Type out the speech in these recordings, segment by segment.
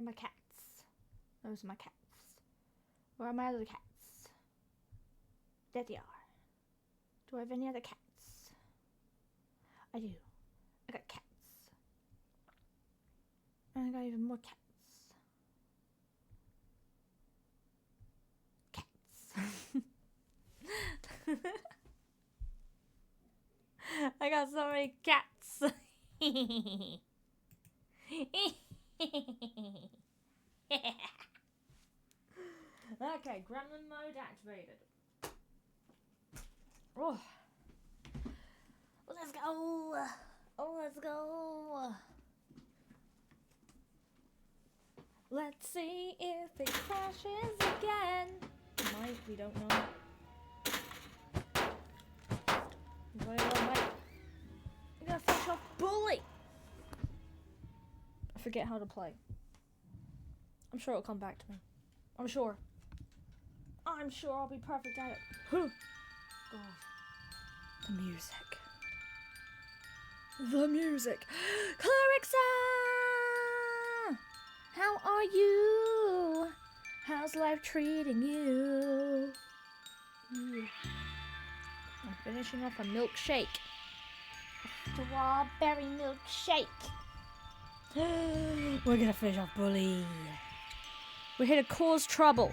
my cats? Those are my cats. Where are my other cats? There they are. Do I have any other cats? I do. I got cats. And I got even more cats. I got so many cats. Okay, gremlin mode activated. Oh. Let's go. Oh, let's go. Let's see if it crashes again. It might, we don't know. Very well, mate. I'm gonna finish off Bully. I forget how to play. I'm sure it'll come back to me. I'm sure I'll be perfect at it. God. The music. The music. Clarixa! How are you? How's life treating you? I'm finishing off a milkshake. A strawberry milkshake. We're gonna finish off Bully. We're here to cause trouble.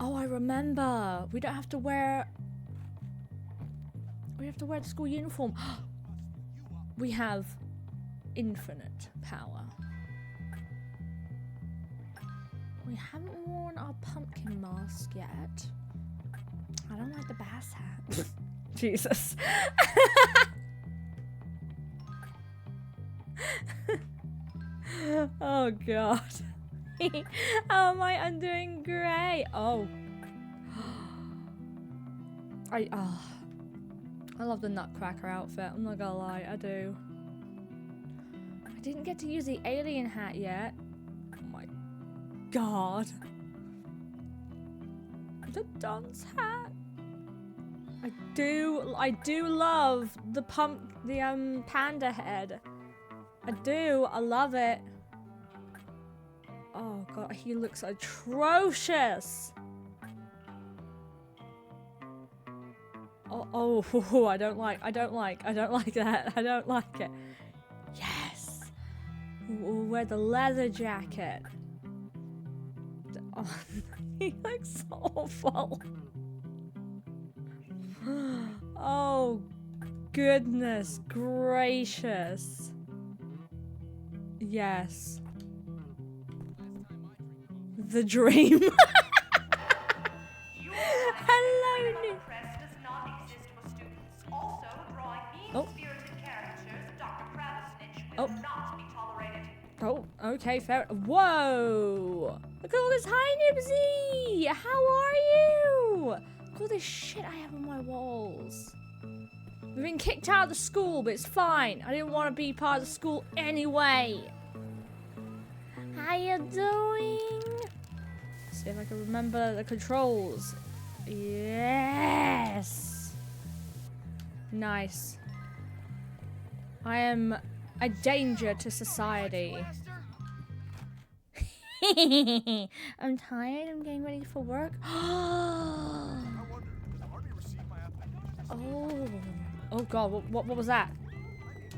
Oh, I remember. We don't have to wear... We have to wear the school uniform. We have infinite power. We haven't worn our pumpkin mask yet. I don't like the bass hat. Jesus. Oh God. How am I? I'm doing great. Oh. I love the Nutcracker outfit. I'm not gonna lie, I do. I didn't get to use the alien hat yet. Oh my God. The dunce hat. I do love the panda head. I do. I love it. Oh God, he looks atrocious. Oh, I don't like that. I don't like it. Yes. We'll wear the leather jacket. Oh, he looks awful. Oh, goodness gracious. Yes. The dream. Hello, Nick. Oh, okay, fair. Whoa! Look at all this. Hi, Nibsy! How are you? Look at all this shit I have on my walls. We've been kicked out of the school, but it's fine. I didn't want to be part of the school anyway. How you doing? See if I can remember the controls. Yes! Nice. I am a danger to society. I'm tired. I'm getting ready for work. Oh God, what was that?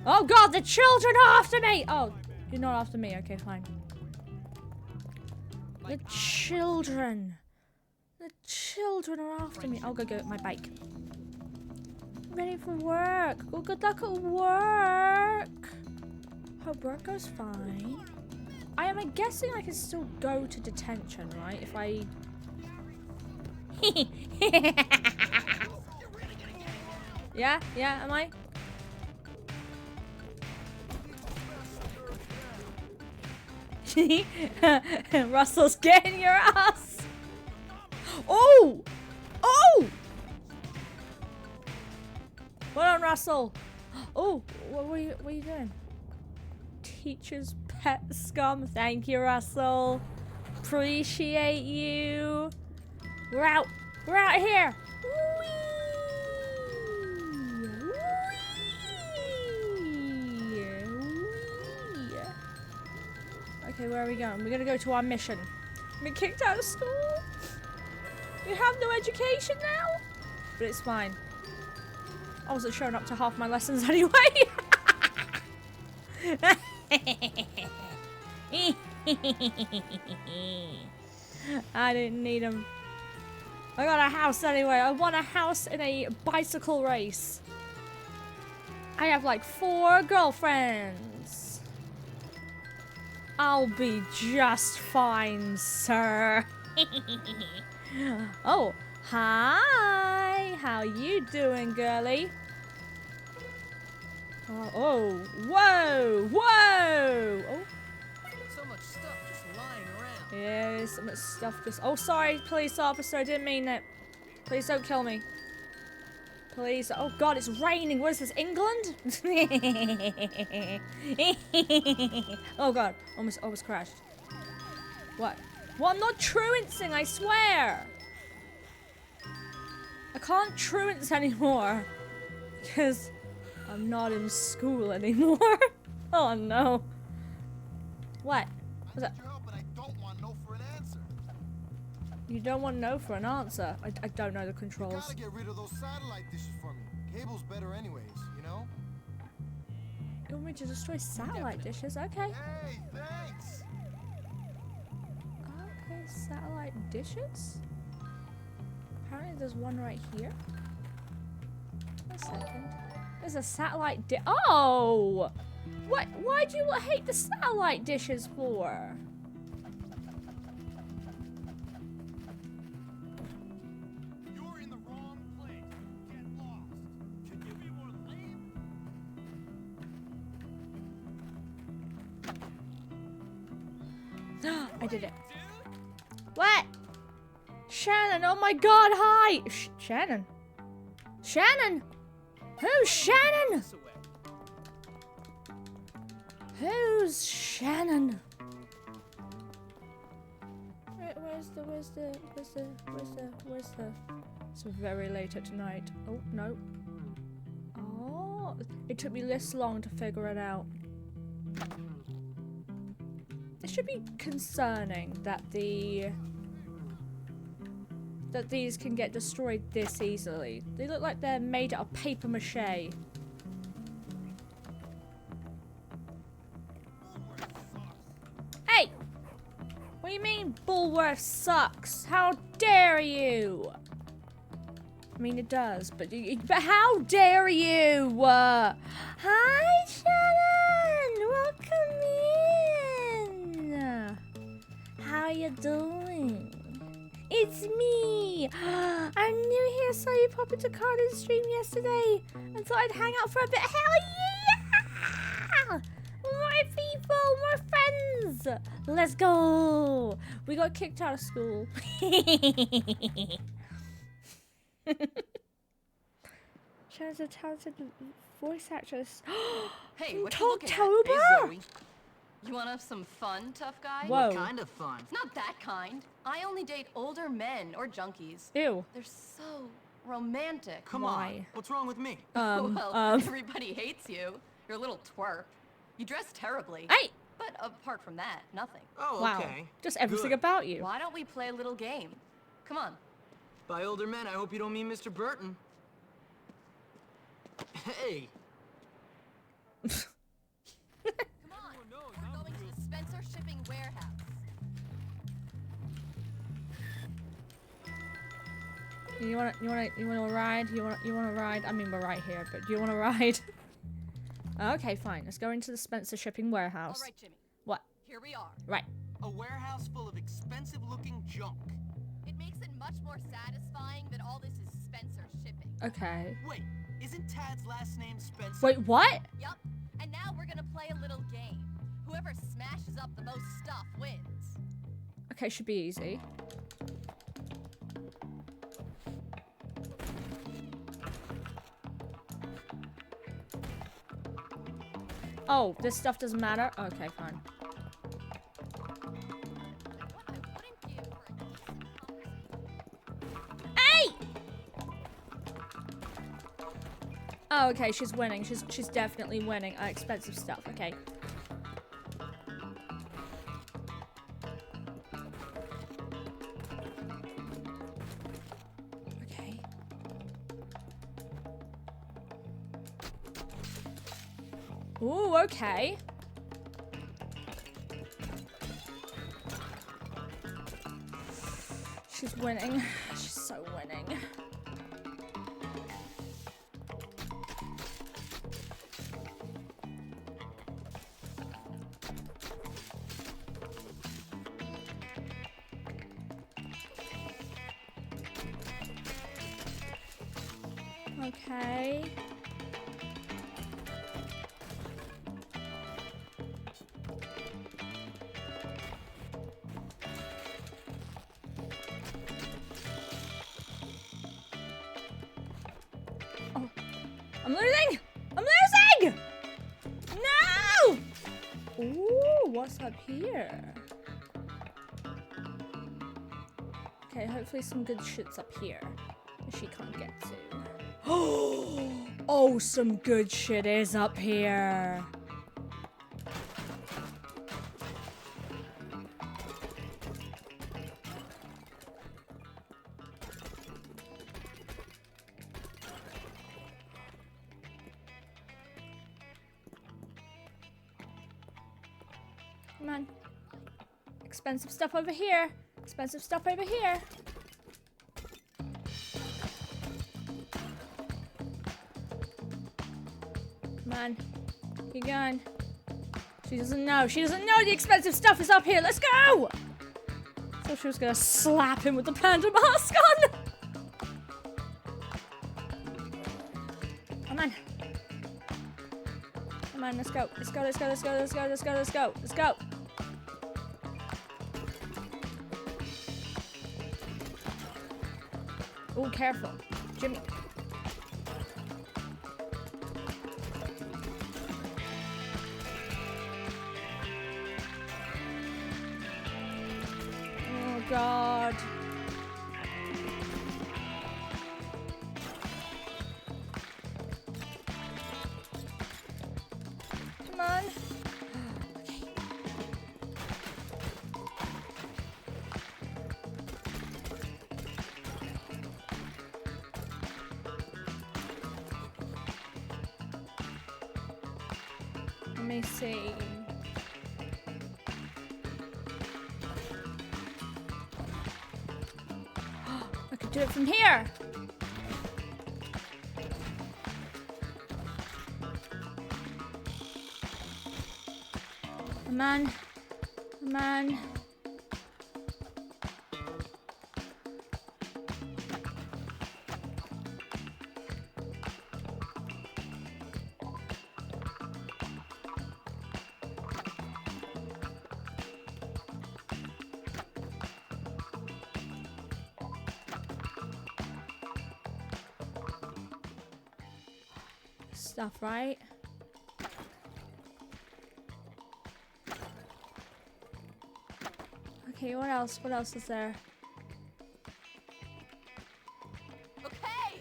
Oh God, the children are after me! Oh, you're not after me. Okay, fine. The children are after me. I'll go get my bike. I'm ready for work. Oh, good luck at work. Hope work goes fine. I am guessing I can still go to detention, right? If I... Yeah, am I? Russell's getting your ass. Oh! Well done, Russell. Oh, what are you doing? Teacher's pet scum. Thank you, Russell. Appreciate you. We're out here. Whee! Okay, where are we going? We're gonna go to our mission. Been kicked out of school. We have no education now. But it's fine. I wasn't showing up to half my lessons anyway. I didn't need them. I got a house anyway. I won a house in a bicycle race. I have like 4 girlfriends. I'll be just fine, sir. Oh, hi. How you doing, girly? Oh, whoa, whoa. Oh. So much stuff just lying around. Yeah, so much stuff just... Oh, sorry, police officer. I didn't mean it. Please don't kill me. Please. Oh, God, it's raining. What is this, England? Oh, God. Almost crashed. What? Well, I'm not truantsing, I swear. I can't truance anymore. Because I'm not in school anymore. Oh, no. What? What's that? You don't want no for an answer. I don't know the controls. You gotta get rid of those satellite dishes for me. Cable's better anyways, you know? You want me to destroy satellite dishes? Okay. Hey, thanks! Okay, satellite dishes? Apparently there's one right here. A second. There's a satellite Oh! What? Why do you hate the satellite dishes for? I did it. What? Shannon, oh my god, hi! Shannon? Shannon? Who's Shannon? Who's Shannon? Where's the... It's very late at night. Oh, no. Oh, it took me this long to figure it out. It should be concerning that these can get destroyed this easily. They look like they're made out of paper mache. Hey! What do you mean Bulworth sucks? How dare you? I mean it does, but how dare you? Hi, Shannon! Welcome in! How you doing? It's me! I'm new here, saw you pop into Carter's stream yesterday and thought I'd hang out for a bit. Hell yeah! More people, more friends! Let's go! We got kicked out of school. Shannon's a talented voice actress. Hey, what you looking at? Toktober? Hey, Zoe. You wanna have some fun, tough guy? Whoa. What kind of fun? Not that kind. I only date older men or junkies. Ew. They're so romantic. Come Why? on. What's wrong with me? Well, everybody hates you. You're a little twerp. You dress terribly. Hey! But apart from that, nothing. Oh, Wow. okay. Just everything Good. about you. Why don't we play a little game? Come on. By older men, I hope you don't mean Mr. Burton. Hey. Come on. We're going to the Spencer Shipping Warehouse. You wanna ride? You wanna ride? I mean, we're right here, but do you wanna ride? Okay, fine. Let's go into the Spencer Shipping Warehouse. All right, Jimmy. What? Here we are. Right. A warehouse full of expensive-looking junk. It makes it much more satisfying that all this is Spencer Shipping. Okay. Wait, isn't Tad's last name Spencer? Wait, what? Yup. And now we're gonna play a little game. Whoever smashes up the most stuff wins. Okay, should be easy. Oh, this stuff doesn't matter? Okay, fine. What I wouldn't give for a decent conversation. Hey! Oh, okay, she's winning. She's definitely winning. Expensive stuff. Okay. Ooh, okay. She's winning. She's so winning. Okay. Oh, I'm losing! I'm losing! No! Ooh, what's up here? Okay, hopefully some good shit's up here that she can't get to. Oh, some good shit is up here. Come on. Expensive stuff over here. Expensive stuff over here. Come on. Keep going. She doesn't know. She doesn't know the expensive stuff is up here. Let's go! Thought she was gonna slap him with the panda mask on. Come on. Come on, let's go. Let's go, let's go, let's go, let's go, let's go, let's go. Let's go. Oh, careful. Jimmy. Oh, God. Come on. Okay. Let me see. I could do it from here. Come on. Come on. Stuff, right? Okay, what else? What else is there? Okay,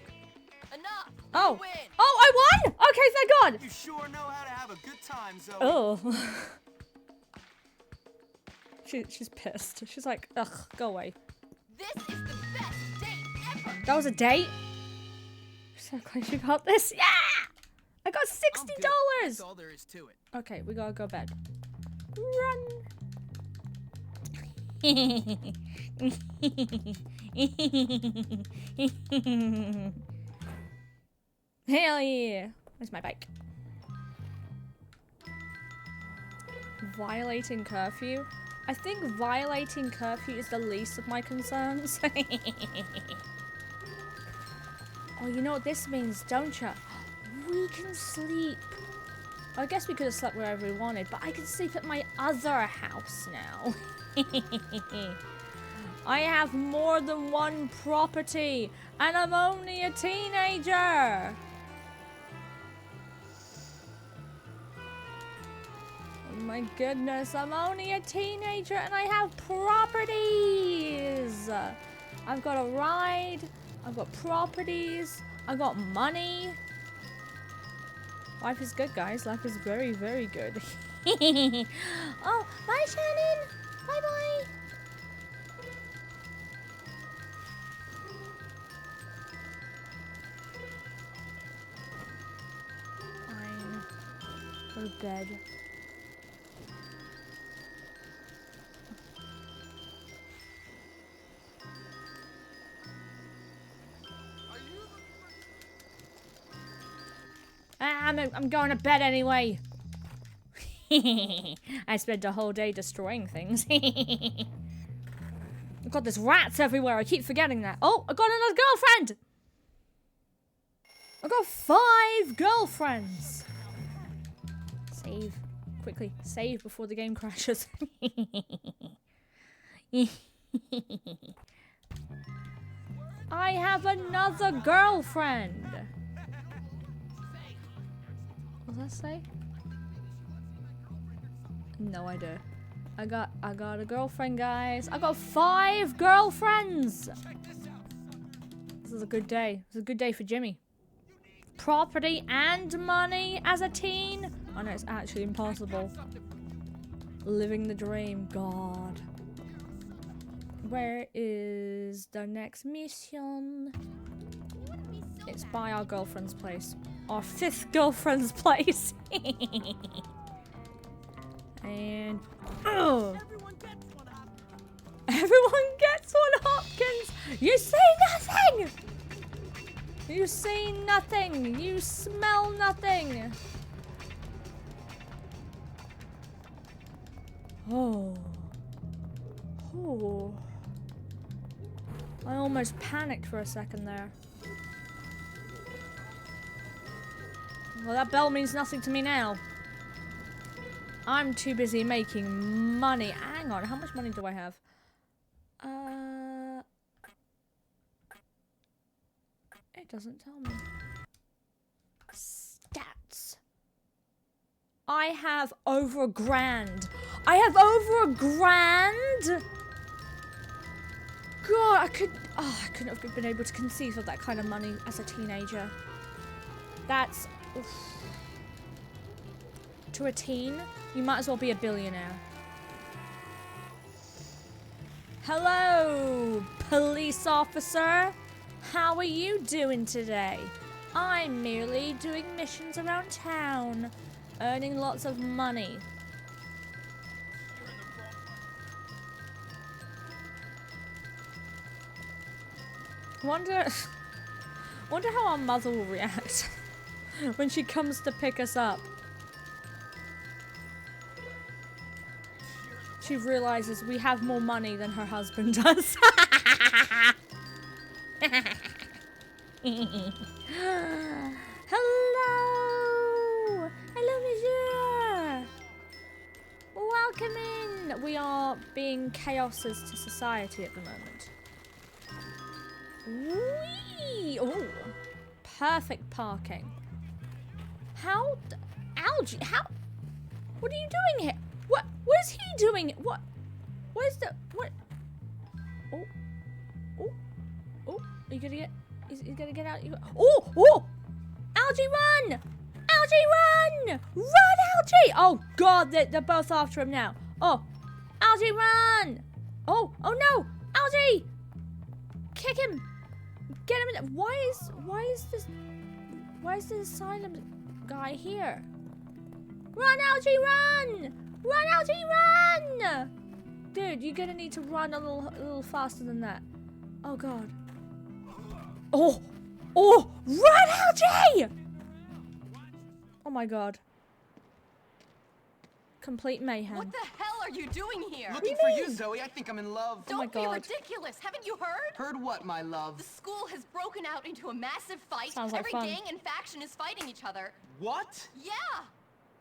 enough. Oh! You win. Oh, I won! Okay, thank God! You sure know how to have a good time, Zoe. Oh. She's pissed. She's like, ugh, go away. This is the best date ever. That was a date? So glad you got this. Yeah! I got I'm good. That's $60! all there is to it. Okay, we gotta go bed. Run! Hell yeah! Where's my bike? Violating curfew? I think violating curfew is the least of my concerns. Oh, you know what this means, don't you? We can sleep. I guess we could have slept wherever we wanted, but I can sleep at my other house now. I have more than one property, and I'm only a teenager. Oh my goodness, I'm only a teenager and I have properties. I've got a ride, I've got properties, I've got money. Life is good, guys. Life is very, very good. Oh, bye, Shannon. Bye-bye. Fine. Go to bed. I'm going to bed anyway. I spent a whole day destroying things. I've got there's rats everywhere. I keep forgetting that. Oh, I got another girlfriend. I got 5 girlfriends. Save. Quickly. Save before the game crashes. I have another girlfriend. What does that say? No idea. I got a girlfriend, guys. I got 5 girlfriends. This is a good day. It's a good day for Jimmy. Property and money as a teen. Oh no, it's actually impossible. Living the dream. God. Where is the next mission? It's by our girlfriend's place. Our 5th girlfriend's place. And everyone gets one, Hopkins. You see nothing. You see nothing. You smell nothing. Oh. Oh. I almost panicked for a second there. Well, that bell means nothing to me now. I'm too busy making money. Hang on, how much money do I have? It doesn't tell me. Stats. I have over $1,000. I have over $1,000. God, I couldn't have been able to conceive of that kind of money as a teenager. That's oof. To a teen, you might as well be a billionaire. Hello, police officer. How are you doing today? I'm merely doing missions around town, earning lots of money. Wonder how our mother will react when she comes to pick us up. She realizes we have more money than her husband does. Hello! Hello, monsieur! Welcome in! We are being chaoses to society at the moment. Whee! Oh, perfect parking. How? Algae? How? What are you doing here? What is he doing? What is the, what? Oh. Oh. Oh. Are you gonna get, he's gonna get out. Oh. Oh. Algae, run! Algae, run! Run, Algae! Oh, God, they're both after him now. Oh. Algae, run! Oh. Oh, no! Algae! Kick him! Get him in. Why is this asylum guy here? Run, Algae, run! Run, Algae, run! Dude, you're gonna need to run a little faster than that. Oh, God. Oh! Oh! Run, Algae! Oh, my God. Complete mayhem. What the hell are you doing here? Looking for you, Zoe. I think I'm in love. Oh my Don't be God. ridiculous. Haven't you heard? Heard what, my love? The school has broken out into a massive fight. Sounds like Every fun. gang and faction is fighting each other. What? Yeah.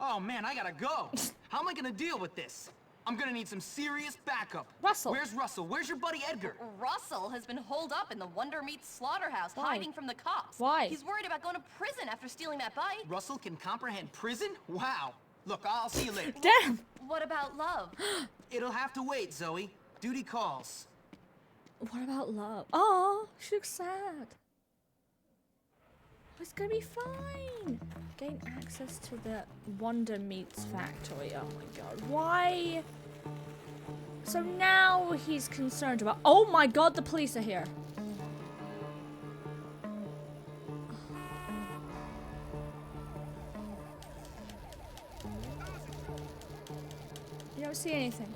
Oh, man, I gotta go. How am I gonna deal with this? I'm gonna need some serious backup. Russell. Where's Russell? Where's your buddy Edgar? Russell has been holed up in the Wonder Meat slaughterhouse, Why? hiding from the cops. Why? He's worried about going to prison after stealing that bike. Russell can comprehend prison? Wow. Look, I'll see you later. Damn! What about love? It'll have to wait, Zoe. Duty calls. What about love? Oh, she looks sad. It's gonna be fine. Gain access to the Wonder Meats factory. Oh my God. Why? So now he's concerned about. Oh my God, the police are here. see anything.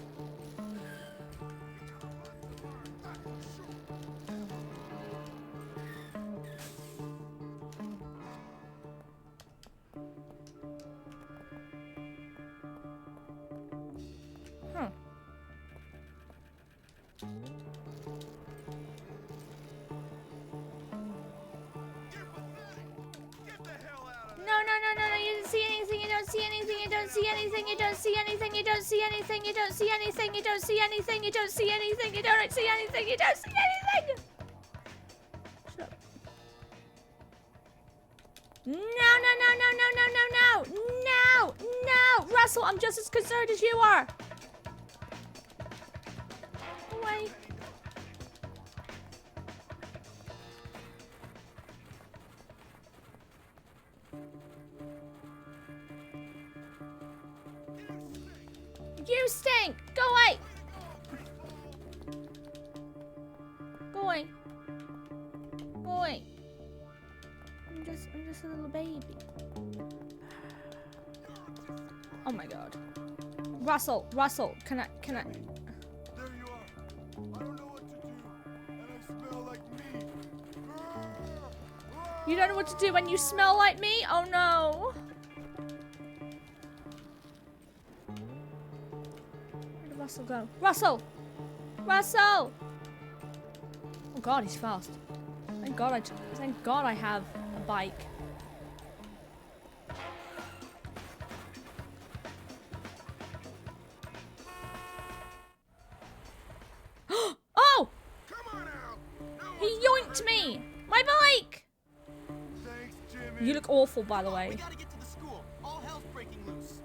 Huh. No, you didn't see anything, you don't see anything, you don't see anything, you don't see anything, you don't see anything, you don't see anything, you don't see anything, you don't see anything, you don't see anything, you don't see anything! Shut up. No! Russell, I'm just as concerned as you are! Away. You stink! Go away! Go away. Go away. I'm just a little baby. Oh my god. Russell, can I? There you are. I don't know what to do, and I smell like meat. You don't know what to do when you smell like me? Oh no. Where did Russell go? Russell! Oh god, he's fast. Thank god I have a bike. Oh! Come on out. No He yoinked me! My bike! thanks, Jimmy. You look awful, by the We way. gotta get to the school. All hell's breaking loose.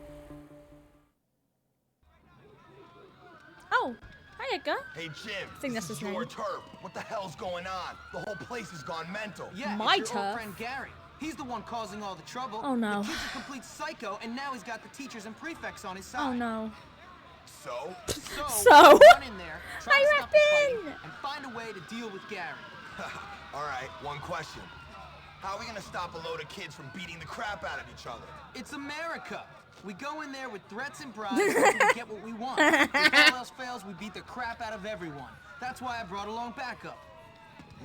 Oh, hi Edgar. Hey Jim, think that's this his is your name. turf. What the hell's going on? The whole place has gone mental. Yeah, My it's your turf? old friend Gary. He's the one causing all the trouble. Oh, no. The kid's a complete psycho, and now he's got the teachers and prefects on his side. Oh no. So? So? run in there, try I to stop the reckon. fighting, and find a way to deal with Gary. All right, one question. How are we gonna stop a load of kids from beating the crap out of each other? It's America. We go in there with threats and bribes until we get what we want. If all else fails, we beat the crap out of everyone. That's why I brought along backup.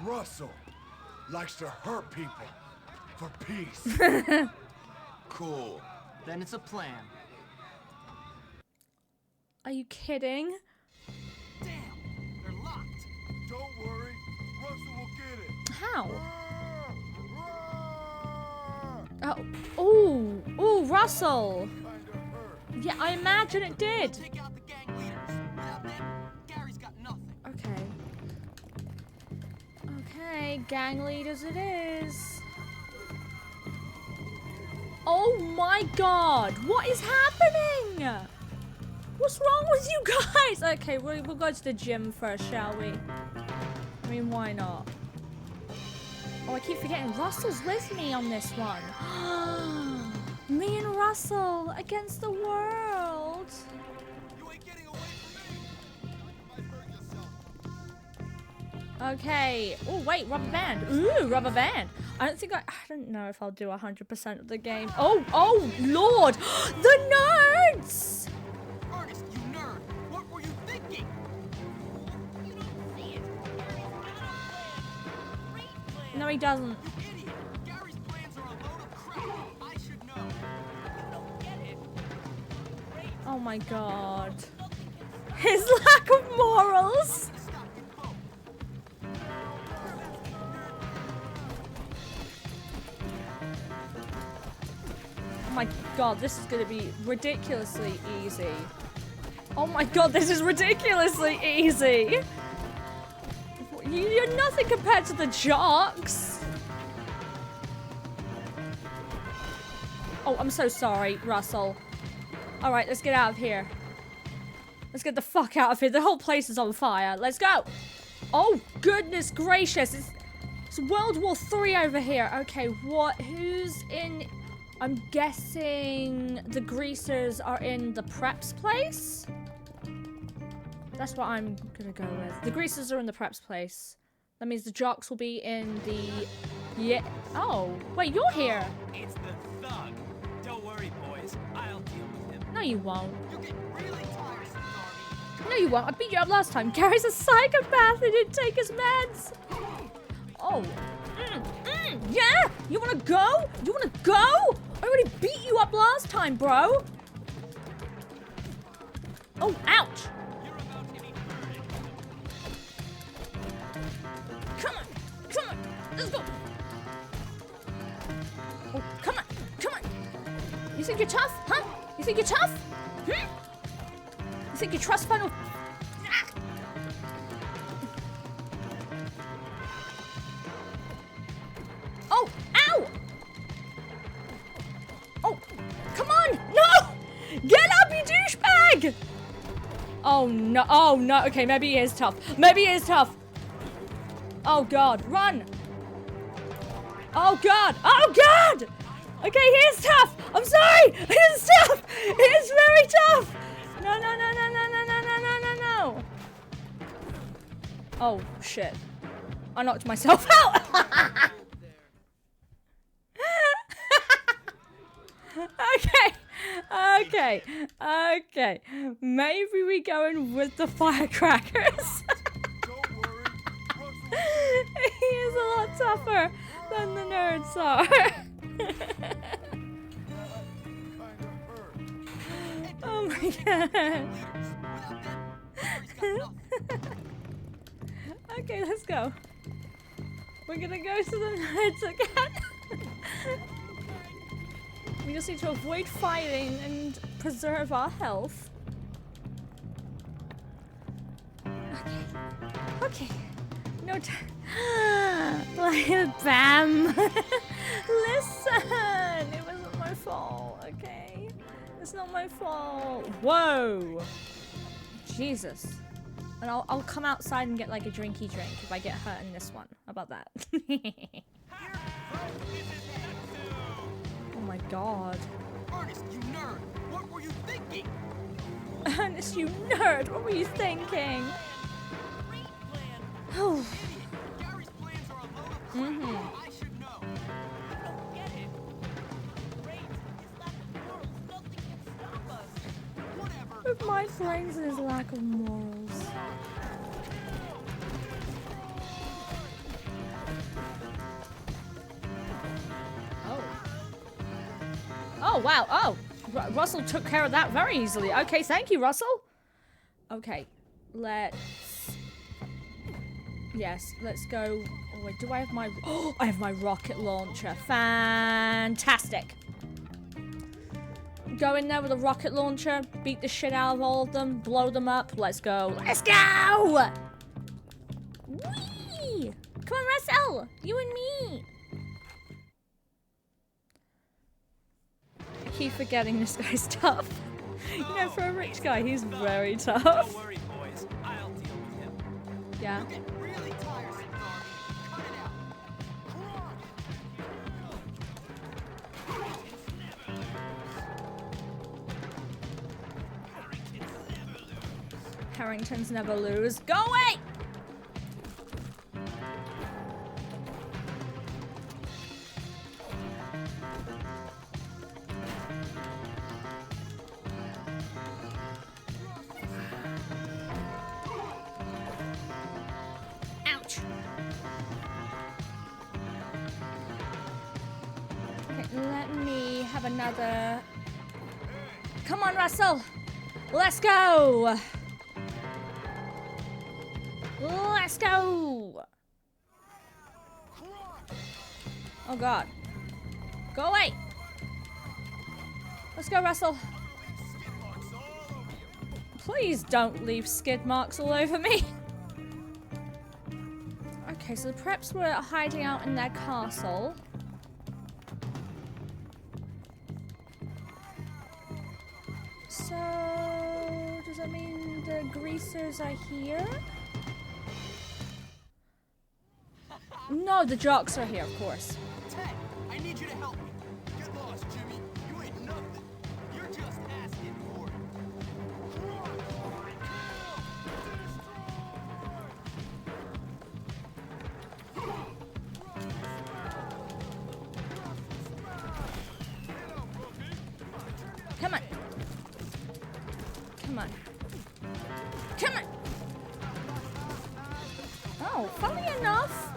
Russell likes to hurt people for peace. Cool. Then it's a plan. Are you kidding? Damn, they're locked. Don't worry, Russell will get it. How? Roar! Oh, Russell. Kinda hurt. Yeah, I imagine it did. Take out the gang leaders. Without them, Gary's got nothing. Okay, gang leaders it is. Oh my god, what is happening? What's wrong with you guys? Okay, we'll go to the gym first, shall we? I mean, why not? Oh, I keep forgetting Russell's with me on this one. Me and Russell against the world. You ain't getting away from me. You might hurt yourself. Okay. Oh, wait, rubber band. Ooh, rubber band. I don't know if I'll do 100% of the game. Oh, Lord. The nerds. Ernest, you nerd! What were you thinking? You don't see it. Gary's got a plan. Great plan. No, he doesn't. You idiot! Gary's plans are a load of crap. I should know. You don't get it. Great. Oh, my God. Nothing can His lack of morals. Stop you both. Oh my god, this is gonna be ridiculously easy. Oh my god, this is ridiculously easy. You're nothing compared to the jocks. Oh, I'm so sorry, Russell. Alright, let's get out of here. Let's get the fuck out of here. The whole place is on fire. Let's go. Oh, goodness gracious. It's World War III over here. Okay, who's in... I'm guessing the greasers are in the preps place? That's what I'm gonna go with. The greasers are in the preps place. That means the jocks will be in the... Yeah. Oh, wait, you're here. It's the thug. Don't worry, boys. I'll deal with him. No, you won't. You get really tiresome. No, you won't. I beat you up last time. Gary's a psychopath. He didn't take his meds. Oh. Yeah? You want to go? You want to go? I already beat you up last time, bro. Oh, ouch. Come on. Come on. Let's go. Oh, come on. Come on. You think you're tough? Huh? You think you're tough? Hmm? You think you trust final? Oh, ow! Oh, come on! No! Get up, you douchebag! Oh no! Oh no! Okay, maybe he is tough. Maybe he is tough. Oh god, run! Oh god! Oh god! Okay, he is tough. I'm sorry. He is tough. He is very tough. No, no, no, no, no, no, no, no, no, no, no. Oh shit! I knocked myself out. Okay, okay, okay. Maybe we go in with the firecrackers. Don't worry. Russell, He is a lot tougher than the nerds are. kinda hurt. Oh my god. Okay, let's go. We're gonna go to the nerds again. We just need to avoid fighting and preserve our health. Okay. Okay. No time. Little Bam. Listen. It wasn't my fault, okay? It's not my fault. Whoa. Jesus. And I'll come outside and get like a drinky drink if I get hurt in this one. How about that? Oh my god. Ernest, you nerd! What were you thinking? Ernest, you nerd! What were you thinking? Great plan! Oh. Idiot! Gary's plans are a load of crap. I should know. I don't get it. Great. His lack of morals. Nothing can stop us. Whatever. With my brains and his lack of morals. Oh. Oh, wow. Oh. Russell took care of that very easily. Okay, thank you, Russell. Okay, let's... Yes, let's go... Oh, wait, do I have my... Oh, I have my rocket launcher. Fantastic. Go in there with a rocket launcher, beat the shit out of all of them, blow them up. Let's go. Let's go! Whee! Come on, Russell! You and me! I keep forgetting this guy's tough. You know, for a rich guy, he's very tough. Don't worry, boys. I'll deal with him. Yeah. You're getting really tiresome, Darby. Cut it out. Harringtons never lose. Go away! Ouch. Okay, let me have another... Come on, Russell! Let's go! Let's go! Oh god. Go away! Let's go, Russell. Please don't leave skid marks all over me. Okay, so the preps were hiding out in their castle. So, does that mean the greasers are here? No, the jocks are here, of course. Ted, I need you to help me. Get lost, Jimmy. You ain't nothing. You're just asking for it. Come on. Come on. Oh, funny enough,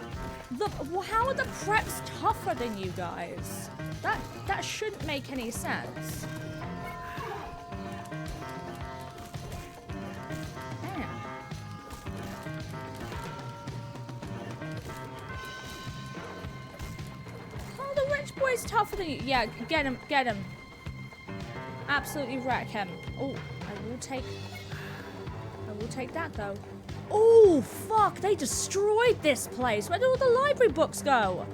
how are the preps tougher than you guys? That shouldn't make any sense. Damn. Oh, the rich boy's tougher than you. Yeah, get him, get him. Absolutely wreck him. Oh, I will take that though. Oh, fuck, they destroyed this place. Where did all the library books go?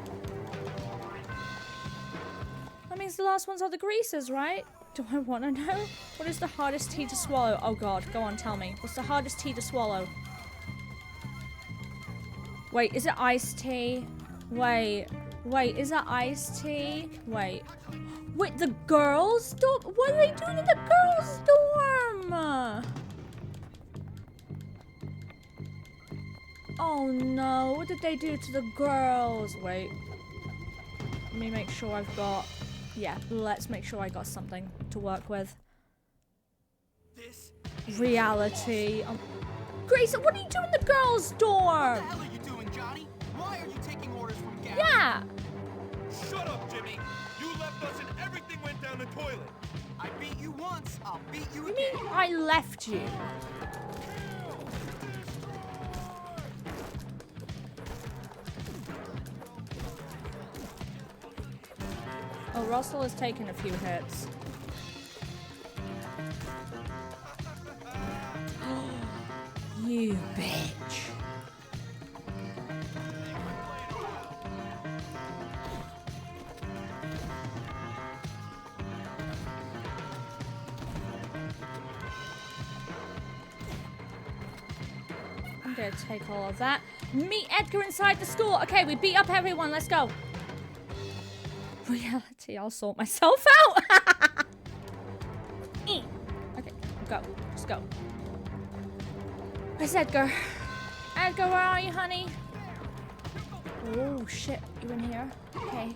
That means the last ones are the greasers, right? Do I want to know? What is the hardest tea to swallow? Oh god, go on, tell me. What's the hardest tea to swallow? Wait, is it iced tea? Wait, is it iced tea? Wait, the girls' dorm? What are they doing in the girls' dorm? Oh no, what did they do to the girls? Wait. Let me make sure I've got... Yeah, let's make sure I got something to work with. This Reality. Grace, what are you doing in the girls' dorm? What the hell are you doing, Johnny? Why are you taking orders from Gary? Yeah. Shut up, Jimmy! You left us and everything went down the toilet. I beat you once, I'll beat you You again. mean I left you? Oh, Russell has taken a few hits. You bitch. I'm gonna take all of that. Meet Edgar inside the school. Okay, we beat up everyone. Let's go. Reality, I'll sort myself out. Okay, go. Let's go. Where's Edgar? Edgar, where are you, honey? Oh, shit. You in here? Okay.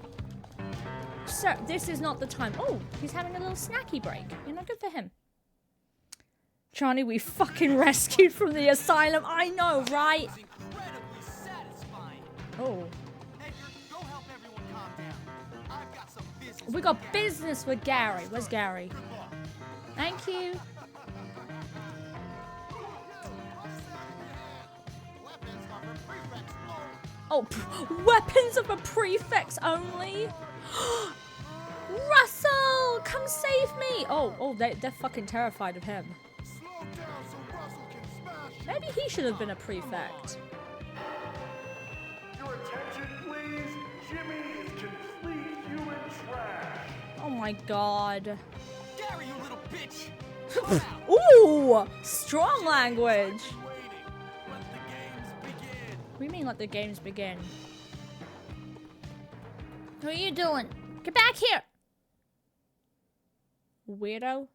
Sir, this is not the time. Oh, he's having a little snacky break. You know, good for him. Johnny, we fucking rescued from the asylum. I know, right? It's incredibly satisfying. Oh. Edgar, go help everyone calm down. I've got some business. We got business with Gary. Where's Gary? Thank you. Oh, weapons of a prefects only? Russell, come save me. Oh, they're fucking terrified of him. Slow down so Russell can smash. Maybe he should have been a prefect. Your attention, please. Jimmy is complete human trash. Oh my god. Gary, you little bitch. Chill out. Ooh, strong language. Waiting. Let the games begin. What do you mean let the games begin? What are you doing? Get back here. Weirdo.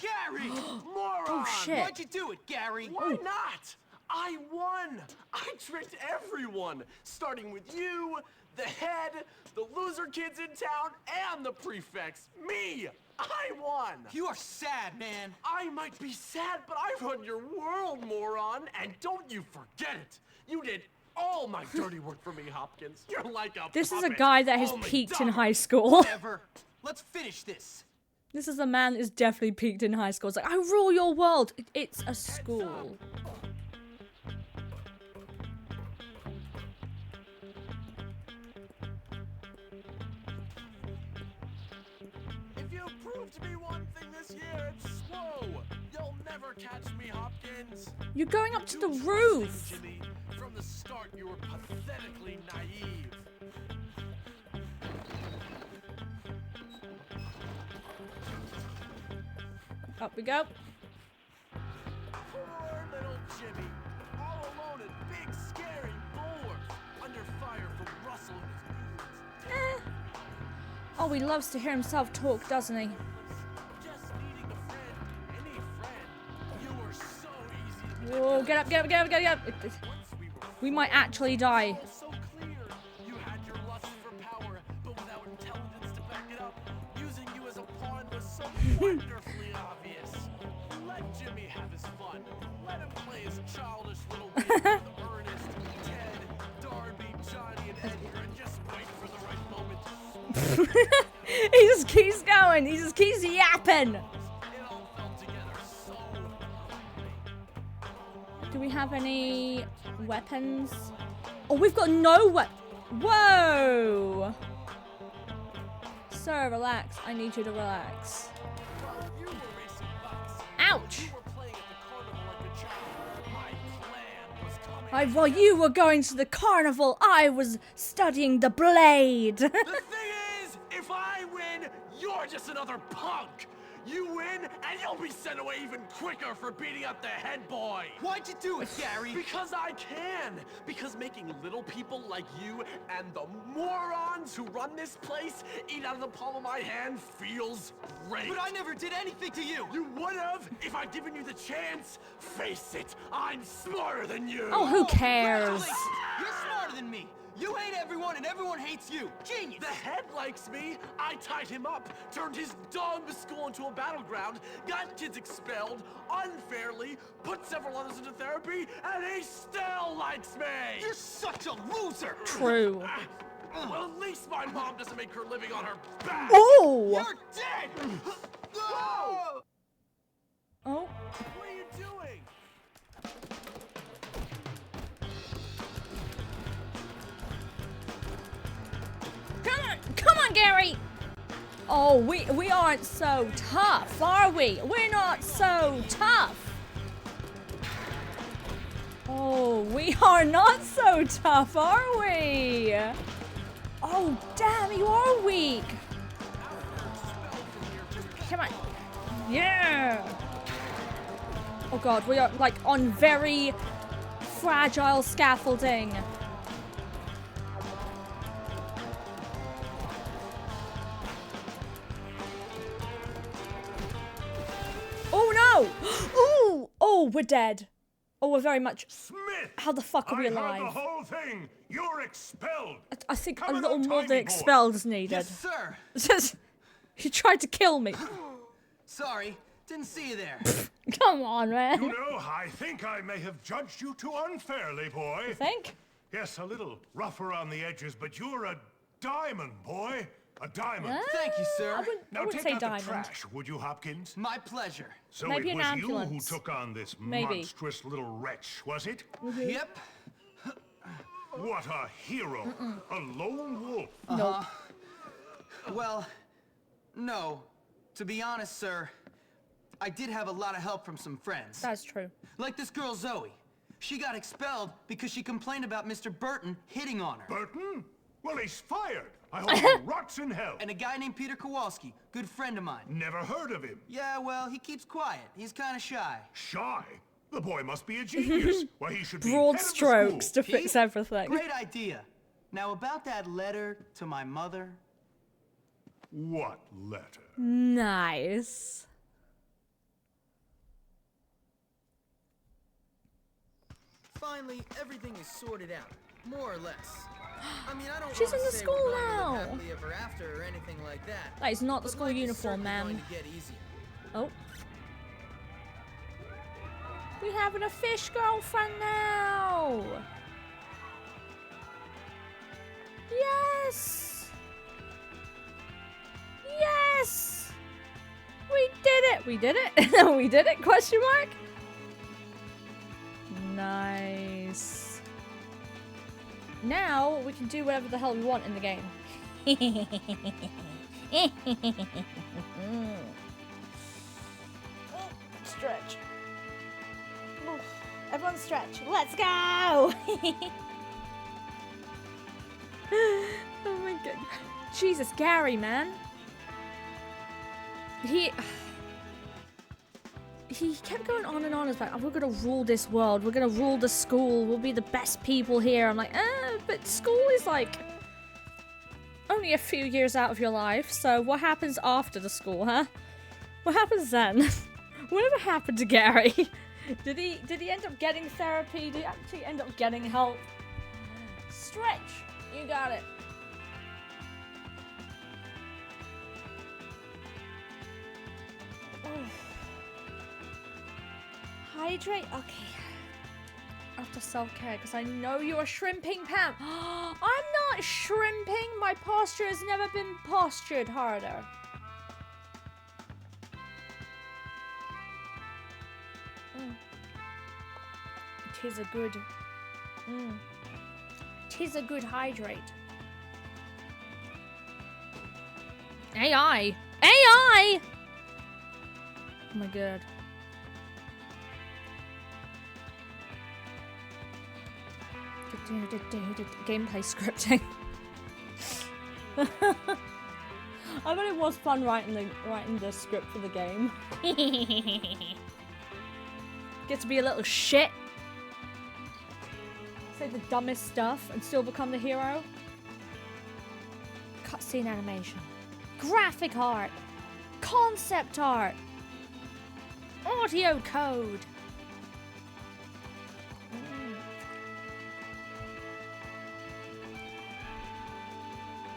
Gary! moron! Oh shit. Why'd you do it, Gary? Why not? I won. I tricked everyone, starting with you, the head, the loser kids in town, and the prefects. Me. I won. You are sad, man. I might be sad, but I run your world, moron. And don't you forget it. You did all my dirty work for me, Hopkins. You're like a This is a puppet. guy that has Only peaked in dumber. high school. Whatever. Let's finish this. This is a man who's definitely peaked in high school. It's like, I rule your world. It's a school. If you prove to me one thing this year, it's slow. You'll never catch me, Hopkins. You're going up to You the trusted roof. Jimmy. From the start, you were pathetically naive. Up we go. Poor little Jimmy, all alone at Big Scary Bulwark, under fire from Russell and his goons. Oh, he loves to hear himself talk, doesn't he? Just needing a friend, any friend. You were so easy to Whoa, get up, get up, get up, get up. once we were We might actually die. all so clear. You had your lust for power, but without intelligence to back it up. Using you as a pawn was so wonderfully obvious. Let Jimmy have his fun. Let him play his childish little game with earnest, He just keeps going. He just keeps yapping. It all fell together so Do we have any weapons? Oh, we've got no Whoa! Sir, relax. I need you to relax. Well, you were racing bucks. Ouch! You were playing at the carnival like a child. My plan was coming. While you were going to the carnival, I was studying the blade. The thing is, if I win, you're just another punk. You win, and you'll be sent away even quicker for beating up the head boy. Why'd you do it, Gary? Because I can. Because making little people like you and the morons who run this place eat out of the palm of my hand feels great. But I never did anything to you. You would have if I'd given you the chance. Face it, I'm smarter than you. Oh, who cares? Congratulations. You're smarter than me. You hate everyone and everyone hates you. Genius. The head likes me. I tied him up, turned his dumb school into a battleground, got kids expelled unfairly, put several others into therapy, and he still likes me. You're such a loser. True. Well, at least my mom doesn't make her living on her back. Oh! You're dead. Whoa! Oh. What are you doing? Come on, Gary! Oh, we aren't so tough, are we? We're not so tough. Oh, we are not so tough, are we? Oh, damn, you are weak. Come on. Yeah. Oh god, we are like on very fragile scaffolding. Oh no! Ooh! Oh, we're dead. Oh, we're very much. Smith! How the fuck are we I heard alive? the whole thing. You're expelled. I think Come a on, little more tiny than boy. expelled is needed. Yes, sir. He tried to kill me. Sorry, didn't see you there. Come on, man. You know, I think I may have judged you too unfairly, boy. Think? Yes, a little rough around the edges, but you're a diamond, boy. A diamond. Thank you, sir. I wouldn't Now take say out diamond. the trash, would you, Hopkins? My pleasure. So Maybe it an was ambulance. you who took on this Maybe. monstrous little wretch, was it? Yep. What a hero. A lone wolf. Nope. Well, no. To be honest, sir, I did have a lot of help from some friends. That's true. Like this girl, Zoe. She got expelled because she complained about Mr. Burton hitting on her. Burton? Well, he's fired. I hope he rots in hell. And a guy named Peter Kowalski, good friend of mine. Never heard of him. Yeah, well, he keeps quiet. He's kind of shy. Shy? The boy must be a genius. Why, he should be Broad head of the strokes school. to fix Pete? everything. Great idea. Now, about that letter to my mother. What letter? Nice. Finally, everything is sorted out, more or less. I mean, I don't She's wanna in the say school we're going to now. live happily ever after or anything like that. That is not the but school life is uniform, certainly ma'am. going to get easier. Oh. We having a fish girlfriend now. Yes. Yes. We did it. We did it. We did it. Question mark. Nice. Now we can do whatever the hell we want in the game. Stretch. Oof. Everyone stretch. Let's go! Oh my god. Jesus, Gary, man. He kept going on and on about, oh, we're gonna rule this world, we're gonna rule the school, we'll be the best people here. I'm like, but school is like only a few years out of your life, so what happens after the school, huh? What happens then? Whatever happened to Gary? Did he end up getting therapy? Did he actually end up getting help? Stretch! You got it. Oh. Hydrate? Okay. After self-care, because I know you're shrimping, Pam. I'm not not shrimping. My posture has never been postured harder. It is a good... It is a good hydrate. AI! AI! Oh my god. Gameplay scripting. I bet it was fun writing the script for the game. Get to be a little shit. Say the dumbest stuff and still become the hero. Cutscene animation. Graphic art. Concept art. Audio code.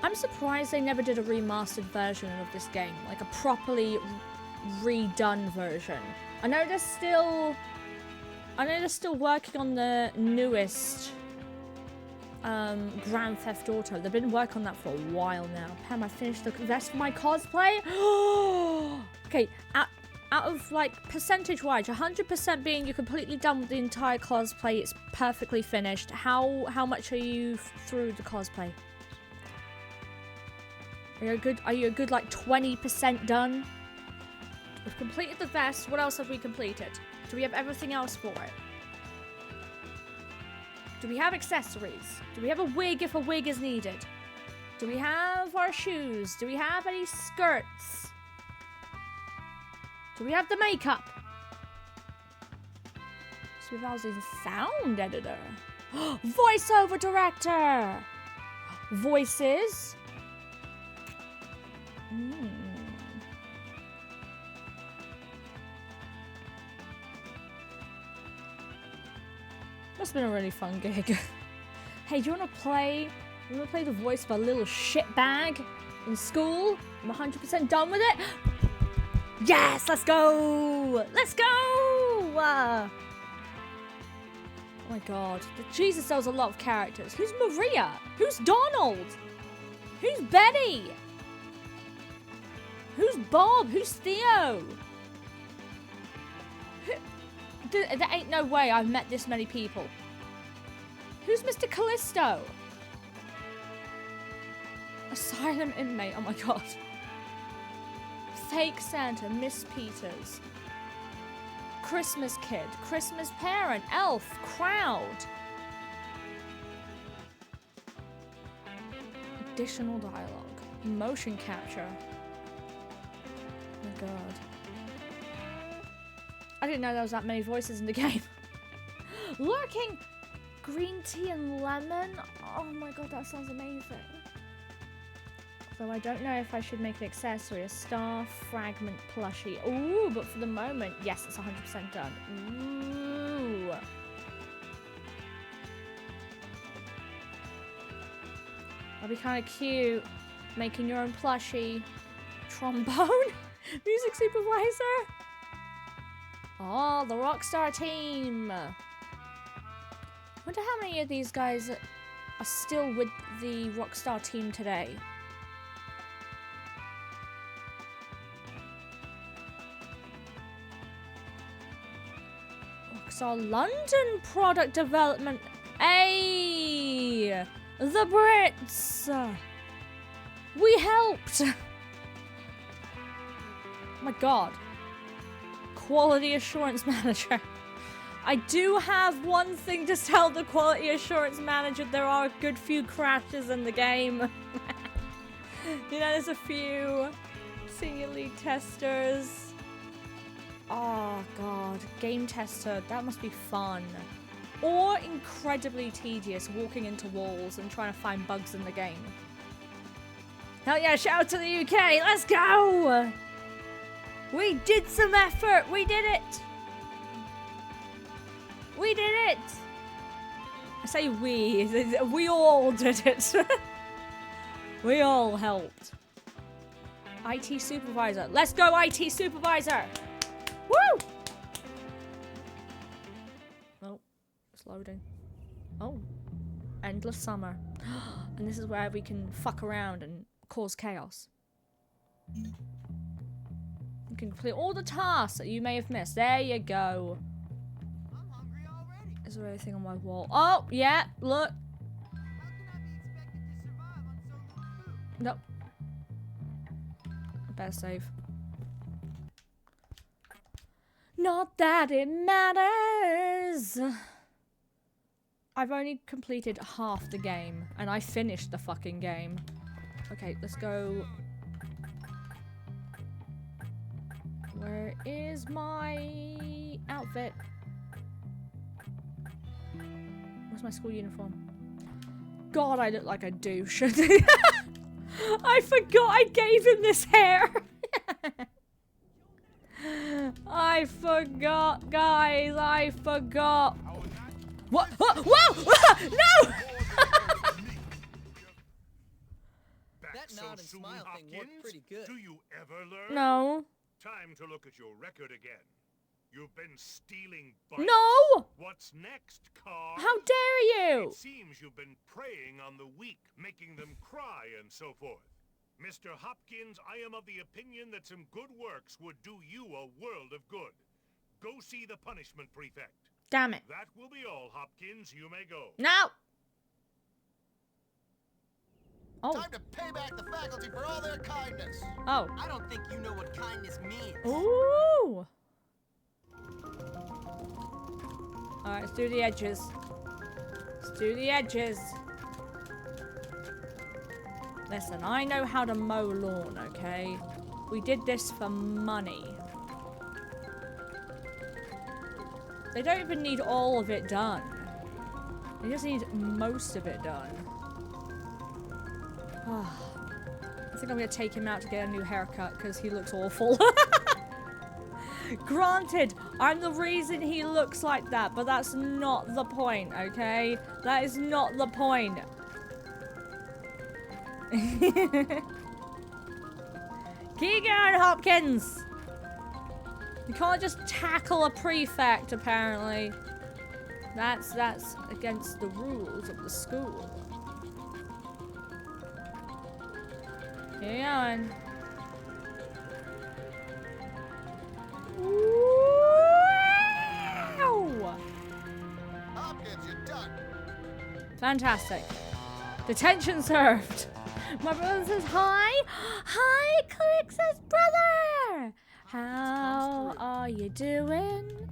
I'm surprised they never did a remastered version of this game, like a properly redone version. I know they're still working on the newest Grand Theft Auto. They've been working on that for a while now. Pam, I finished the rest of my cosplay. Okay, out of like percentage-wise, 100% being you're completely done with the entire cosplay, it's perfectly finished. How much are you through the cosplay? Are you a good like 20% done? We've completed the vest. What else have we completed? Do we have everything else for it? Do we have accessories? Do we have a wig if a wig is needed? Do we have our shoes? Do we have any skirts? Do we have the makeup? So we've also the sound editor. Voiceover director! Voices. Must have been a really fun gig. Hey, do you want to play the voice of a little shitbag in school? I'm 100% done with it. Yes, let's go! Let's go! Oh my god. Jesus, there was a lot of characters. Who's Maria? Who's Donald? Who's Betty? Who's Bob? Who's Theo? There ain't no way I've met this many people. Who's Mr. Callisto? Asylum inmate. Oh my god. Fake Santa. Miss Peters. Christmas kid. Christmas parent. Elf. Crowd. Additional dialogue. Motion capture. Oh my god. I didn't know there was that many voices in the game. Lurking green tea and lemon. Oh my god, that sounds amazing. Although I don't know if I should make an accessory, a star fragment plushie. Ooh, but for the moment, yes, it's 100% done. Ooh. That'd be kind of cute. Making your own plushie. Trombone? Music supervisor? Oh, the Rockstar team. Wonder how many of these guys are still with the Rockstar team today. Rockstar London product development. Hey, the Brits. We helped. Oh my god. Quality assurance manager. I do have one thing to tell the quality assurance manager. There are a good few crashes in the game. You know, there's a few senior lead testers. Oh god, game tester. That must be fun. Or incredibly tedious, walking into walls and trying to find bugs in the game. Hell yeah, shout out to the UK. Let's go! We did some effort! We did it! We did it! I say we all did it. We all helped. IT supervisor. Let's go, IT supervisor! Woo! Oh, it's loading. Oh. endless summer. And this is where we can fuck around and cause chaos. You can complete all the tasks that you may have missed. There you go. I'm hungry already. Is there anything on my wall? Oh, yeah, look. How can I be expected to survive on so little food? Nope. I better save. Not that it matters. I've only completed half the game, and I finished the fucking game. Okay, let's go. Where is my outfit? Where's my school uniform? God, I look like a douche. I forgot I gave him this hair. I forgot, guys. I forgot. What? Whoa! No! That nod and smile thing worked pretty good. Do you ever learn? No. Time to look at your record again. You've been stealing bikes. No! What's next, car? How dare you? It seems you've been preying on the weak, making them cry and so forth. Mr. Hopkins, I am of the opinion that some good works would do you a world of good. Go see the punishment prefect. Damn it. That will be all, Hopkins. You may go. No! Oh. Time to pay back the faculty for all their kindness. Oh. I don't think you know what kindness means. Ooh! Alright, let's do the edges. Let's do the edges. Listen, I know how to mow lawn, okay? We did this for money. They don't even need all of it done. They just need most of it done. I think I'm gonna take him out to get a new haircut because he looks awful. Granted, I'm the reason he looks like that, but that's not the point, okay? That is not the point. Keep going, Hopkins! You can't just tackle a prefect, apparently. That's against the rules of the school. Keep going. Wow! Hopkins, you're done. Fantastic. Detention served. My brother says hi. Hi, Click says brother. How are you doing?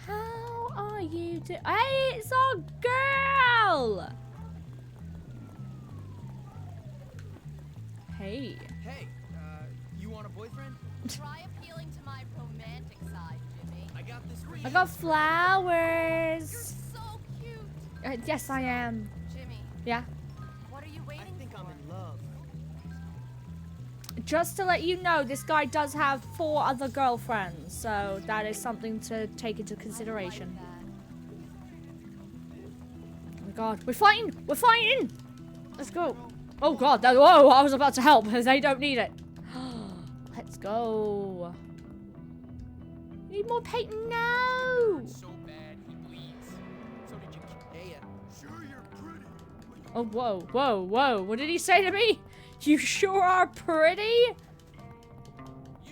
How are you doing? Hey, it's our girl. Hey. Hey, you want a boyfriend? Try appealing to my romantic side, Jimmy. I got this for you. I got flowers. You're so cute. Yes, I am. Jimmy, Yeah. what are you I waiting think for? I'm in love. Just to let you know, this guy does have 4 other girlfriends, so that is something to take into consideration. Oh my god, we're fighting! We're fighting! Let's go. Oh god, whoa, I was about to help, because they don't need it. Let's go. Need more paint? No! So bad he bleeds. So did you. Hey, Sure, you're pretty. Oh, whoa, whoa, whoa. What did he say to me? You sure are pretty?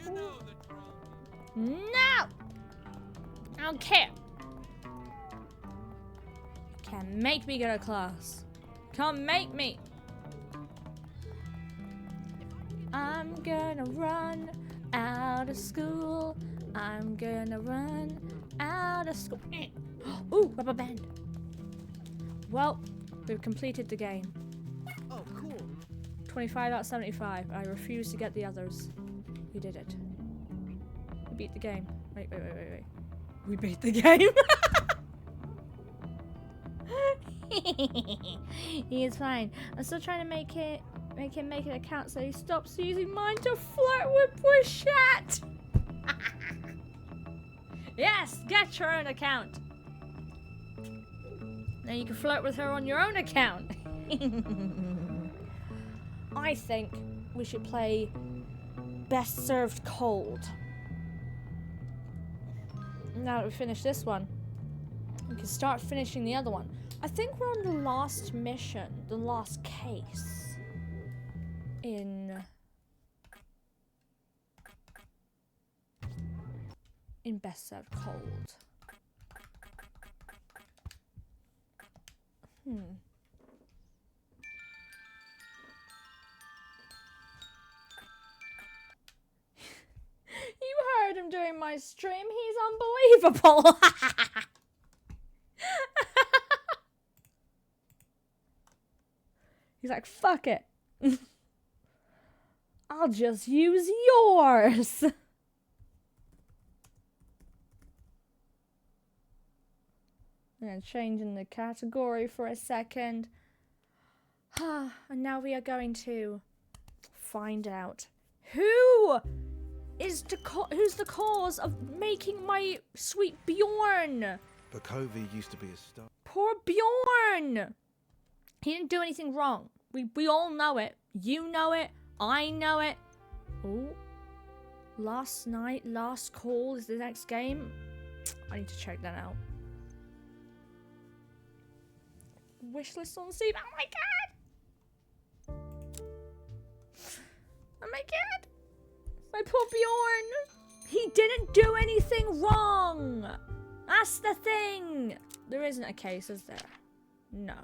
you know the drill. No! I don't care. Can't make me go to class. Can't make me. I'm gonna run out of school. I'm gonna run out of school. Ooh, rubber band. Well, we've completed the game. Oh, cool. 25 out of 75. I refuse to get the others. We did it. We beat the game. Wait. We beat the game. He's fine. I'm still trying to make him make an account so he stops using mine to flirt with Pushette. Yes, get your own account. Now you can flirt with her on your own account. I think we should play Best Served Cold. Now that we finish this one, We can start finishing the other one. I think we're on the last mission, the last case. In Best Served Cold. You heard him during my stream. He's unbelievable. He's like, fuck it. I'll just use yours. And changing the category for a second. And now we are going to find out who's the cause of making my sweet Bjorn. Bakovi used to be a star. Poor Bjorn. He didn't do anything wrong. We all know it. You know it. I know it. Oh. Last night, last call is the next game. I need to check that out. Wishlist on Steam. Oh my god! Oh my god! My poor Bjorn! He didn't do anything wrong! That's the thing! There isn't a case, is there? No.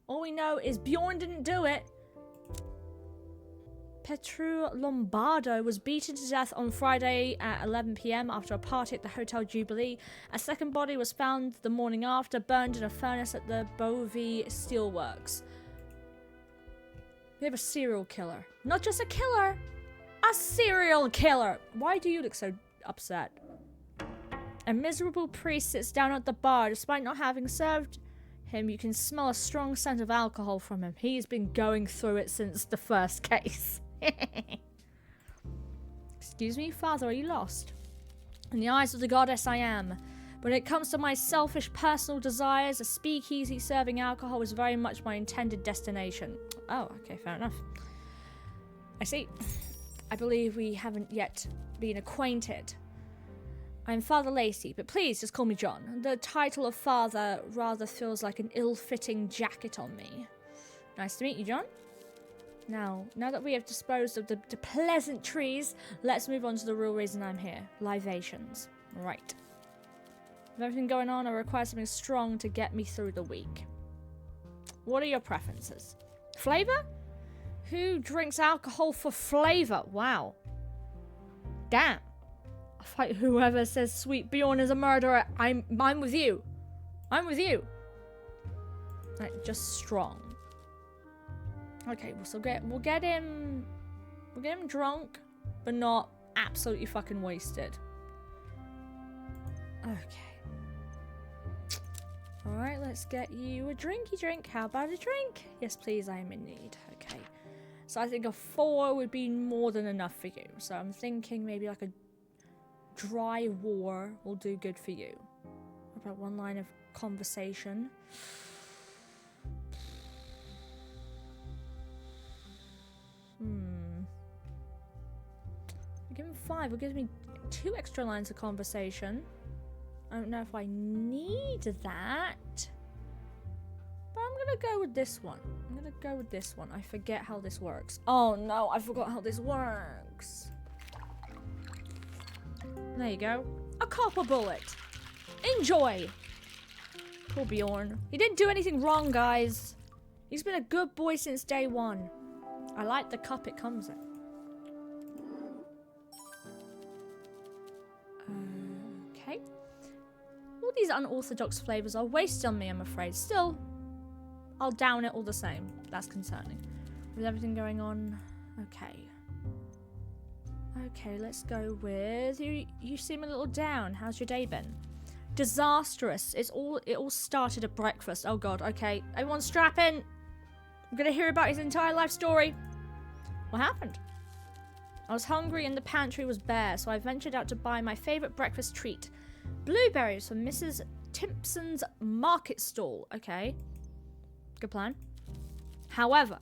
All we know is Bjorn didn't do it. Petru Lombardo was beaten to death on Friday at 11 PM after a party at the Hotel Jubilee. A second body was found the morning after, burned in a furnace at the Bovey Steelworks. We have a serial killer. Not just a killer, a serial killer. Why do you look so upset? A miserable priest sits down at the bar. Despite not having served him, you can smell a strong scent of alcohol from him. He's been going through it since the first case. Excuse me, father, are you lost? In the eyes of the goddess, I am. When it comes to my selfish personal desires, a speakeasy serving alcohol is very much my intended destination. Oh, okay, fair enough. I see. I believe we haven't yet been acquainted. I'm Father Lacey, but please just call me John. The title of father rather feels like an ill-fitting jacket on me. Nice to meet you, John. Now that we have disposed of the pleasantries, let's move on to the real reason I'm here. Libations. Right. With everything going on, I require something strong to get me through the week. What are your preferences? Flavor? Who drinks alcohol for flavor? Wow. Damn. I'll fight whoever says Sweet Bjorn is a murderer. I'm with you. I'm with you. Like, just strong. Okay, we'll get him drunk, but not absolutely fucking wasted. Okay. Alright, let's get you a drinky drink. How about a drink? Yes, please, I am in need. Okay. So I think a 4 would be more than enough for you. So I'm thinking maybe like a dry war will do good for you. What about one line of conversation? I'll give him 5. It gives me 2 extra lines of conversation. I don't know if I need that. But I'm gonna go with this one. I forget how this works. Oh no, I forgot how this works. There you go. A copper bullet. Enjoy. Poor Bjorn. He didn't do anything wrong, guys. He's been a good boy since day 1. I like the cup it comes in. Okay. All these unorthodox flavors are wasted on me, I'm afraid. Still, I'll down it all the same. That's concerning. With everything going on, okay. Okay, let's go with you seem a little down. How's your day been? Disastrous. It all started at breakfast. Oh god, okay. Everyone strap in. I'm gonna hear about his entire life story. What happened? I was hungry and the pantry was bare, so I ventured out to buy my favorite breakfast treat. Blueberries from Mrs. Timpson's market stall. Okay. Good plan. However,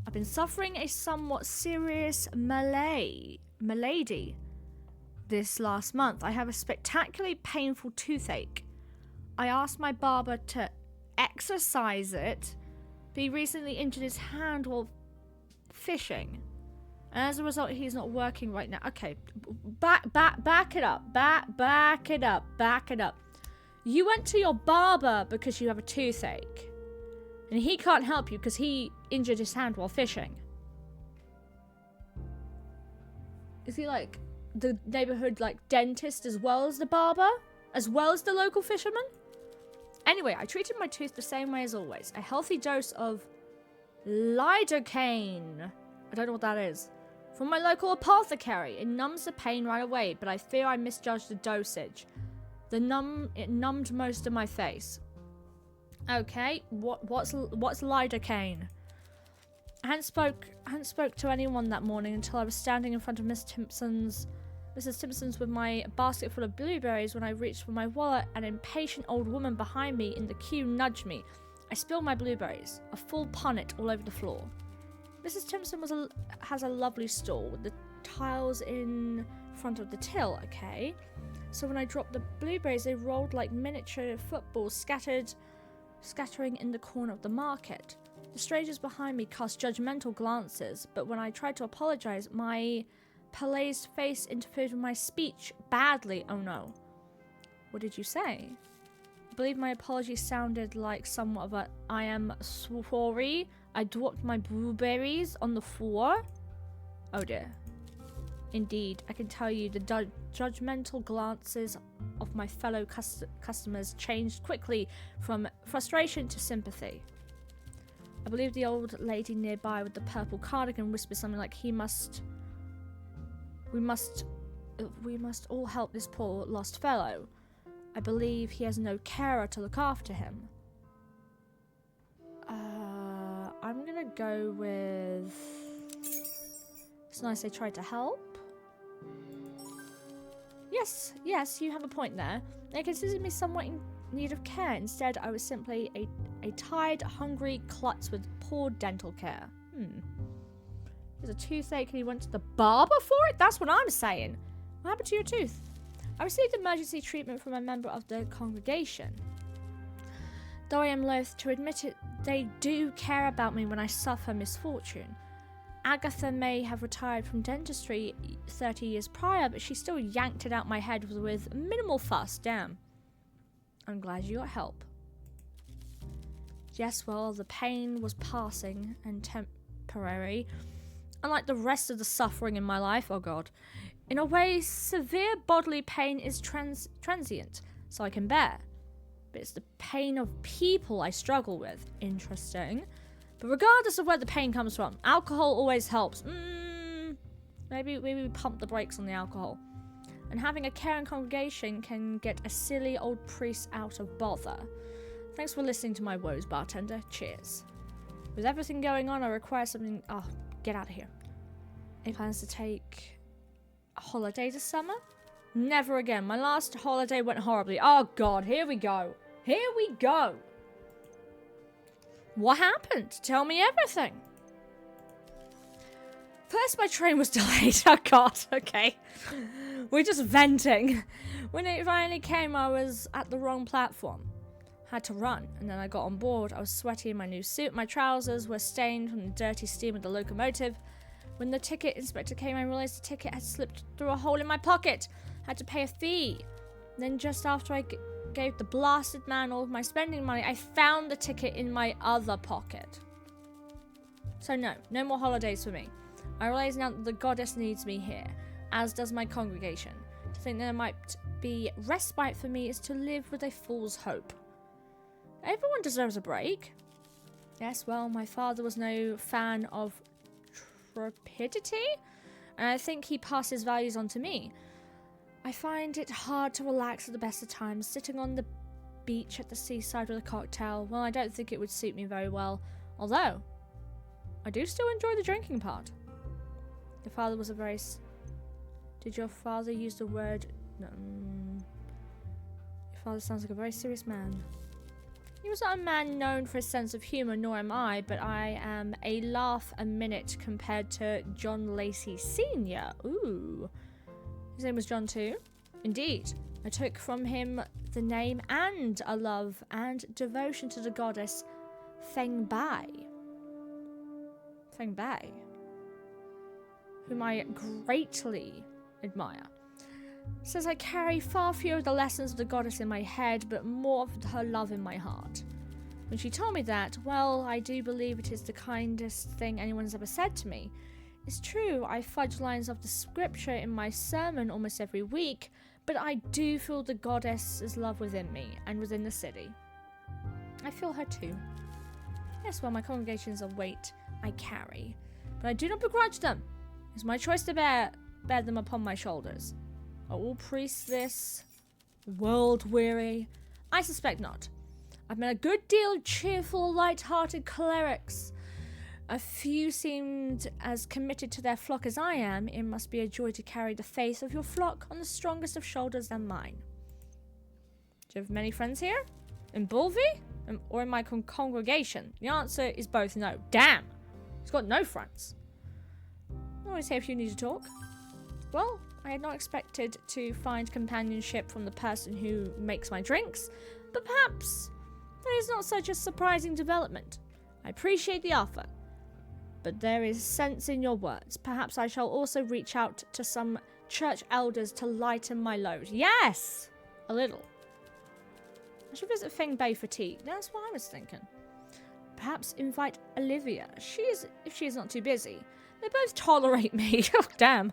I've been suffering a somewhat serious malady this last month. I have a spectacularly painful toothache. I asked my barber to exercise it, but he recently injured his hand while fishing. And as a result, he's not working right now. Okay, back it up. Back it up. You went to your barber because you have a toothache. And he can't help you because he injured his hand while fishing. Is he like the neighborhood like dentist as well as the barber? As well as the local fisherman? Anyway, I treated my tooth the same way as always. A healthy dose of lidocaine. I don't know what that is. From my local apothecary. It numbs the pain right away, but I fear I misjudged the dosage. It numbed most of my face. Okay, what's lidocaine? I hadn't spoke to anyone that morning until I was standing in front of Mrs. Timpson's with my basket full of blueberries. When I reached for my wallet, an impatient old woman behind me in the queue nudged me. I spilled my blueberries, a full punnet all over the floor. Mrs. Timpson has a lovely stall with the tiles in front of the till, okay? So when I dropped the blueberries, they rolled like miniature footballs scattering in the corner of the market. The strangers behind me cast judgmental glances, but when I tried to apologize, my palazed face interfered with my speech badly. Oh no. What did you say? I believe my apology sounded like somewhat of a I am sorry. I dropped my blueberries on the floor. Oh dear. Indeed, I can tell you the judgmental glances of my fellow customers changed quickly from frustration to sympathy. I believe the old lady nearby with the purple cardigan whispered something like, we must all help this poor lost fellow. I believe he has no carer to look after him. I'm gonna go with... It's nice they tried to help. Yes, you have a point there. They considered me somewhat in need of care. Instead, I was simply a tired, hungry klutz with poor dental care. He has a toothache and he went to the barber for it? That's what I'm saying. What happened to your tooth? I received emergency treatment from a member of the congregation. Though I am loath to admit it, they do care about me when I suffer misfortune. Agatha may have retired from dentistry 30 years prior, but she still yanked it out my head with minimal fuss. Damn. I'm glad you got help. Yes, well, the pain was passing and temporary. Unlike the rest of the suffering in my life, oh god. In a way, severe bodily pain is transient, so I can bear. But it's the pain of people I struggle with. Interesting. But regardless of where the pain comes from, alcohol always helps. Maybe we pump the brakes on the alcohol. And having a caring congregation can get a silly old priest out of bother. Thanks for listening to my woes, bartender. Cheers. With everything going on, I require something... Oh, get out of here. Any plans to take a holiday this summer? Never again. My last holiday went horribly. Oh god, here we go. Here we go. What happened? Tell me everything. First, my train was delayed. Oh god, okay. We're just venting. When it finally came, I was at the wrong platform. Had to run, and then I got on board. I was sweaty in my new suit. My trousers were stained from the dirty steam of the locomotive. When the ticket inspector came, I realized the ticket had slipped through a hole in my pocket. Had to pay a fee. Then just after I gave the blasted man all of my spending money, I found the ticket in my other pocket. So no more holidays for me. I realize now that the goddess needs me here, as does my congregation. To think there might be respite for me is to live with a fool's hope. Everyone deserves a break. Yes, well, my father was no fan of trepidity, and I think he passed his values on to me. I find it hard to relax at the best of times, sitting on the beach at the seaside with a cocktail. Well, I don't think it would suit me very well, although I do still enjoy the drinking part. Your father was a very... Did your father use the word... No. Your father sounds like a very serious man. He was not a man known for his sense of humour, nor am I, but I am a laugh a minute compared to John Lacey Sr. Ooh. His name was John too. Indeed. I took from him the name and a love and devotion to the goddess Feng Bai. Feng Bai, whom I greatly admire. Says I carry far fewer of the lessons of the goddess in my head, but more of her love in my heart. When she told me that, well, I do believe it is the kindest thing anyone has ever said to me. It's true, I fudge lines of the scripture in my sermon almost every week, but I do feel the goddess's love within me and within the city. I feel her too. Yes, well, my congregations are weight I carry, but I do not begrudge them. It's my choice to bear them upon my shoulders. Are all priests this world-weary? I suspect not. I've met a good deal of cheerful, light-hearted clerics. A few seemed as committed to their flock as I am. It must be a joy to carry the faith of your flock on the strongest of shoulders than mine. Do you have many friends here? In Bulvi? Or in my congregation? The answer is both no. Damn! He's got no friends. I'm always here if you need to talk. Well, I had not expected to find companionship from the person who makes my drinks, but perhaps that is not such a surprising development. I appreciate the offer, but there is sense in your words. Perhaps I shall also reach out to some church elders to lighten my load. Yes! A little. I should visit Feng Bei for tea. That's what I was thinking. Perhaps invite Olivia. If she is not too busy. They both tolerate me. Oh, damn.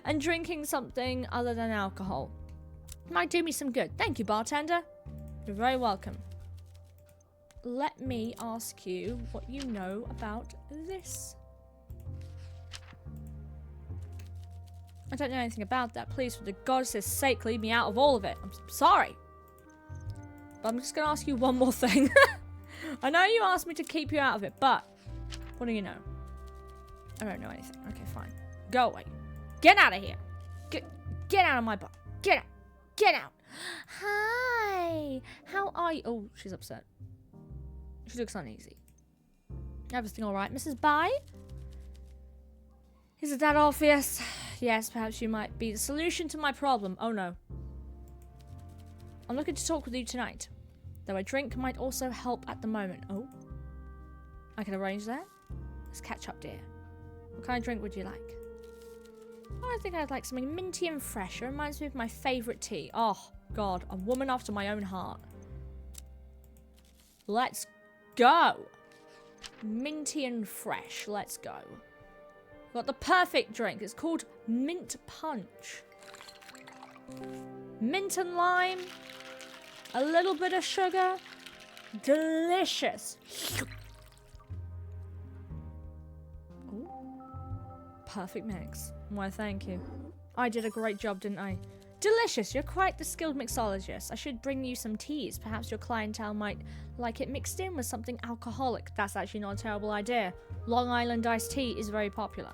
And drinking something other than alcohol. Might do me some good. Thank you, bartender. You're very welcome. Let me ask you what you know about this. I don't know anything about that. Please, for the goddess's sake, leave me out of all of it. I'm sorry. But I'm just going to ask you one more thing. I know you asked me to keep you out of it, but what do you know? I don't know anything. Okay, fine. Go away. Get out of here. Get out of my bar. Get out. Get out. Hi. How are you? Oh, she's upset. She looks uneasy. Everything all right, Mrs. Bai? Is it that obvious? Yes, perhaps you might be the solution to my problem. Oh, no. I'm looking to talk with you tonight. Though a drink might also help at the moment. Oh. I can arrange that. Let's catch up, dear. What kind of drink would you like? Oh, I think I'd like something minty and fresh. It reminds me of my favourite tea. Oh, God. A woman after my own heart. Let's go. Minty and fresh. Let's go. Got the perfect drink. It's called mint punch. Mint and lime. A little bit of sugar. Delicious. Ooh. Perfect mix. Why, thank you. I did a great job, didn't I? Delicious. You're quite the skilled mixologist. I should bring you some teas. Perhaps your clientele might like it mixed in with something alcoholic. That's actually not a terrible idea. Long Island iced tea is very popular.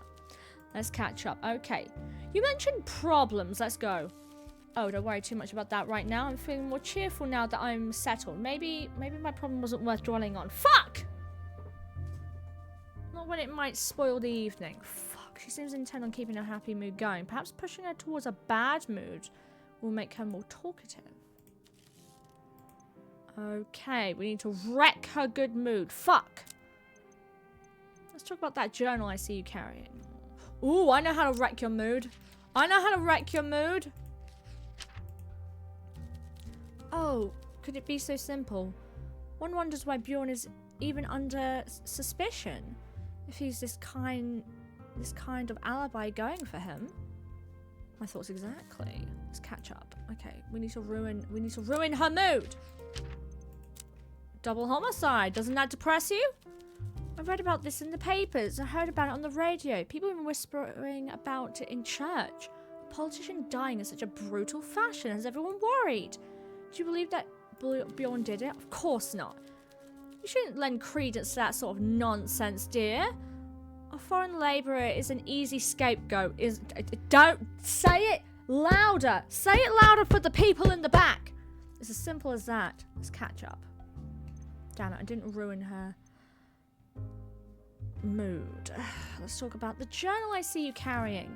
Let's catch up. Okay. You mentioned problems. Let's go. Oh, don't worry too much about that right now. I'm feeling more cheerful now that I'm settled. Maybe my problem wasn't worth dwelling on. Fuck! Not when it might spoil the evening. Fuck, she seems intent on keeping a happy mood going. Perhaps pushing her towards a bad mood will make her more talkative. Okay, we need to wreck her good mood. Fuck! Let's talk about that journal I see you carrying. Ooh, I know how to wreck your mood. I know how to wreck your mood. Oh, could it be so simple? One wonders why Bjorn is even under suspicion. If he's this kind of alibi going for him. My thoughts exactly. Let's catch up. Okay, we need to ruin her mood. Double homicide. Doesn't that depress you? I read about this in the papers. I heard about it on the radio. People have been whispering about it in church. A politician dying in such a brutal fashion. Has everyone worried? Do you believe that Bjorn did it? Of course not. You shouldn't lend credence to that sort of nonsense, dear. A foreign labourer is an easy scapegoat. Don't say it louder. Say it louder for the people in the back. It's as simple as that. Let's catch up. Damn it, I didn't ruin her mood. Let's talk about the journal I see you carrying.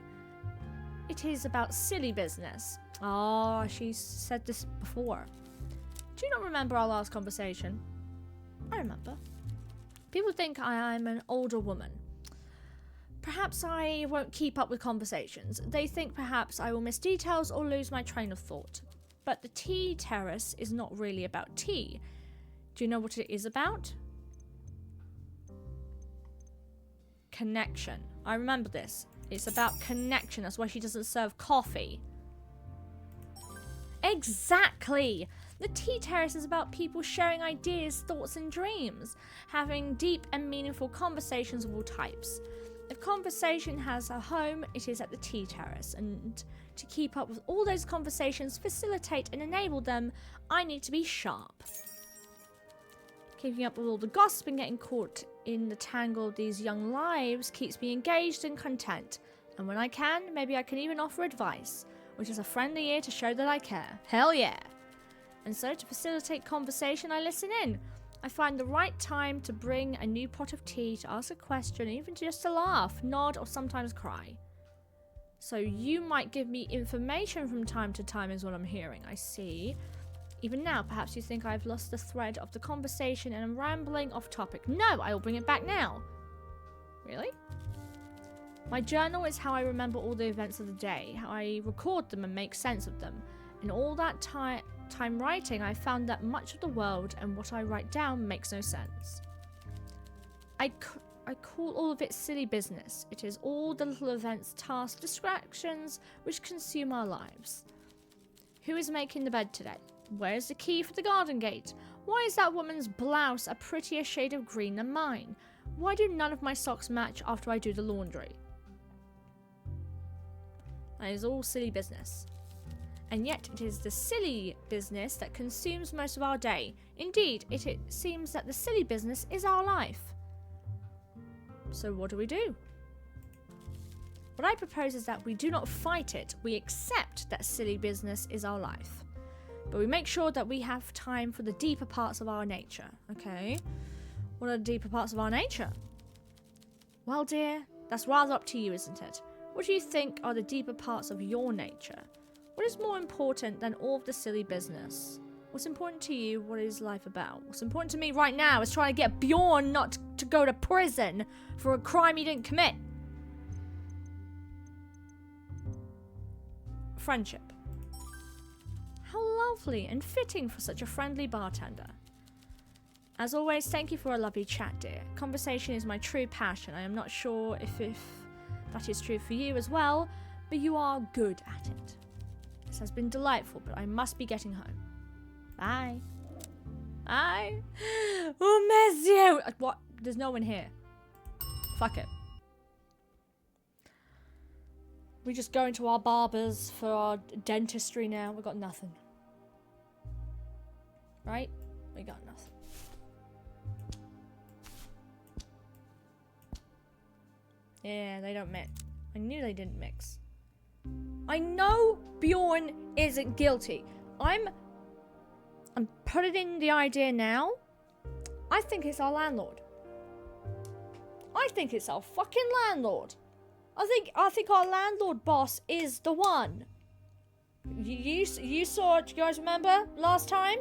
It is about silly business. Oh, she said this before. Do you not remember our last conversation? I remember. People think I am an older woman. Perhaps I won't keep up with conversations. They think perhaps I will miss details or lose my train of thought. But the tea terrace is not really about tea. Do you know what it is about? Connection. I remember this. It's about connection. That's why she doesn't serve coffee. Exactly! The tea terrace is about people sharing ideas, thoughts, and dreams, having deep and meaningful conversations of all types. If conversation has a home, it is at the tea terrace, and to keep up with all those conversations, facilitate and enable them, I need to be sharp. Keeping up with all the gossip and getting caught in the tangle of these young lives keeps me engaged and content, and when I can, maybe I can even offer advice, which is a friendly ear to show that I care. Hell yeah! And so to facilitate conversation, I listen in. I find the right time to bring a new pot of tea, to ask a question, even just to laugh, nod, or sometimes cry. So you might give me information from time to time is what I'm hearing. I see. Even now, perhaps you think I've lost the thread of the conversation and I'm rambling off topic. No, I will bring it back now. Really? My journal is how I remember all the events of the day, how I record them and make sense of them. In all that time writing, I found that much of the world and what I write down makes no sense. I call all of it silly business. It is all the little events, tasks, distractions which consume our lives. Who is making the bed today? Where is the key for the garden gate? Why is that woman's blouse a prettier shade of green than mine? Why do none of my socks match after I do the laundry? That is all silly business. And yet it is the silly business that consumes most of our day. Indeed, it seems that the silly business is our life. So what do we do? What I propose is that we do not fight it. We accept that silly business is our life. But we make sure that we have time for the deeper parts of our nature. Okay? What are the deeper parts of our nature? Well, dear, that's rather up to you, isn't it? What do you think are the deeper parts of your nature? What is more important than all of the silly business? What's important to you? What is life about? What's important to me right now is trying to get Bjorn not to go to prison for a crime he didn't commit. Friendship. How lovely and fitting for such a friendly bartender. As always, thank you for a lovely chat, dear. Conversation is my true passion. I am not sure if that is true for you as well, but you are good at it. This has been delightful, but I must be getting home. Bye. Bye. Oh, monsieur. What? There's no one here. Fuck it. We just go into our barbers for our dentistry now. We got nothing. Right? We got nothing. Yeah, they don't mix. I knew they didn't mix. I know Bjorn isn't guilty. I'm putting the idea now. I think it's our landlord. I think it's our fucking landlord. I think our landlord boss is the one. You saw it, you guys remember last time?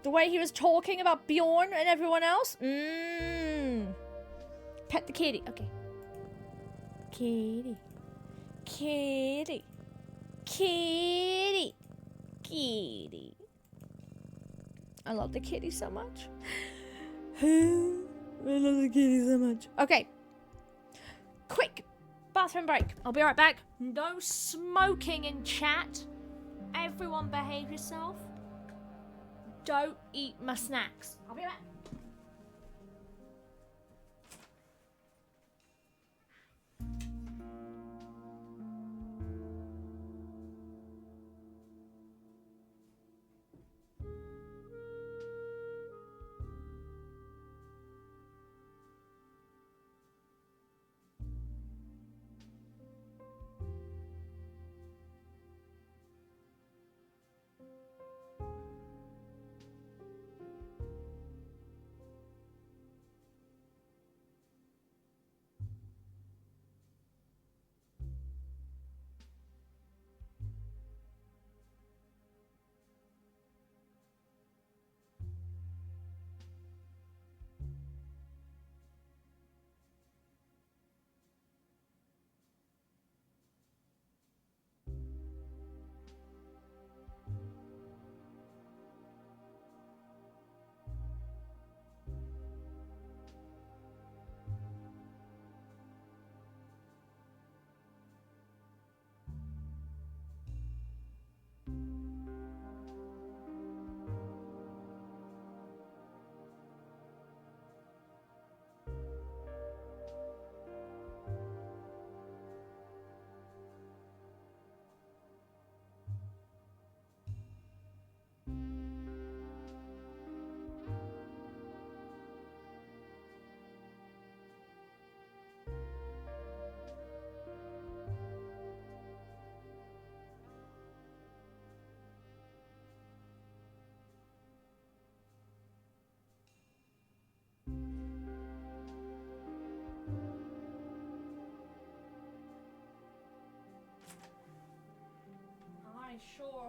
The way he was talking about Bjorn and everyone else? Pet the kitty. Okay. Kitty. Kitty. Kitty. Kitty. I love the kitty so much. I love the kitty so much. Okay. Quick bathroom break. I'll be right back. No smoking in chat. Everyone behave yourself. Don't eat my snacks. I'll be back.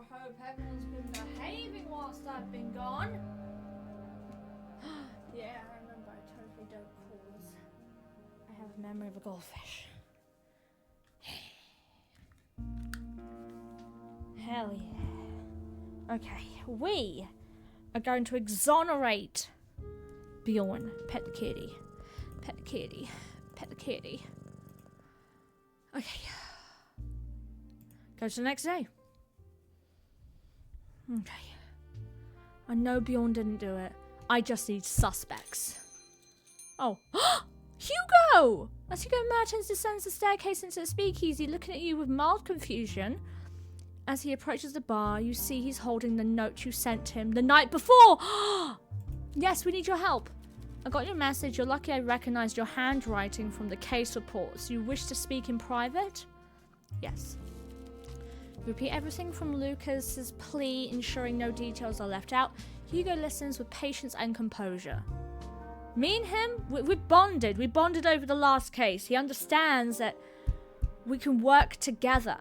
sure hope everyone's been behaving whilst I've been gone. Yeah, I remember I totally don't pause. I have a memory of a goldfish. Hell yeah. Okay, we are going to exonerate Bjorn. Pet the kitty. Pet the kitty. Pet the kitty. Okay. Go to the next day. Okay. I know Bjorn didn't do it. I just need suspects. Oh. Hugo! As Hugo Mertens descends the staircase into the speakeasy, looking at you with mild confusion. As he approaches the bar, you see he's holding the note you sent him the night before. Yes, we need your help. I got your message. You're lucky I recognized your handwriting from the case reports. You wish to speak in private? Yes. Repeat everything from Lucas's plea, ensuring no details are left out. Hugo listens with patience and composure. Me and him, we bonded. We bonded over the last case. He understands that we can work together.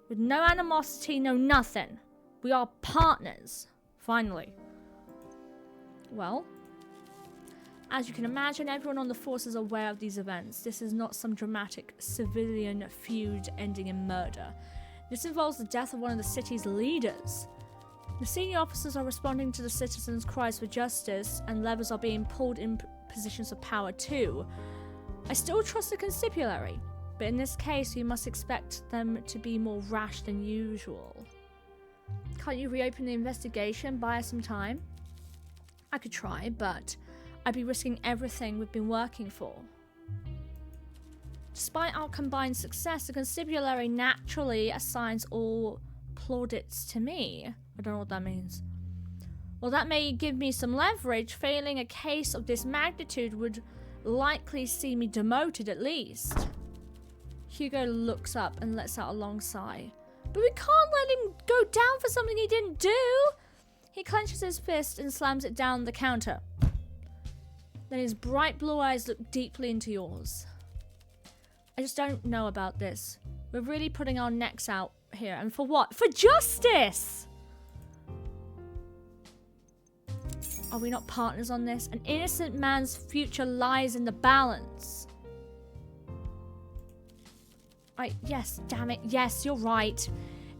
With no animosity, no nothing. We are partners. Finally. Well, as you can imagine, everyone on the force is aware of these events. This is not some dramatic civilian feud ending in murder. This involves the death of one of the city's leaders. The senior officers are responding to the citizens' cries for justice, and levers are being pulled in positions of power too. I still trust the constabulary, but in this case, you must expect them to be more rash than usual. Can't you reopen the investigation? Buy us some time? I could try, but I'd be risking everything we've been working for. Despite our combined success, the constabulary naturally assigns all plaudits to me. I don't know what that means. Well, that may give me some leverage. Failing a case of this magnitude would likely see me demoted at least. Hugo looks up and lets out a long sigh. But we can't let him go down for something he didn't do. He clenches his fist and slams it down the counter. Then his bright blue eyes look deeply into yours. I just don't know about this. We're really putting our necks out here. And for what? For justice! Are we not partners on this? An innocent man's future lies in the balance. Yes, damn it. Yes, you're right.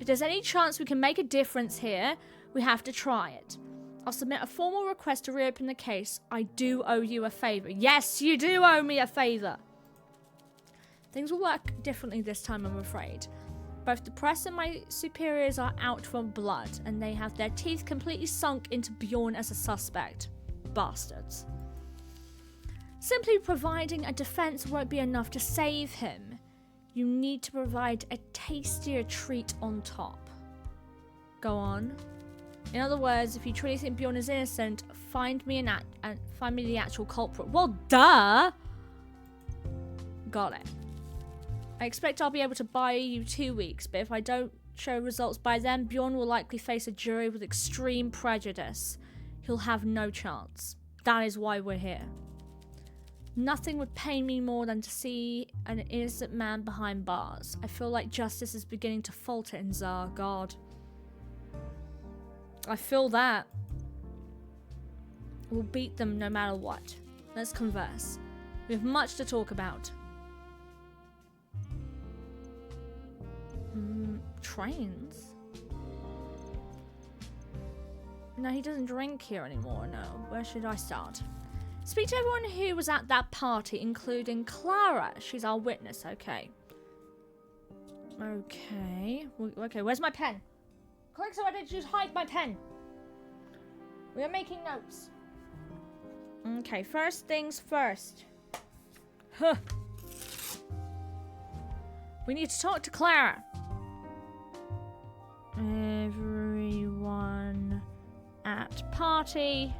If there's any chance we can make a difference here, we have to try it. I'll submit a formal request to reopen the case. I do owe you a favor. Yes, you do owe me a favor. Things will work differently this time, I'm afraid. Both the press and my superiors are out for blood, and they have their teeth completely sunk into Bjorn as a suspect. Bastards. Simply providing a defense won't be enough to save him. You need to provide a tastier treat on top. Go on. In other words, if you truly think Bjorn is innocent, find me the actual culprit. Well, duh! Got it. I expect I'll be able to buy you 2 weeks, but if I don't show results by then, Bjorn will likely face a jury with extreme prejudice. He'll have no chance. That is why we're here. Nothing would pain me more than to see an innocent man behind bars. I feel like justice is beginning to falter in Zargard. I feel that. We'll beat them no matter what. Let's converse. We have much to talk about. Trains? No, he doesn't drink here anymore, no. Where should I start? Speak to everyone who was at that party, including Clara. She's our witness, okay. Okay, where's my pen? Quick, so I didn't just hide my pen. We are making notes. Okay, first things first. Huh. We need to talk to Clara. Everyone at party.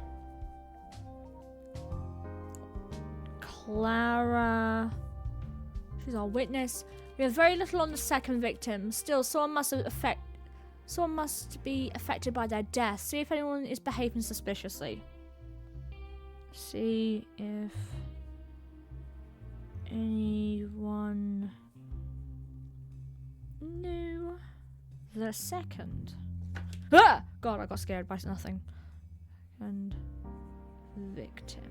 Clara. She's our witness. We have very little on the second victim. Still, someone must be affected by their death. See if anyone is behaving suspiciously. See if anyone knew the second. Ah! God, I got scared by nothing. And victim.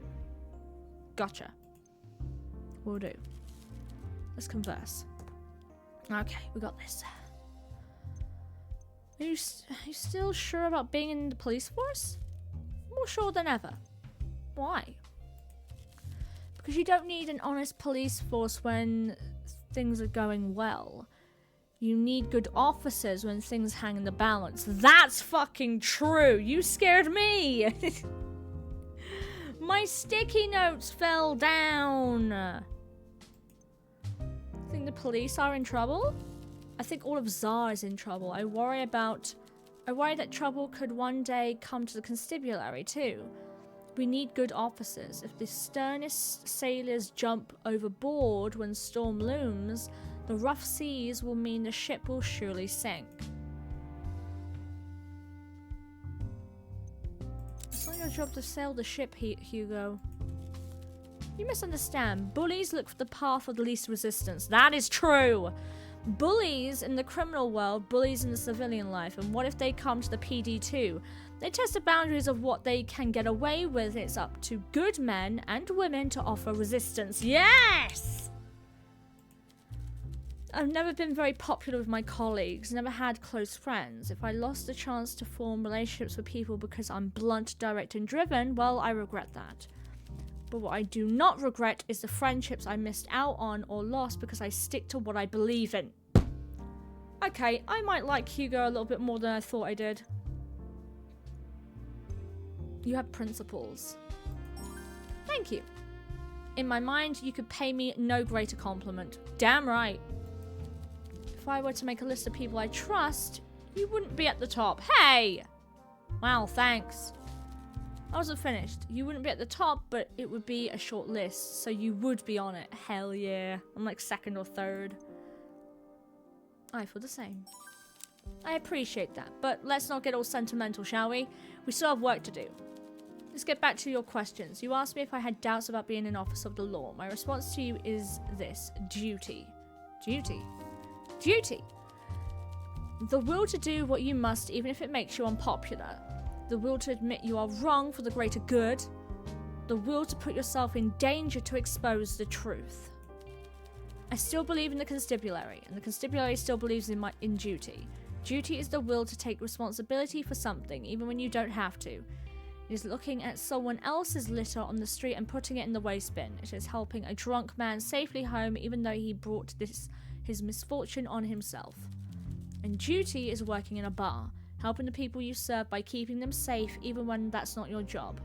Gotcha. Will do. Let's converse. Okay, we got this. Are you still sure about being in the police force? More sure than ever. Why? Because you don't need an honest police force when things are going well. You need good officers when things hang in the balance. That's fucking true. You scared me. My sticky notes fell down. Think the police are in trouble? I think all of Tsar is in trouble. I worry that trouble could one day come to the constabulary too. We need good officers. If the sternest sailors jump overboard when storm looms, the rough seas will mean the ship will surely sink. It's not your job to sail the ship, Hugo. You misunderstand. Bullies look for the path of the least resistance. That is true. Bullies in the criminal world, bullies in the civilian life. And what if they come to the PD too? They test the boundaries of what they can get away with. It's up to good men and women to offer resistance. Yes! I've never been very popular with my colleagues, never had close friends. If I lost the chance to form relationships with people because I'm blunt, direct, and driven, well, I regret that. But what I do not regret is the friendships I missed out on or lost because I stick to what I believe in. Okay, I might like Hugo a little bit more than I thought I did. You have principles. Thank you. In my mind, you could pay me no greater compliment. Damn right. If I were to make a list of people I trust, you wouldn't be at the top. Hey! Wow, thanks. I wasn't finished. You wouldn't be at the top, but it would be a short list, so you would be on it. Hell yeah. I'm like second or third. I feel the same. I appreciate that, but let's not get all sentimental, shall we? We still have work to do. Let's get back to your questions. You asked me if I had doubts about being an officer of the law. My response to you is this. Duty. Duty. Duty. The will to do what you must, even if it makes you unpopular. The will to admit you are wrong for the greater good. The will to put yourself in danger to expose the truth. I still believe in the constabulary, and the constabulary still believes in duty. Duty is the will to take responsibility for something, even when you don't have to. It is looking at someone else's litter on the street and putting it in the waste bin. It is helping a drunk man safely home, even though he brought his misfortune on himself. And duty is working in a bar, helping the people you serve by keeping them safe, even when that's not your job.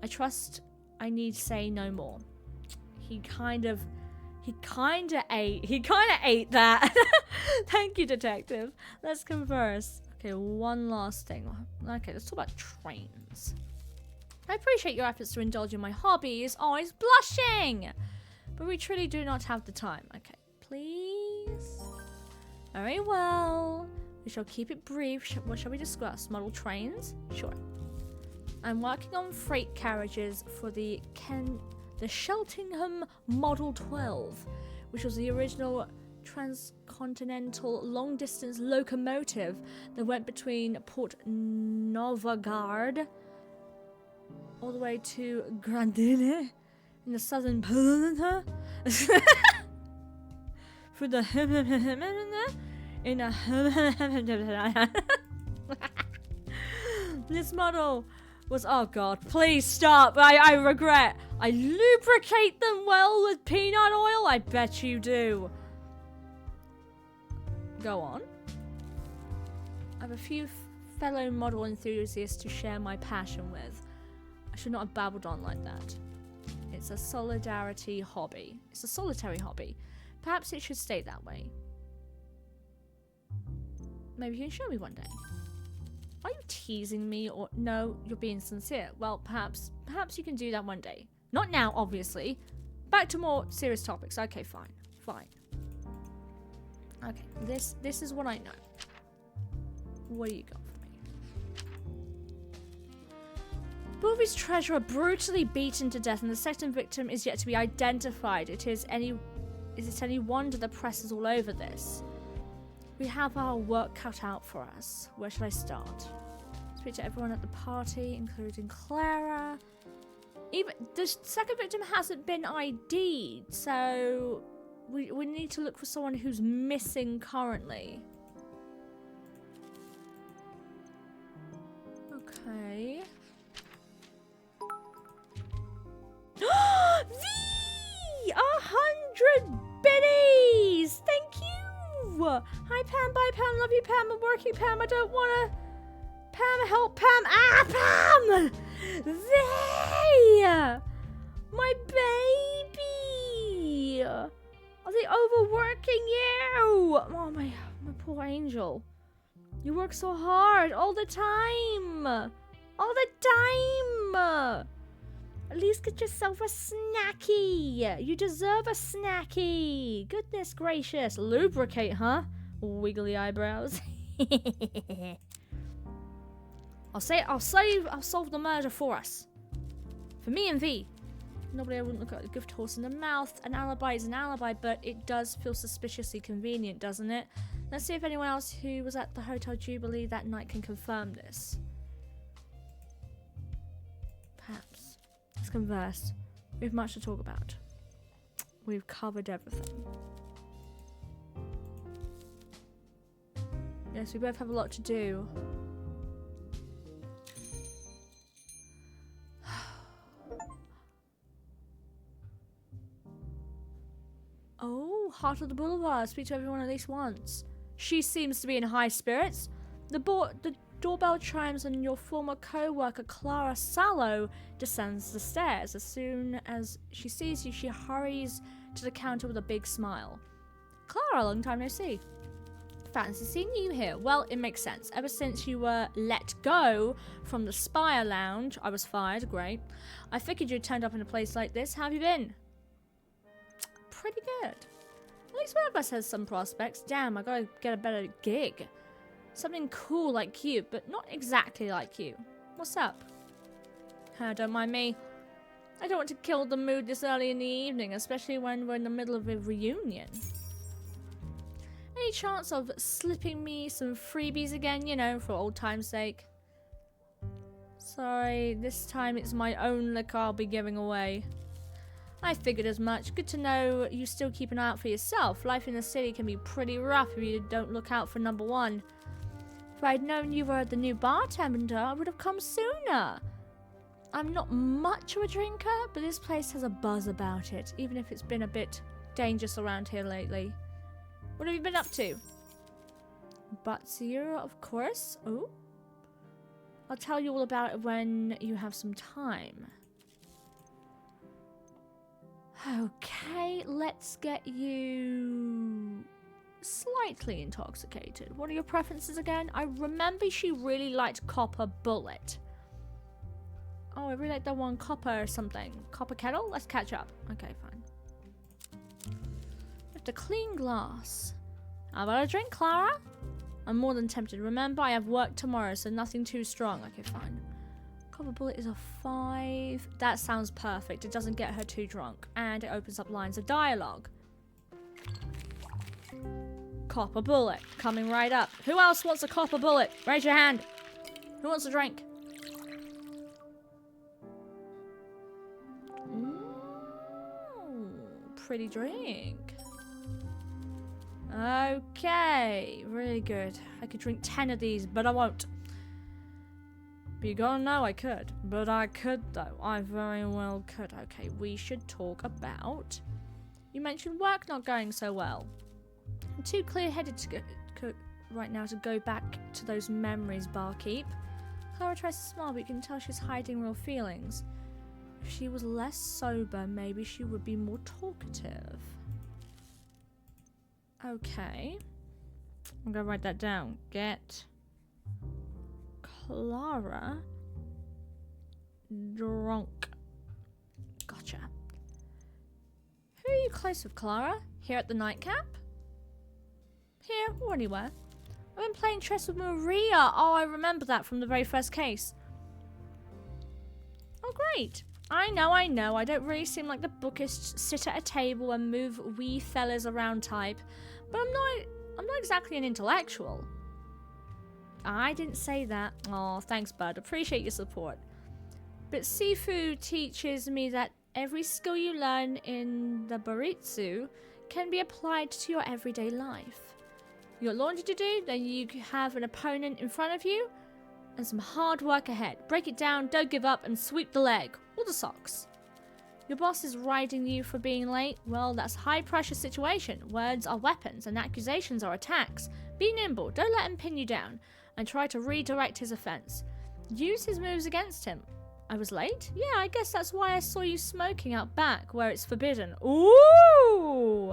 I trust I need say no more. He kind of ate that. Thank you, detective. Let's converse. Okay, one last thing. Okay, let's talk about trains. I appreciate your efforts to indulge in my hobbies. Oh, he's blushing! But we truly do not have the time. Okay, please? Very well. We shall keep it brief. What shall we discuss? Model trains? Sure. I'm working on freight carriages for the Cheltenham Model 12, which was the original transcontinental long-distance locomotive that went between Port Novogratz all the way to Grandine in the southern through the in a this model was, oh god, please stop. I regret. I lubricate them well with peanut oil? I bet you do. Go on. I have a few fellow model enthusiasts to share my passion with. I should not have babbled on like that. It's a solidarity hobby. It's a solitary hobby. Perhaps it should stay that way. Maybe you can show me one day. Are you teasing me, or no, you're being sincere? Well, perhaps you can do that one day. Not now, obviously. Back to more serious topics. Okay, fine. Okay, this is what I know. What do you got for me? Booby's treasurer brutally beaten to death, and the second victim is yet to be identified. Is it any wonder the press is all over this? We have our work cut out for us. Where should I start? Speak to everyone at the party, including Clara. Even the second victim hasn't been ID'd, so we need to look for someone who's missing currently. Okay. V! 100 biddies! Thank you! Hi Pam, bye Pam, love you Pam, I'm working Pam, I don't wanna... Pam, help Pam! Ah, Pam! They! My baby! Are they overworking you? Oh my poor angel. You work so hard all the time! All the time! At least get yourself a snacky! You deserve a snacky! Goodness gracious. Lubricate, huh? Wiggly eyebrows. I'll solve the murder for us. For me and V. Nobody ever wouldn't look at a gift horse in the mouth. An alibi is an alibi, but it does feel suspiciously convenient, doesn't it? Let's see if anyone else who was at the Hotel Jubilee that night can confirm this. Perhaps. Let's converse. We have much to talk about. We've covered everything. Yes, we both have a lot to do. Oh, Heart of the Boulevard. Speak to everyone at least once. She seems to be in high spirits. The doorbell chimes and your former co-worker Clara Sallow descends the stairs. As soon as she sees you, she hurries to the counter with a big smile. Clara, long time no see. Fancy seeing you here. Well, it makes sense. Ever since you were let go from the Spire Lounge, I was fired. Great. I figured you'd turned up in a place like this. How have you been? Pretty good. At least one of us has some prospects. Damn, I gotta get a better gig. Something cool like you, but not exactly like you. What's up? Don't mind me. I don't want to kill the mood this early in the evening, especially when we're in the middle of a reunion. Any chance of slipping me some freebies again, you know, for old time's sake? Sorry, this time it's my own liquor I'll be giving away. I figured as much. Good to know you still keep an eye out for yourself. Life in the city can be pretty rough if you don't look out for number one. If I'd known you were the new bartender, I would have come sooner. I'm not much of a drinker, but this place has a buzz about it, even if it's been a bit dangerous around here lately. What have you been up to? Butsier, of course. Oh. I'll tell you all about it when you have some time. Okay, let's get you slightly intoxicated. What are your preferences again? I remember she really liked Copper Bullet. Oh, I really like that one Copper or something. Copper Kettle? Let's catch up. Okay, fine. We have to clean glass. How about a drink, Clara? I'm more than tempted. Remember, I have work tomorrow, so nothing too strong. Okay, fine. Copper Bullet is a 5. That sounds perfect. It doesn't get her too drunk. And it opens up lines of dialogue. Copper Bullet. Coming right up. Who else wants a Copper Bullet? Raise your hand. Who wants a drink? Pretty drink. Okay. Really good. I could drink 10 of these, but I won't. But you gotta know I could. But I could, though. I very well could. Okay, we should talk about... You mentioned work not going so well. I'm too clear-headed to go right now to go back to those memories, barkeep. Clara tries to smile, but you can tell she's hiding real feelings. If she was less sober, maybe she would be more talkative. Okay. I'm gonna write that down. Get... Clara drunk. Gotcha. Who are you close with, Clara? Here at the nightcap? Here or anywhere? I've been playing chess with Maria. Oh, I remember that from the very first case. Oh, great. I know. I don't really seem like the bookish sit at a table and move wee fellas around type, but I'm not exactly an intellectual. I didn't say that. Oh, thanks, bud. Appreciate your support. But Sifu teaches me that every skill you learn in the Baritsu can be applied to your everyday life. You got laundry to do, then you have an opponent in front of you, and some hard work ahead. Break it down, don't give up, and sweep the leg. Or the socks. Your boss is riding you for being late. Well, that's a high-pressure situation. Words are weapons, and accusations are attacks. Be nimble, don't let him pin you down, and try to redirect his offense. Use his moves against him. I was late? Yeah, I guess that's why I saw you smoking out back, where it's forbidden. Ooh!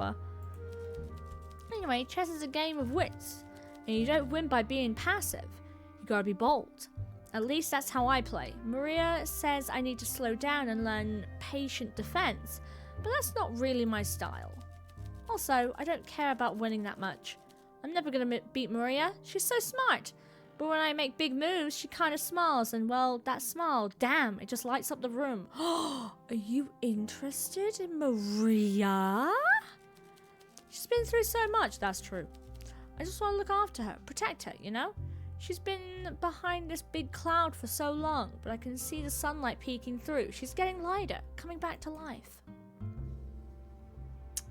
Anyway, chess is a game of wits, and you don't win by being passive. You gotta be bold. At least that's how I play. Maria says I need to slow down and learn patient defense, but that's not really my style. Also, I don't care about winning that much. I'm never gonna beat Maria. She's so smart. But when I make big moves, she kind of smiles, and well, that smile, damn, it just lights up the room. Are you interested in Maria? She's been through so much, that's true. I just want to look after her, protect her, you know? She's been behind this big cloud for so long, but I can see the sunlight peeking through. She's getting lighter, coming back to life.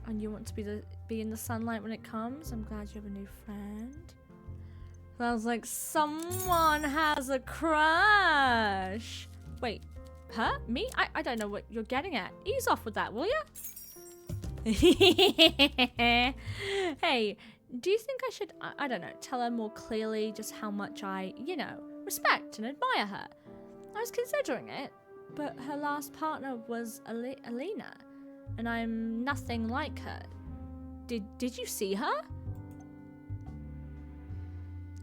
And you want to be in the sunlight when it comes? I'm glad you have a new friend. Sounds like someone has a crush. Wait, her? Me? I don't know what you're getting at. Ease off with that, will ya? Hey, do you think I should, I don't know, tell her more clearly just how much I, you know, respect and admire her? I was considering it, but her last partner was Alina, and I'm nothing like her. Did you see her?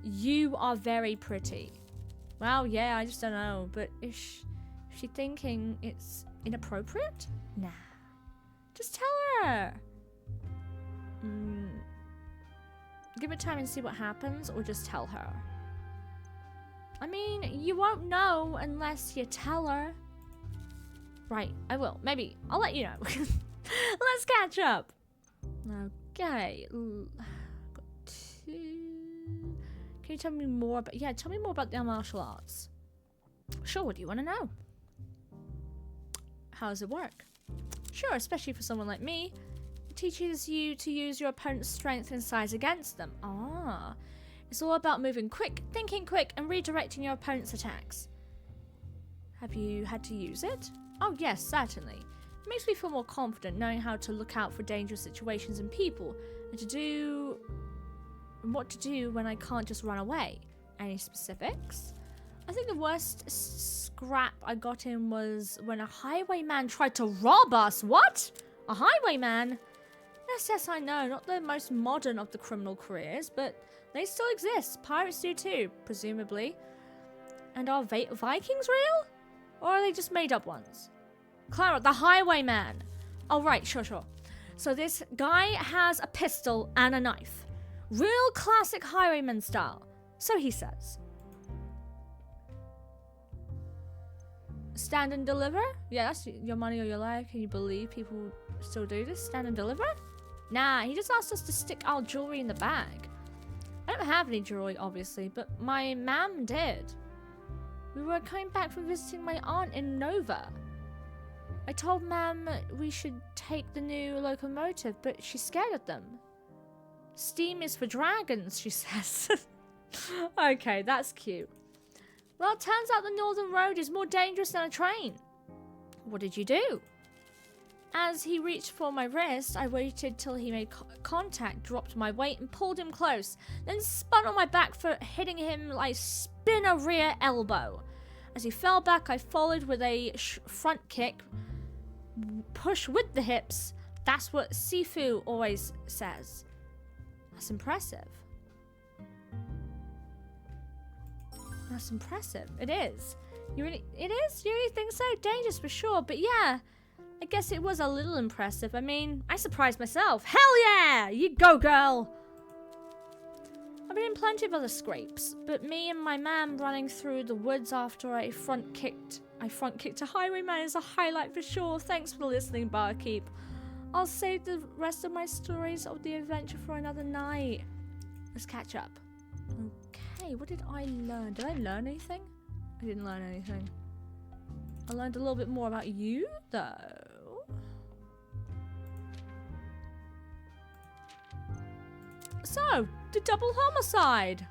You are very pretty. Well, yeah, I just don't know, but is she thinking it's inappropriate? Nah. Just tell her. Give it time and see what happens, or just tell her. I mean, you won't know unless you tell her. Right, I will. Maybe. I'll let you know. Let's catch up. Okay. Got two. Can you tell me more about... Yeah, tell me more about their martial arts. Sure, what do you want to know? How does it work? Sure, especially for someone like me. It teaches you to use your opponent's strength and size against them. Ah. It's all about moving quick, thinking quick, and redirecting your opponent's attacks. Have you had to use it? Oh yes, certainly. It makes me feel more confident knowing how to look out for dangerous situations and people, and what to do when I can't just run away. Any specifics? I think the worst scrap I got in was when a highwayman tried to rob us. What? A highwayman? Yes, I know. Not the most modern of the criminal careers, but they still exist. Pirates do too, presumably. And are Vikings real? Or are they just made up ones? Clara, the highwayman. Oh, right, sure. So this guy has a pistol and a knife. Real classic highwayman style. So he says. Stand and deliver? Yeah, that's your money or your life. Can you believe people still do this? Stand and deliver? Nah, he just asked us to stick our jewelry in the bag. I don't have any jewelry, obviously, but my mum did. We were coming back from visiting my aunt in Nova. I told Mum we should take the new locomotive, but she's scared of them. Steam is for dragons, she says. Okay, that's cute. Well, it turns out the Northern Road is more dangerous than a train. What did you do? As he reached for my wrist, I waited till he made contact, dropped my weight, and pulled him close, then spun on my back for hitting him like spinner rear elbow. As he fell back, I followed with a front kick, push with the hips. That's what Sifu always says. That's impressive. That's impressive. It is. It is? You really think so? Dangerous for sure, but yeah. I guess it was a little impressive. I mean, I surprised myself. Hell yeah! You go, girl! I've been in plenty of other scrapes, but me and my man running through the woods after I front kicked a highwayman is a highlight for sure. Thanks for listening, barkeep. I'll save the rest of my stories of the adventure for another night. Let's catch up. Okay, what did I learn? Did I learn anything? I didn't learn anything. I learned a little bit more about you, though. So, the double homicide.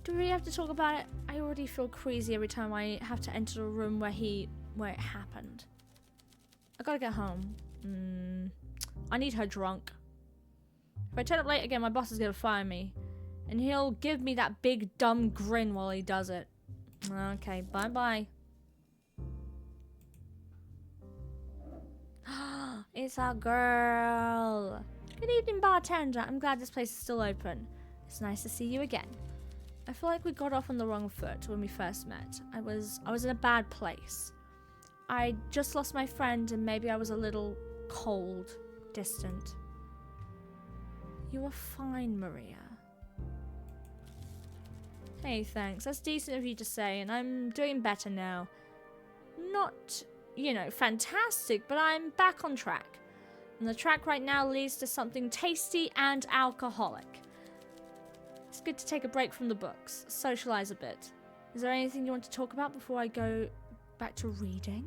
Do we have to talk about it? I already feel queasy every time I have to enter a room where it happened. I gotta get home. I need her drunk. If I turn up late again, my boss is gonna fire me. And he'll give me that big dumb grin while he does it. Okay, bye-bye. It's a girl. Good evening, bartender. I'm glad this place is still open. It's nice to see you again. I feel like we got off on the wrong foot when we first met. I was in a bad place. I just lost my friend and maybe I was a little cold, distant. You were fine, Maria. Hey, thanks. That's decent of you to say, and I'm doing better now. Not, you know, fantastic, but I'm back on track. And the track right now leads to something tasty and alcoholic. It's good to take a break from the books, socialize a bit. Is there anything you want to talk about before I go back to reading?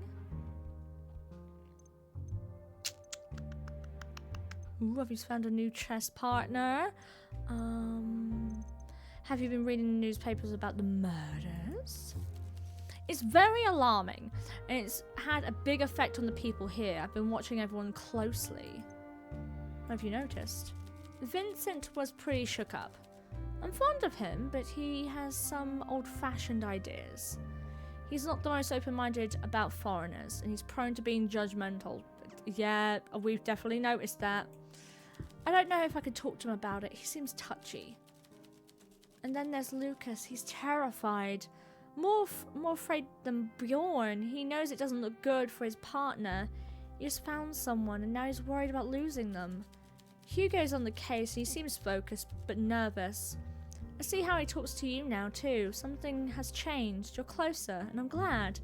Ooh, have you found a new chess partner? Have you been reading the newspapers about the murders? It's very alarming, and it's had a big effect on the people here. I've been watching everyone closely. Have you noticed? Vincent was pretty shook up. I'm fond of him, but he has some old-fashioned ideas. He's not the most open-minded about foreigners, and he's prone to being judgmental. Yeah, we've definitely noticed that. I don't know if I could talk to him about it. He seems touchy. And then there's Lucas. He's terrified. More afraid than Bjorn. He knows it doesn't look good for his partner. He just found someone, and now he's worried about losing them. Hugo's on the case, and he seems focused, but nervous. I see how he talks to you now, too. Something has changed. You're closer, and I'm glad.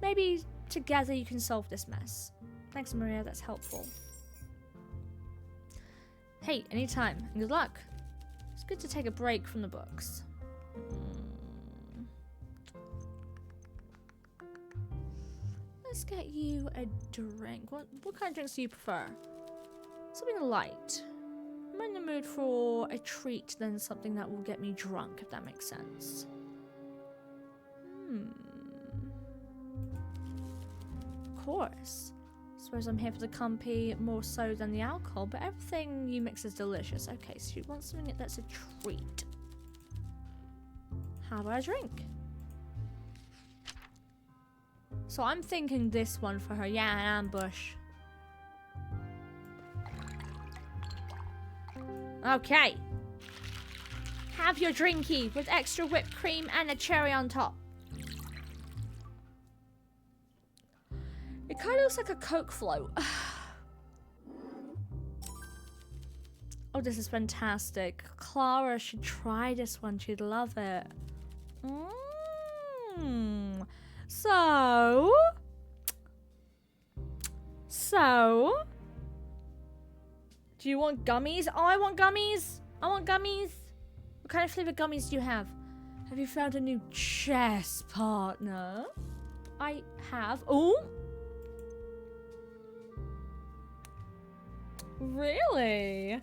Maybe together you can solve this mess. Thanks, Maria. That's helpful. Hey, anytime. And good luck. It's good to take a break from the books. Let's get you a drink. What kind of drinks do you prefer? Something light. I'm in the mood for a treat than something that will get me drunk, if that makes sense. Of course. Suppose I'm here for the company more so than the alcohol, but everything you mix is delicious. Okay, so you want something that's a treat. How about a drink? So I'm thinking this one for her. Yeah, an ambush. Okay. Have your drinky with extra whipped cream and a cherry on top. It kind of looks like a Coke float. Oh, this is fantastic. Clara should try this one. She'd love it. So, do you want gummies? Oh, I want gummies. I want gummies. What kind of flavor gummies do you have? Have you found a new chess partner? I have. Oh. Really? I'm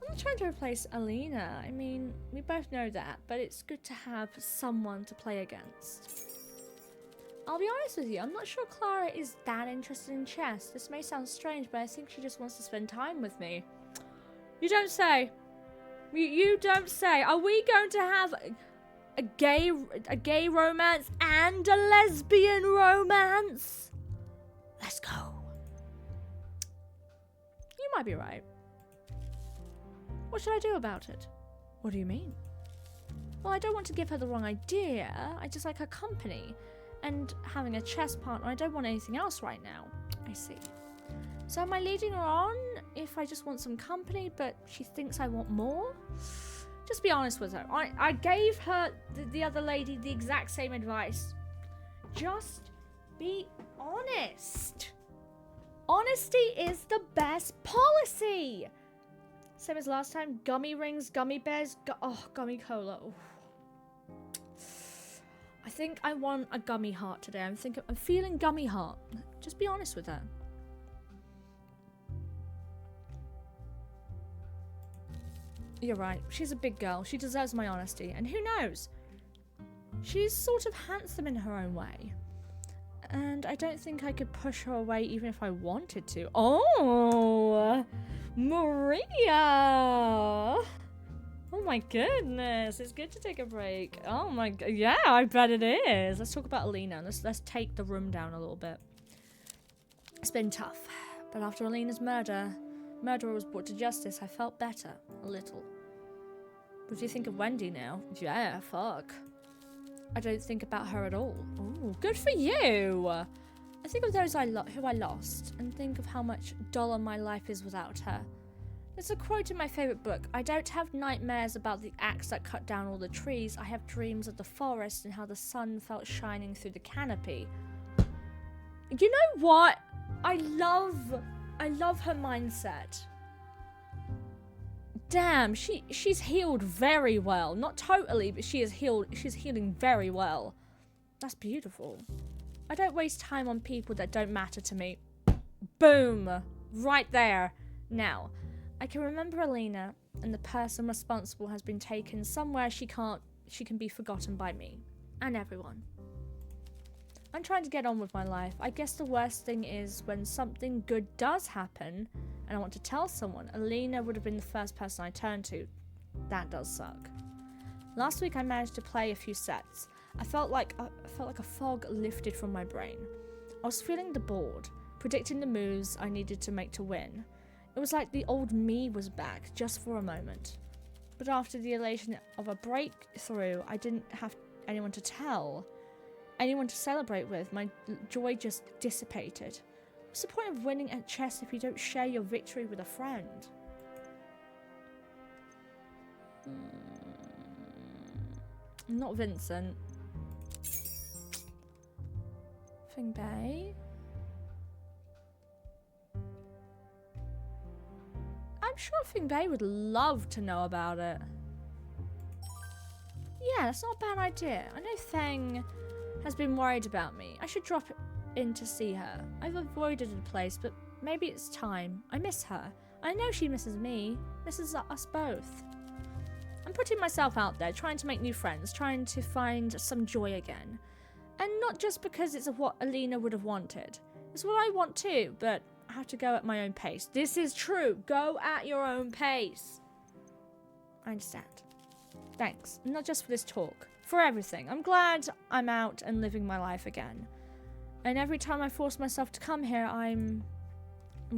not trying to replace Alina. I mean, we both know that, but it's good to have someone to play against. I'll be honest with you, I'm not sure Clara is that interested in chess. This may sound strange, but I think she just wants to spend time with me. You don't say. You don't say. Are we going to have a gay romance and a lesbian romance? Let's go. You might be right. What should I do about it? What do you mean? Well, I don't want to give her the wrong idea. I just like her company. And having a chess partner, I don't want anything else right now. I see. So am I leading her on if I just want some company, but she thinks I want more? Just be honest with her. I gave her, the other lady, the exact same advice. Just be honest. Honesty is the best policy. Same as last time. Gummy rings, gummy bears, gummy cola. Oof. I think I want a gummy heart today. I'm feeling gummy heart. Just be honest with her. You're right. She's a big girl. She deserves my honesty. And who knows? She's sort of handsome in her own way. And I don't think I could push her away even if I wanted to. Oh! Maria! Oh my goodness. It's good to take a break. Oh my god. Yeah, I bet it is. Let's talk about Alina. Let's take the room down a little bit. It's been tough. But after Alina's murderer was brought to justice, I felt better. A little. What do you think of Wendy now? Yeah, fuck. I don't think about her at all. Ooh, good for you! I think of those who I lost, and think of how much duller my life is without her. There's a quote in my favourite book. I don't have nightmares about the axe that cut down all the trees. I have dreams of the forest and how the sun felt shining through the canopy. You know what? I love her mindset. Damn, she's healed very well. Not totally, but she's healing very well. That's beautiful. I don't waste time on people that don't matter to me. Boom. Right there. Now, I can remember Alina, and the person responsible has been taken somewhere she can be forgotten by me. And everyone. I'm trying to get on with my life. I guess the worst thing is when something good does happen, and I want to tell someone, Alina would have been the first person I turned to. That does suck. Last week I managed to play a few sets. I felt like a fog lifted from my brain. I was feeling the board, predicting the moves I needed to make to win. It was like the old me was back, just for a moment. But after the elation of a breakthrough, I didn't have anyone to tell, anyone to celebrate with. My joy just dissipated. What's the point of winning at chess if you don't share your victory with a friend? Not Vincent. Fingbay. I'm sure Fingbay would love to know about it. Yeah, that's not a bad idea. I know Feng has been worried about me. I should drop in to see her. I've avoided the place, but maybe it's time. I miss her. I know she misses me. Misses us both. I'm putting myself out there, trying to make new friends, trying to find some joy again. And not just because it's what Alina would have wanted. It's what I want too, but I have to go at my own pace. This is true. Go at your own pace. I understand. Thanks. Not just for this talk. For everything. I'm glad I'm out and living my life again. And every time I force myself to come here, I'm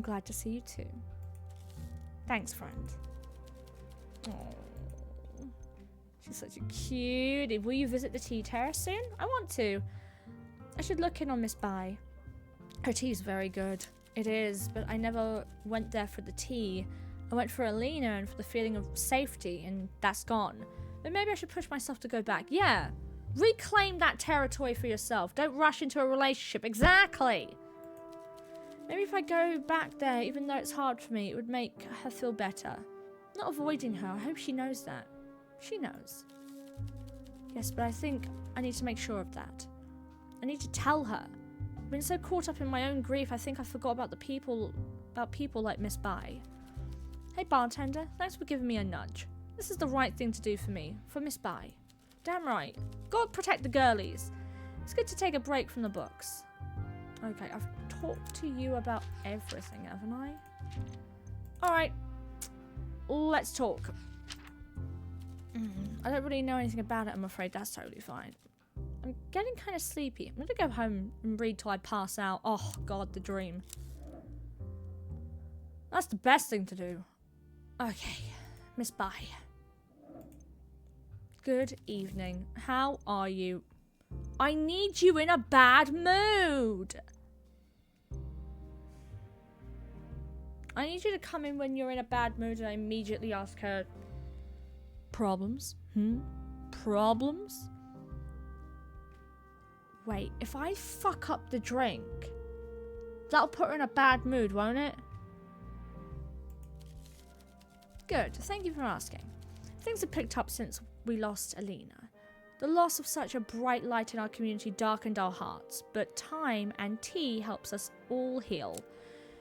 glad to see you too. Thanks, friend. Aww. She's such a cutie. Will you visit the tea terrace soon? I want to. I should look in on Miss Bai. Her tea's very good. It is, but I never went there for the tea. I went for Alina and for the feeling of safety, and that's gone. But maybe I should push myself to go back. Yeah. Reclaim that territory for yourself. Don't rush into a relationship. Exactly. Maybe if I go back there, even though it's hard for me, it would make her feel better. Not avoiding her. I hope she knows that. She knows. Yes, but I think I need to make sure of that. I need to tell her. I've been so caught up in my own grief, I think I forgot about people like Miss Bai. Hey bartender, thanks for giving me a nudge. This is the right thing to do for me, for Miss Bai. Damn right. God protect the girlies. It's good to take a break from the books. Okay, I've talked to you about everything, haven't I? Alright. Let's talk. I don't really know anything about it, I'm afraid. That's totally fine. I'm getting kind of sleepy. I'm gonna go home and read till I pass out. Oh, God, the dream. That's the best thing to do. Okay, Miss Bai. Good evening. How are you? I need you in a bad mood. I need you to come in when you're in a bad mood, and I immediately ask her, problems? Problems? Wait, if I fuck up the drink, that'll put her in a bad mood, won't it? good. Thank you for asking. Things have picked up since we lost Alina. The loss of such a bright light in our community darkened our hearts, but time and tea helps us all heal.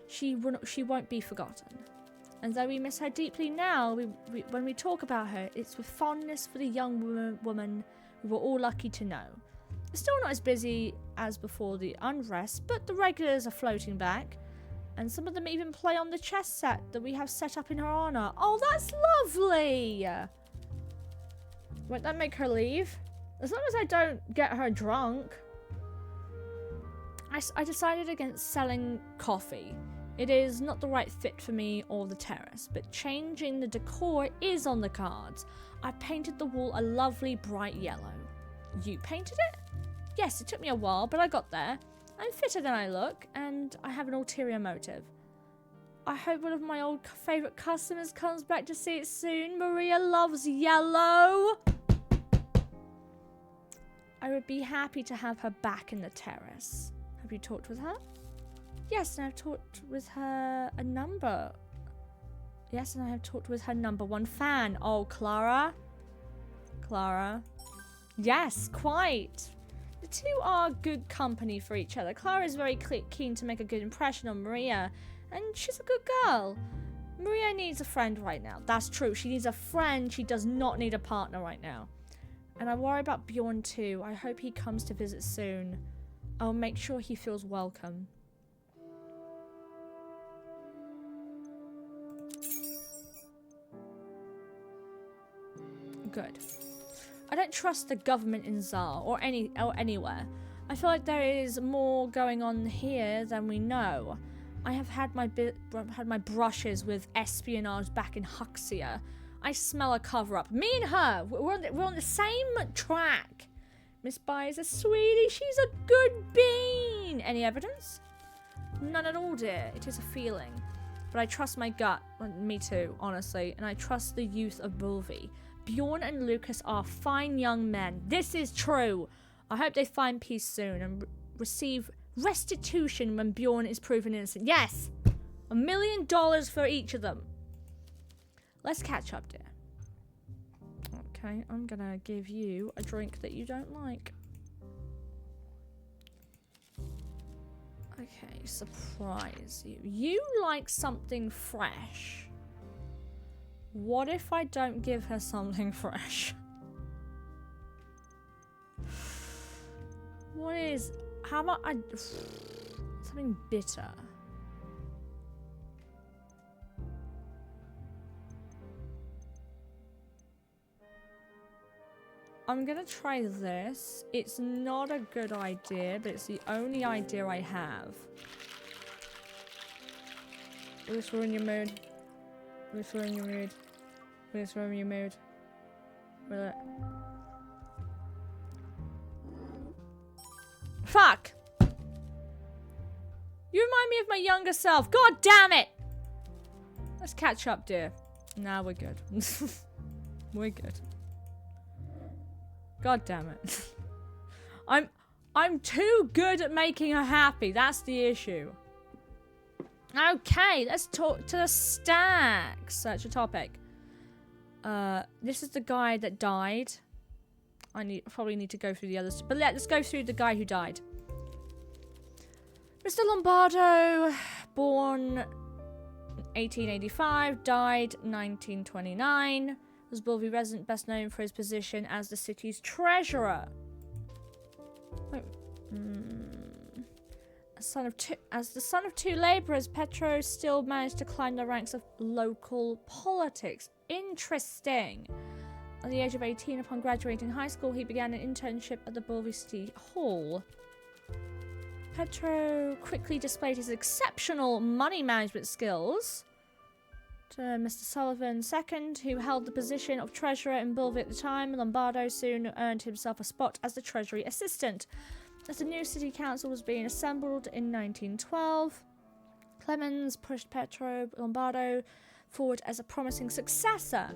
She won't be forgotten. And though we miss her deeply now, when we talk about her, it's with fondness for the young woman we were all lucky to know. It's still not as busy as before the unrest, but the regulars are floating back. And some of them even play on the chess set that we have set up in her honor. Oh, that's lovely! Won't that make her leave? As long as I don't get her drunk. I decided against selling coffee. It is not the right fit for me or the terrace, but changing the decor is on the cards. I painted the wall a lovely bright yellow. You painted it? Yes, it took me a while, but I got there. I'm fitter than I look, and I have an ulterior motive. I hope one of my old favourite customers comes back to see it soon. Maria loves yellow. I would be happy to have her back in the terrace. Have you talked with her? Yes, and I've talked with her a number. Yes, and I have talked with her #1 fan. Oh, Clara. Clara. Yes, quite. The two are good company for each other. Clara is very keen to make a good impression on Maria, and she's a good girl. Maria needs a friend right now. That's true. She needs a friend. She does not need a partner right now. And I worry about Bjorn too. I hope he comes to visit soon. I'll make sure he feels welcome. Good. I don't trust the government in Tsar or anywhere. I feel like there is more going on here than we know. I have had my brushes with espionage back in Huxia. I smell a cover-up. Me and her, we're on the same track. Miss Bai is a sweetie. She's a good bean. Any evidence? None at all, dear. It is a feeling. But I trust my gut. Me too, honestly. And I trust the youth of Bulvi. Bjorn and Lucas are fine young men. This is true. I hope they find peace soon and receive restitution when Bjorn is proven innocent. Yes! $1 million for each of them. Let's catch up, dear. Okay, I'm gonna give you a drink that you don't like. Okay, surprise you. You like something fresh. What if I don't give her something fresh? What is... How about I... Something bitter. I'm gonna try this. It's not a good idea, but it's the only idea I have. Will this ruin your mood? Will this ruin your mood? Will this ruin your mood? Will it? Fuck! You remind me of my younger self. God damn it! Let's catch up, dear. Nah, we're good. We're good. God damn it. I'm too good at making her happy. That's the issue. Okay, let's talk to the stack. Search a topic. This is the guy that died. I probably need to go through the others, but let's go through the guy who died. Mr. Lombardo, born 1885, died 1929. Was Bulvi resident, best known for his position as the city's treasurer. Wait, as the son of two laborers, Petro still managed to climb the ranks of local politics. Interesting. At the age of 18, upon graduating high school, he began an internship at the Bulvi City Hall. Petro quickly displayed his exceptional money management skills to Mr. Sullivan II, who held the position of treasurer in Bulvi at the time. Lombardo soon earned himself a spot as the treasury assistant. As the new city council was being assembled in 1912, Clemens pushed Petro Lombardo forward as a promising successor,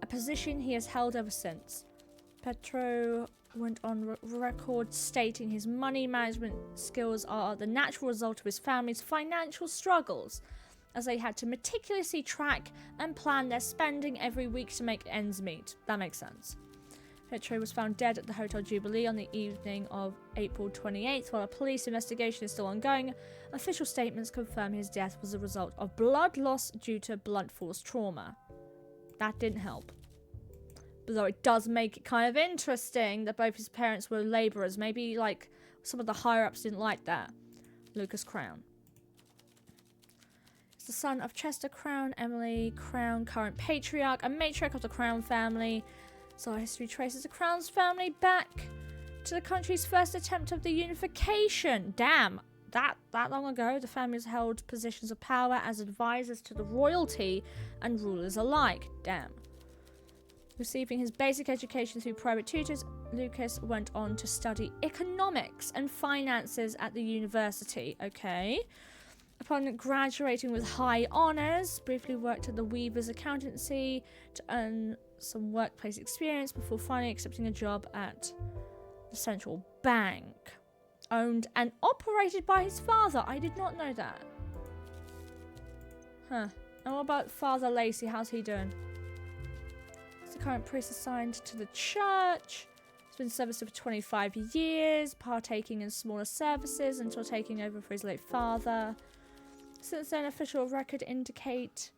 a position he has held ever since. Petro went on record stating his money management skills are the natural result of his family's financial struggles. as they had to meticulously track and plan their spending every week to make ends meet. That makes sense. Petro was found dead at the Hotel Jubilee on the evening of April 28th. While a police investigation is still ongoing, official statements confirm his death was a result of blood loss due to blunt force trauma. That didn't help. But though it does make it kind of interesting that both his parents were labourers. Maybe, like, some of the higher-ups didn't like that. Lucas Crown. He's the son of Chester Crown, Emily Crown, current patriarch and matriarch of the Crown family. So our history traces the Crown's family back to the country's first attempt of the unification. Damn, that long ago, the families held positions of power as advisors to the royalty and rulers alike. Damn. Receiving his basic education through private tutors, Lucas went on to study economics and finances at the university. Okay. Upon graduating with high honours, briefly worked at the Weavers Accountancy to earn some workplace experience before finally accepting a job at the Central Bank. Owned and operated by his father. I did not know that. Huh. And what about Father Lacey? How's he doing? He's the current priest assigned to the church. He's been serviced for 25 years, partaking in smaller services until taking over for his late father. Since then, official record indicate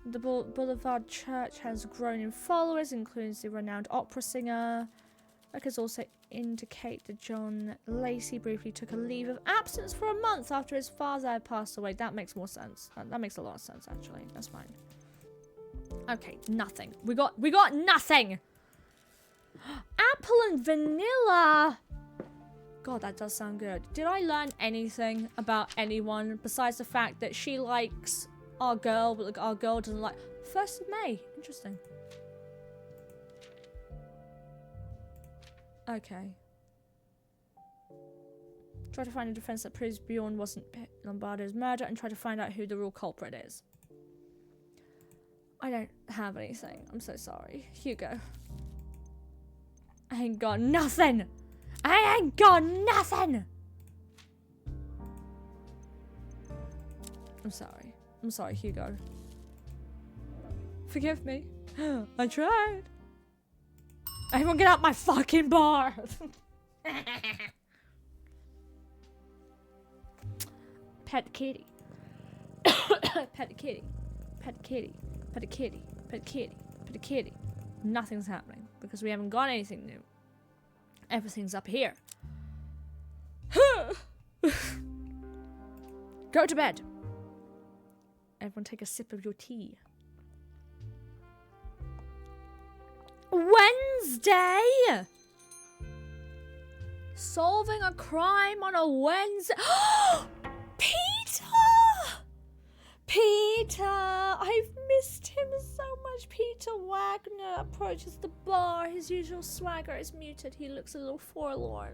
the Boulevard Church has grown in followers, including the renowned opera singer. Records also indicate that John Lacey briefly took a leave of absence for a month after his father had passed away. That makes more sense. That makes a lot of sense, actually. That's fine. Okay, nothing. We got nothing. Apple and vanilla. God, that does sound good. Did I learn anything about anyone besides the fact that she likes our girl, but our girl doesn't like... 1st of May. Interesting. Okay. Try to find a defense that proves Bjorn wasn't Lombardo's murder and try to find out who the real culprit is. I don't have anything. I'm so sorry. Hugo. I ain't got nothing! I ain't got nothing! I'm sorry. I'm sorry, Hugo. Forgive me. I tried. Everyone get out my fucking bar! Pet kitty. Pet kitty. Pet kitty. Pet a kitty. Pet a kitty. Pet a kitty. Nothing's happening because we haven't got anything new. Everything's up here. Go to bed. Everyone take a sip of your tea. Wednesday! Solving a crime on a Wednesday. Peter! Peter! I've missed him so much. Peter Wagner approaches the bar. His usual swagger is muted. He looks a little forlorn.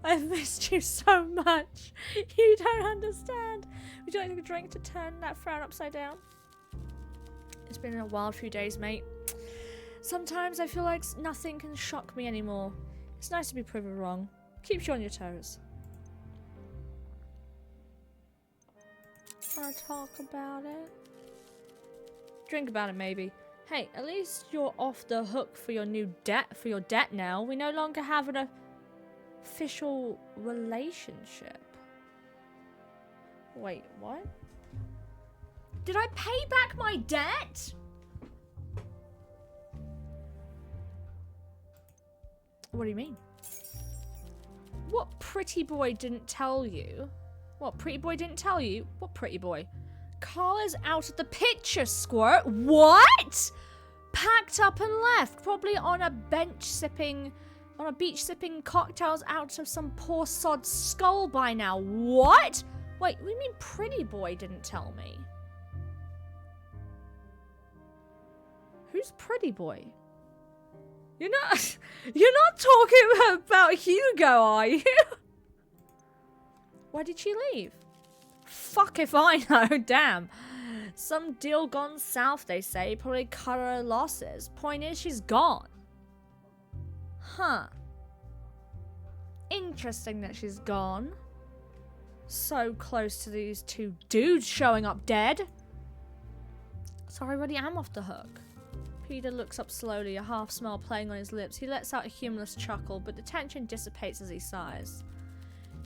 I've missed you so much. You don't understand. Would you like a drink to turn that frown upside down? It's been a wild few days, mate. Sometimes I feel like nothing can shock me anymore. It's nice to be proven wrong. Keeps you on your toes. Want to talk about it? Drink about it, maybe. Hey, at least you're off the hook for your new debt. For your debt now. We no longer have an official relationship. Wait, what? Did I pay back my debt? What do you mean? What pretty boy didn't tell you? What, pretty boy didn't tell you? What pretty boy? Carla's out of the picture, Squirt. What? Packed up and left. Probably on a beach sipping cocktails out of some poor sod's skull by now. What? Wait, what do you mean pretty boy didn't tell me? Who's pretty boy? You're not talking about Hugo, are you? Why did she leave? Fuck if I know, damn. Some deal gone south, they say. Probably cut her losses. Point is, she's gone. Huh. Interesting that she's gone. So close to these two dudes showing up dead. So I already am off the hook. Peter looks up slowly, a half smile playing on his lips. He lets out a humorless chuckle, but the tension dissipates as he sighs.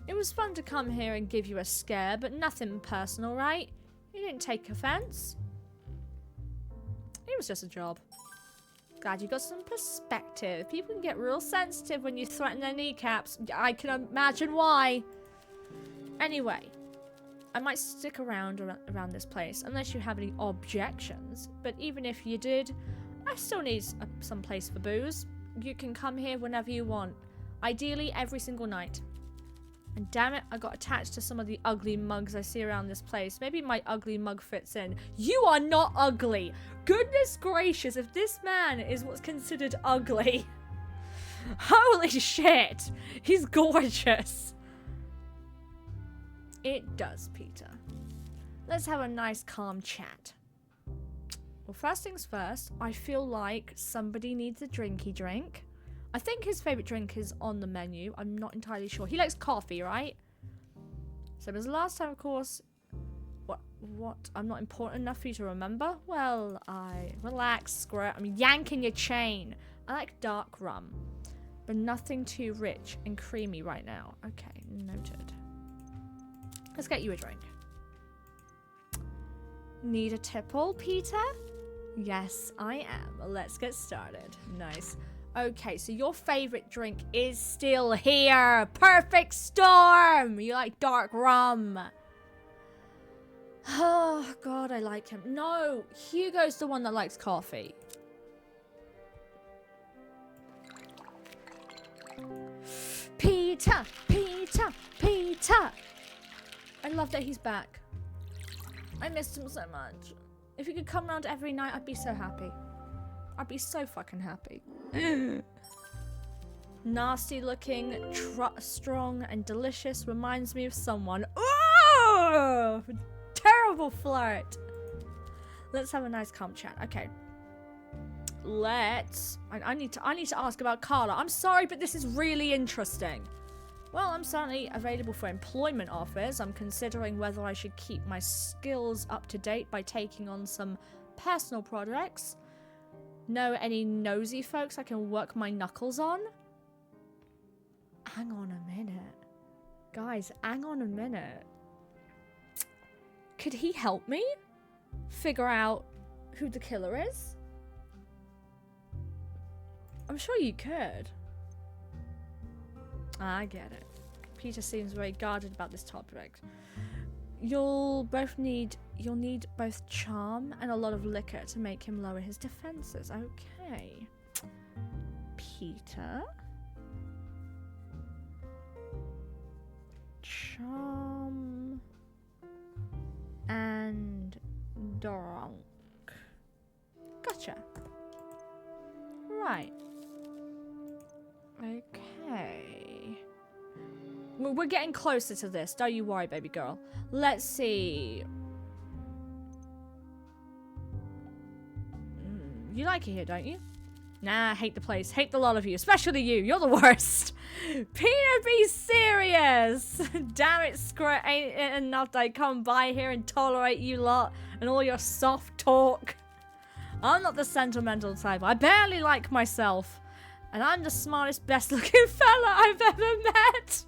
It was fun to come here and give you a scare, but nothing personal, right? You didn't take offense. It was just a job. Glad you got some perspective. People can get real sensitive when you threaten their kneecaps. I can imagine why. Anyway, I might stick around this place unless you have any objections. But even if you did, I still need some place for booze. You can come here whenever you want. Ideally, every single night. And damn it, I got attached to some of the ugly mugs I see around this place. Maybe my ugly mug fits in. You are not ugly. Goodness gracious, if this man is what's considered ugly. Holy shit. He's gorgeous. It does, Peter. Let's have a nice calm chat. Well, first things first, I feel like somebody needs a drinky drink. I think his favourite drink is on the menu. I'm not entirely sure. He likes coffee, right? So it was the last time, of course. What? I'm not important enough for you to remember? Well, relax, squirt. I'm yanking your chain. I like dark rum, but nothing too rich and creamy right now. Okay, noted. Let's get you a drink. Need a tipple, Peter? Yes, I am. Let's get started. Nice. Okay, so your favorite drink is still here. Perfect storm. You like dark rum. Oh, God, I like him. No, Hugo's the one that likes coffee. Peter, Peter, Peter. I love that he's back. I missed him so much. If he could come around every night, I'd be so happy. I'd be so fucking happy. Nasty looking, strong and delicious. Reminds me of someone. Oh! Terrible flirt. Let's have a nice calm chat. Okay. I need to ask about Carla. I'm sorry, but this is really interesting. Well, I'm certainly available for employment offers. I'm considering whether I should keep my skills up to date by taking on some personal projects. Know any nosy folks I can work my knuckles on? Hang on a minute. Guys, hang on a minute. Could he help me figure out who the killer is? I'm sure you could. I get it. Peter seems very guarded about this topic. You'll need both charm and a lot of liquor to make him lower his defenses. Okay. Peter. Charm and drunk. Gotcha. Right. Okay. We're getting closer to this. Don't you worry, baby girl. Let's see. You like it here, don't you? Nah, I hate the place. Hate the lot of you. Especially you. You're the worst. Peter, be serious. Damn it, Squirt. Ain't it enough that I come by here and tolerate you lot and all your soft talk? I'm not the sentimental type. I barely like myself. And I'm the smartest, best-looking fella I've ever met.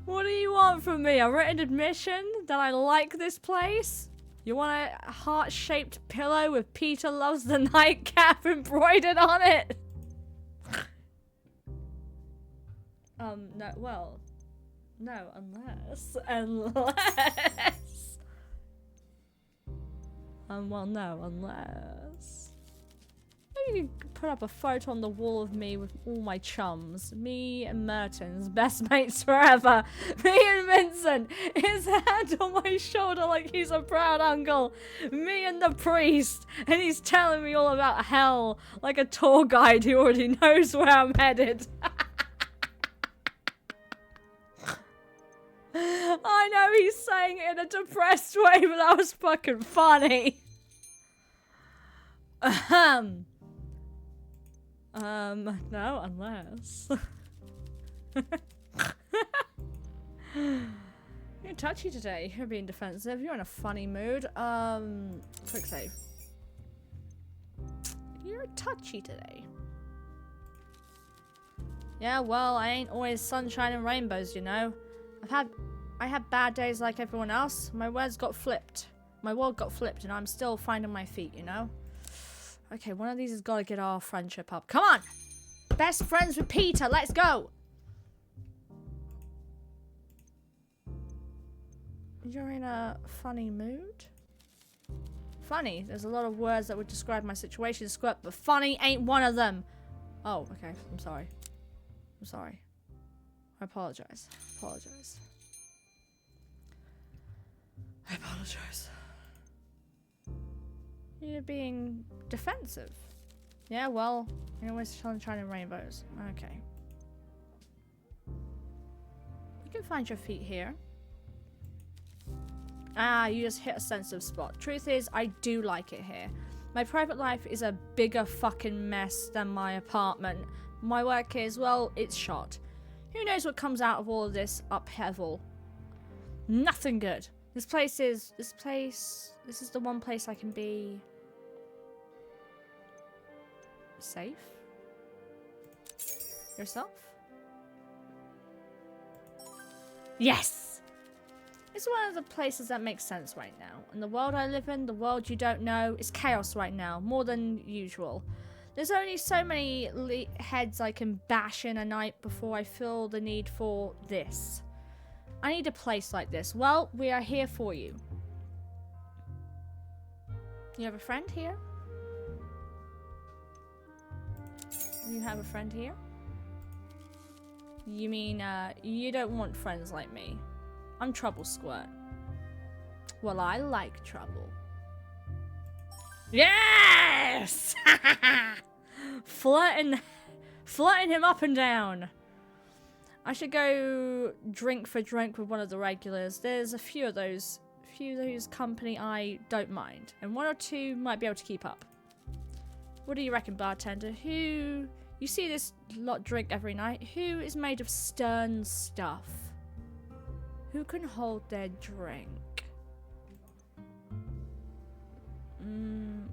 What do you want from me? A written admission that I like this place? You want a heart-shaped pillow with Peter Loves the Nightcap embroidered on it? No, well, no, unless. Well, no, unless. Maybe you could put up a photo on the wall of me with all my chums. Me and Mertens, best mates forever. Me and Vincent, his hand on my shoulder like he's a proud uncle. Me and the priest, and he's telling me all about hell like a tour guide who already knows where I'm headed. I know he's saying it in a depressed way, but that was fucking funny. No, unless. You're touchy today. You're being defensive. You're in a funny mood. Quick save. You're touchy today. Yeah, well, I ain't always sunshine and rainbows, you know. I had bad days like everyone else. My world got flipped. My world got flipped and I'm still finding my feet, you know. Okay, one of these has got to get our friendship up. Come on! Best friends with Peter, let's go! You're in a funny mood? Funny? There's a lot of words that would describe my situation, Squirt, but funny ain't one of them. Oh, okay. I'm sorry. I'm sorry. I apologize. Apologize. I apologize. You're being defensive. Yeah, well, you're always sunshine and rainbows. Okay. You can find your feet here. Ah, you just hit a sensitive spot. Truth is, I do like it here. My private life is a bigger fucking mess than my apartment. My work is, well, it's shot. Who knows what comes out of all of this upheaval? Nothing good. This is the one place I can be safe? Yourself? Yes! It's one of the places that makes sense right now. And the world I live in, the world you don't know, is chaos right now, more than usual. There's only so many heads I can bash in a night before I feel the need for this. I need a place like this. Well, we are here for you. You have a friend here? You have a friend here? You mean, you don't want friends like me? I'm Trouble Squirt. Well, I like trouble. Yes! Flirting him up and down. I should go drink for drink with one of the regulars. There's a few of those company I don't mind, and one or two might be able to keep up. What do you reckon, bartender? Who you see this lot drink every night? Who is made of stern stuff? Who can hold their drink?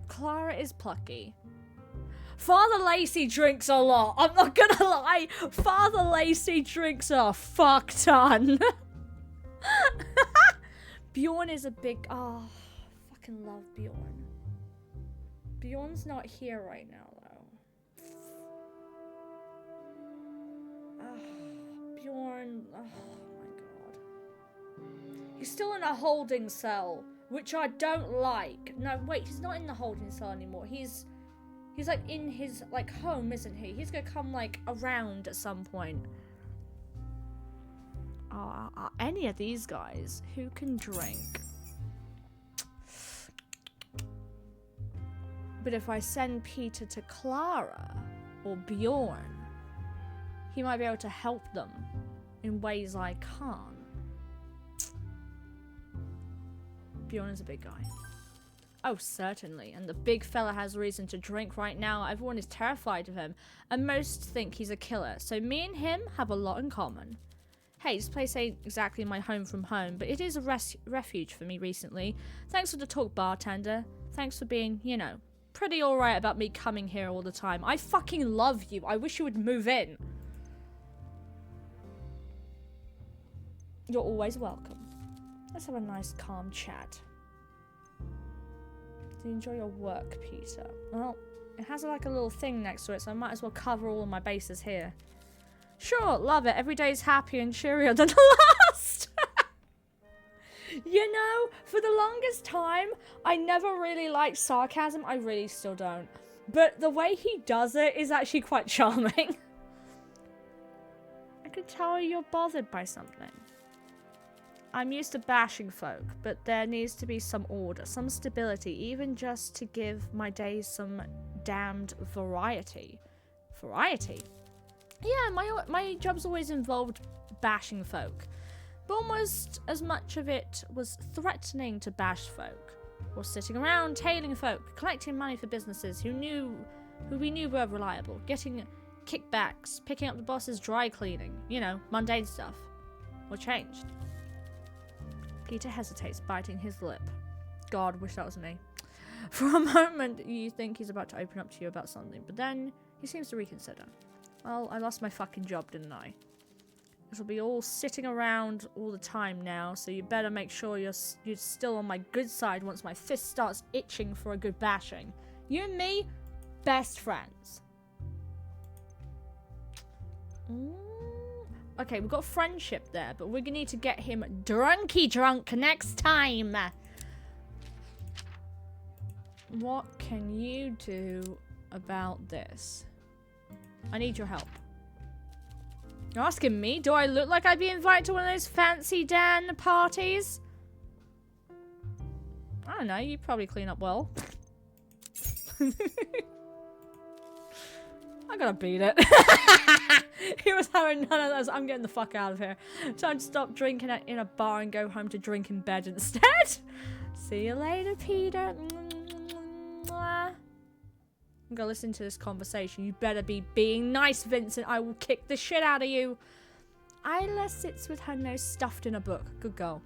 Clara is plucky. Father Lacey drinks a lot. I'm not gonna lie. Father Lacey drinks a fuck ton. Bjorn is a big... Oh, fucking love Bjorn. Bjorn's not here right now, though. Bjorn... Oh, my God. He's still in a holding cell, which I don't like. No, wait, he's not in the holding cell anymore. He's like in his like home, isn't he? He's gonna come like around at some point. Any of these guys who can drink. But if I send Peter to Clara or Bjorn, he might be able to help them in ways I can't. Bjorn is a big guy. Oh, certainly. And the big fella has reason to drink right now. Everyone is terrified of him. And most think he's a killer. So me and him have a lot in common. Hey, this place ain't exactly my home from home, but it is a refuge for me recently. Thanks for the talk, bartender. Thanks for being, you know, pretty alright about me coming here all the time. I fucking love you. I wish you would move in. You're always welcome. Let's have a nice, calm chat. Do you enjoy your work, Peter? Well, it has like a little thing next to it, so I might as well cover all of my bases here. Sure, love it. Every day's happier and cheerier than the last. You know, for the longest time, I never really liked sarcasm. I really still don't. But the way he does it is actually quite charming. I can tell you're bothered by something. I'm used to bashing folk, but there needs to be some order, some stability, even just to give my days some damned variety. Variety? Yeah, my job's always involved bashing folk, but almost as much of it was threatening to bash folk, or sitting around tailing folk, collecting money for businesses who we knew were reliable, getting kickbacks, picking up the boss's dry cleaning, you know, mundane stuff. What changed? Peter hesitates, biting his lip. God, wish that was me. For a moment, you think he's about to open up to you about something, but then he seems to reconsider. Well, I lost my fucking job, didn't I? It'll be all sitting around all the time now, so you better make sure you're still on my good side once my fist starts itching for a good bashing. You and me, best friends. Okay, we've got friendship there, but we're gonna need to get him drunky drunk next time. What can you do about this? I need your help. You're asking me? Do I look like I'd be invited to one of those fancy Dan parties? I don't know, you probably clean up well. I gotta beat it. He was having none of those. I'm getting the fuck out of here. Time to stop drinking in a bar and go home to drink in bed instead. See you later, Peter. I'm gonna listen to this conversation. You better be being nice, Vincent. I will kick the shit out of you. Isla sits with her nose stuffed in a book. Good girl.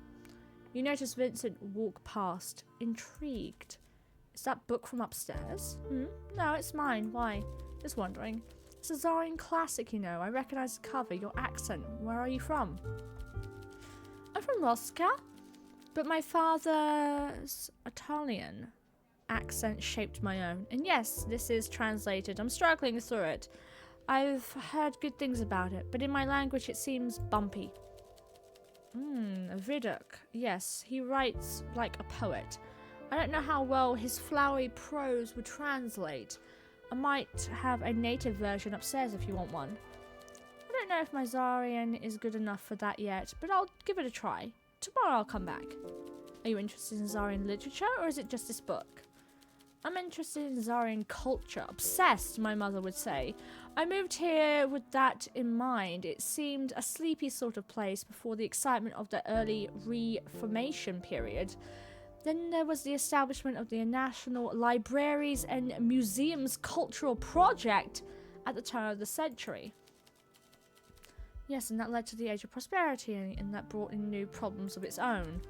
You notice Vincent walk past, intrigued. Is that book from upstairs? No, it's mine. Why? Just wondering. It's a Zarian classic, you know. I recognize the cover. Your accent. Where are you from? I'm from Moscow. But my father's Italian accent shaped my own. And yes, this is translated. I'm struggling through it. I've heard good things about it, but in my language it seems bumpy. Viduk. Yes, he writes like a poet. I don't know how well his flowery prose would translate. I might have a native version upstairs if you want one. I don't know if my Zarian is good enough for that yet, but I'll give it a try. Tomorrow I'll come back. Are you interested in Zarian literature, or is it just this book? I'm interested in Zarian culture. Obsessed, my mother would say. I moved here with that in mind. It seemed a sleepy sort of place before the excitement of the early Reformation period. Then there was the establishment of the National Libraries and Museums Cultural Project at the turn of the century. Yes, and that led to the Age of Prosperity, and that brought in new problems of its own.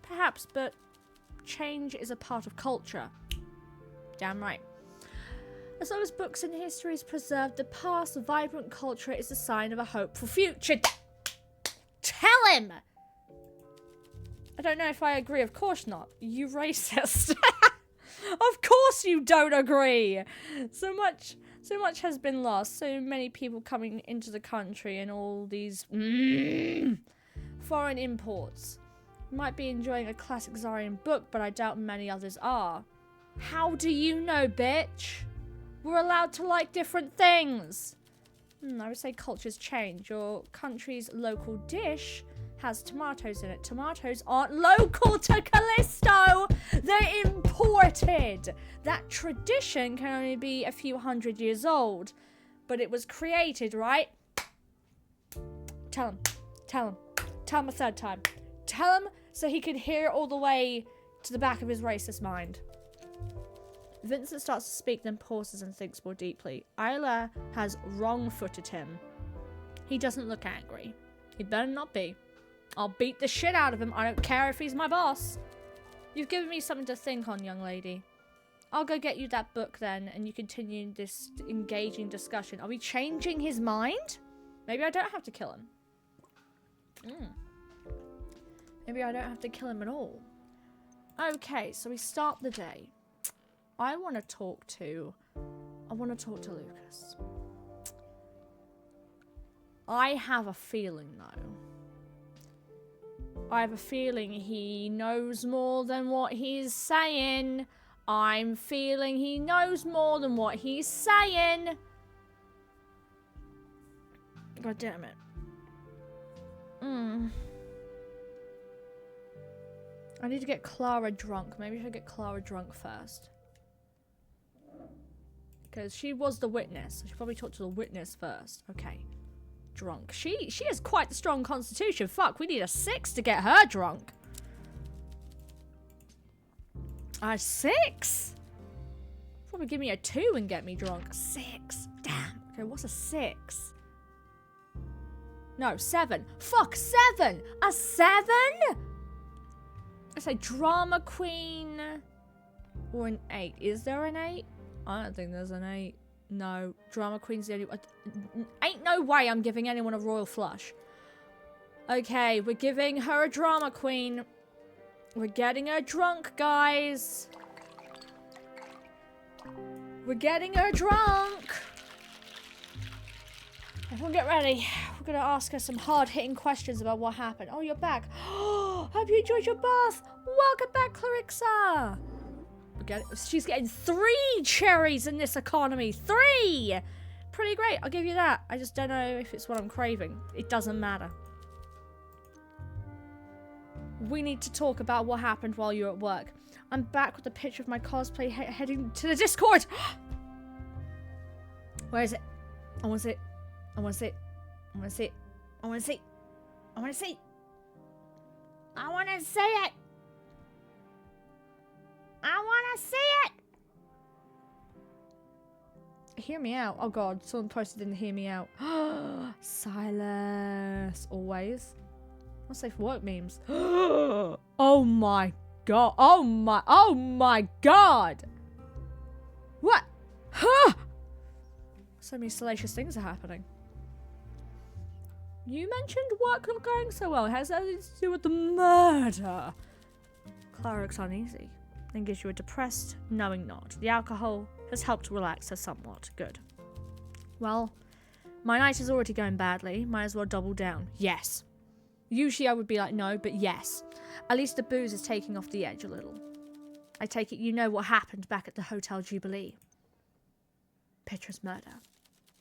Perhaps, but change is a part of culture. Damn right. As long as books and histories preserve the past, vibrant culture is a sign of a hopeful future. Tell him! I don't know if I agree. Of course not. You racist. Of course you don't agree. So much has been lost. So many people coming into the country and all these foreign imports. You might be enjoying a classic Zarian book, but I doubt many others are. How do you know, bitch? We're allowed to like different things. I would say cultures change. Your country's local dish has tomatoes in it. Tomatoes aren't local to Callisto. They're imported. That tradition can only be a few hundred years old. But it was created, right? Tell him. Tell him. Tell him a third time. Tell him so he can hear all the way to the back of his racist mind. Vincent starts to speak, then pauses and thinks more deeply. Isla has wrong-footed him. He doesn't look angry. He better not be. I'll beat the shit out of him. I don't care if he's my boss. You've given me something to think on, young lady. I'll go get you that book then, and you continue this engaging discussion. Are we changing his mind? Maybe I don't have to kill him. Maybe I don't have to kill him at all. Okay, so we start the day. I want to talk to Lucas. I have a feeling, though. I have a feeling he knows more than what he's saying. I'm feeling he knows more than what he's saying. God damn it. I need to get Clara drunk. Maybe I should get Clara drunk first. Because she was the witness. I should probably talk to the witness first. Okay. Drunk. She has quite the strong constitution. Fuck, we need a 6 to get her drunk. A 6? Probably give me a 2 and get me drunk. 6. Damn. Okay, what's a 6? No, 7. Fuck, 7! A 7?! say drama queen or an 8. Is there an 8? I don't think there's an 8. No, drama queen's the only one. Ain't no way I'm giving anyone a royal flush. Okay, we're giving her a drama queen. We're getting her drunk, guys. We're getting her drunk. Everyone get ready. We're going to ask her some hard-hitting questions about what happened. Oh, you're back. Hope you enjoyed your bath. Welcome back, Clarissa. She's getting 3 cherries in this economy. 3! Pretty great. I'll give you that. I just don't know if it's what I'm craving. It doesn't matter. We need to talk about what happened while you were at work. I'm back with a picture of my cosplay heading to the Discord. Where is it? I want to see it. I want to see it. I want to see it. I want to see it. I want to see it. I want to see it. I want to see it. Hear me out. Oh god, someone posted didn't hear me out. Silas. Always. What's safe work memes? Oh my god. Oh my god. What? Huh? So many salacious things are happening. You mentioned work not going so well. Has that anything to do with the murder? Clara looks uneasy. Then gives you a depressed, knowing nod. The alcohol has helped relax her somewhat. Good. Well, my night is already going badly. Might as well double down. Yes. Usually I would be like, no, but yes. At least the booze is taking off the edge a little. I take it you know what happened back at the Hotel Jubilee. Petra's murder.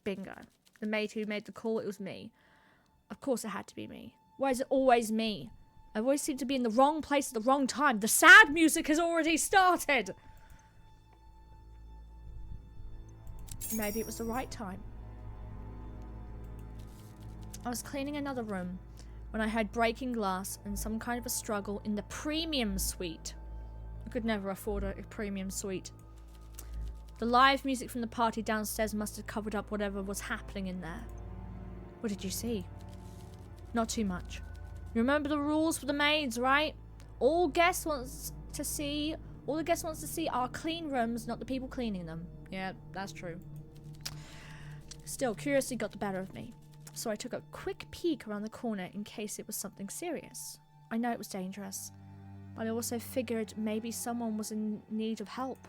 Bingo. The maid who made the call, it was me. Of course it had to be me. Why is it always me? I always seem to be in the wrong place at the wrong time. The sad music has already started. Maybe it was the right time. I was cleaning another room when I heard breaking glass and some kind of a struggle in the premium suite. I could never afford a premium suite. The live music from the party downstairs must have covered up whatever was happening in there. What did you see? Not too much. You remember the rules for the maids, right? All the guests wants to see are clean rooms, not the people cleaning them. Yeah, that's true. Still, curiosity got the better of me. So I took a quick peek around the corner in case it was something serious. I know it was dangerous, but I also figured maybe someone was in need of help.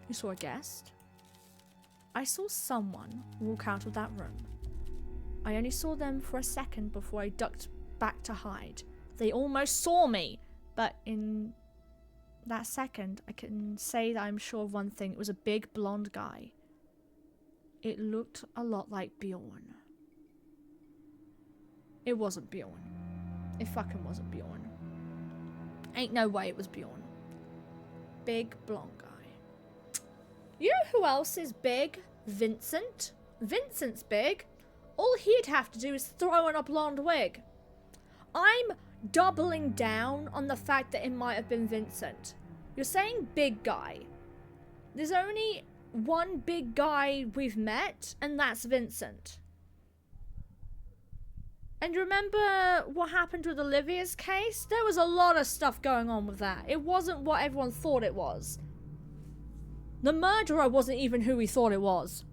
You saw a guest? I saw someone walk out of that room. I only saw them for a second before I ducked back to hide. They almost saw me, but in that second, I can say that I'm sure of one thing. It was a big blonde guy. It looked a lot like Bjorn. It wasn't Bjorn. It fucking wasn't Bjorn. Ain't no way it was Bjorn. Big blonde guy. You know who else is big? Vincent. Vincent's big. All he'd have to do is throw on a blonde wig. I'm doubling down on the fact that it might have been Vincent. You're saying big guy. There's only one big guy we've met, and that's Vincent. And remember what happened with Olivia's case? There was a lot of stuff going on with that. It wasn't what everyone thought it was. The murderer wasn't even who we thought it was.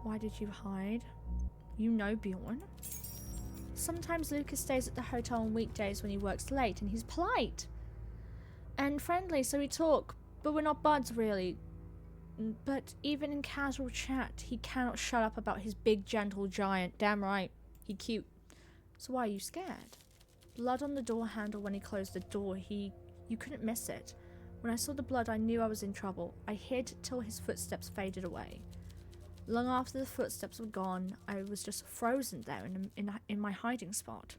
Why did you hide? You know Bjorn. Sometimes Lucas stays at the hotel on weekdays when he works late, and he's polite and friendly, so we talk, but we're not buds really. But even in casual chat, he cannot shut up about his big gentle giant. Damn right, he cute. So why are you scared? Blood on the door handle when he closed the door. You couldn't miss it. When I saw the blood, I knew I was in trouble. I hid till his footsteps faded away. Long after the footsteps were gone, I was just frozen there in my hiding spot.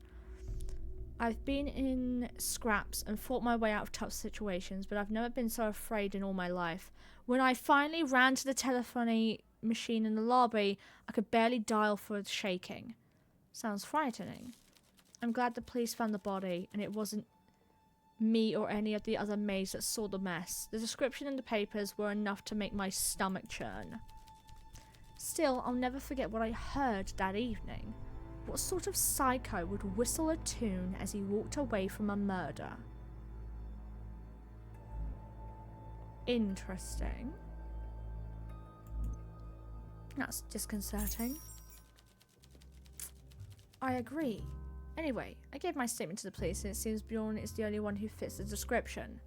I've been in scraps and fought my way out of tough situations, but I've never been so afraid in all my life. When I finally ran to the telephony machine in the lobby, I could barely dial for shaking. Sounds frightening. I'm glad the police found the body, and it wasn't me or any of the other maids that saw the mess. The description in the papers were enough to make my stomach churn. Still, I'll never forget what I heard that evening. What sort of psycho would whistle a tune as he walked away from a murder? Interesting. That's disconcerting. I agree. Anyway, I gave my statement to the police and it seems Bjorn is the only one who fits the description.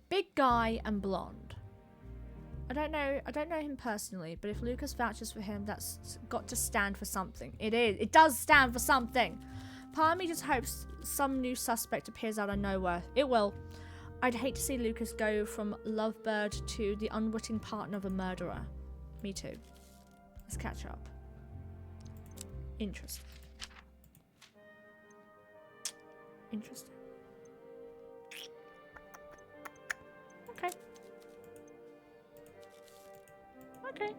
Big guy and blonde. I don't know him personally, but if Lucas vouches for him, that's got to stand for something. It does stand for something. Part of me just hopes some new suspect appears out of nowhere. It will. I'd hate to see Lucas go from lovebird to the unwitting partner of a murderer. Me too. Let's catch up. Interesting. Interesting. Okay. Okay.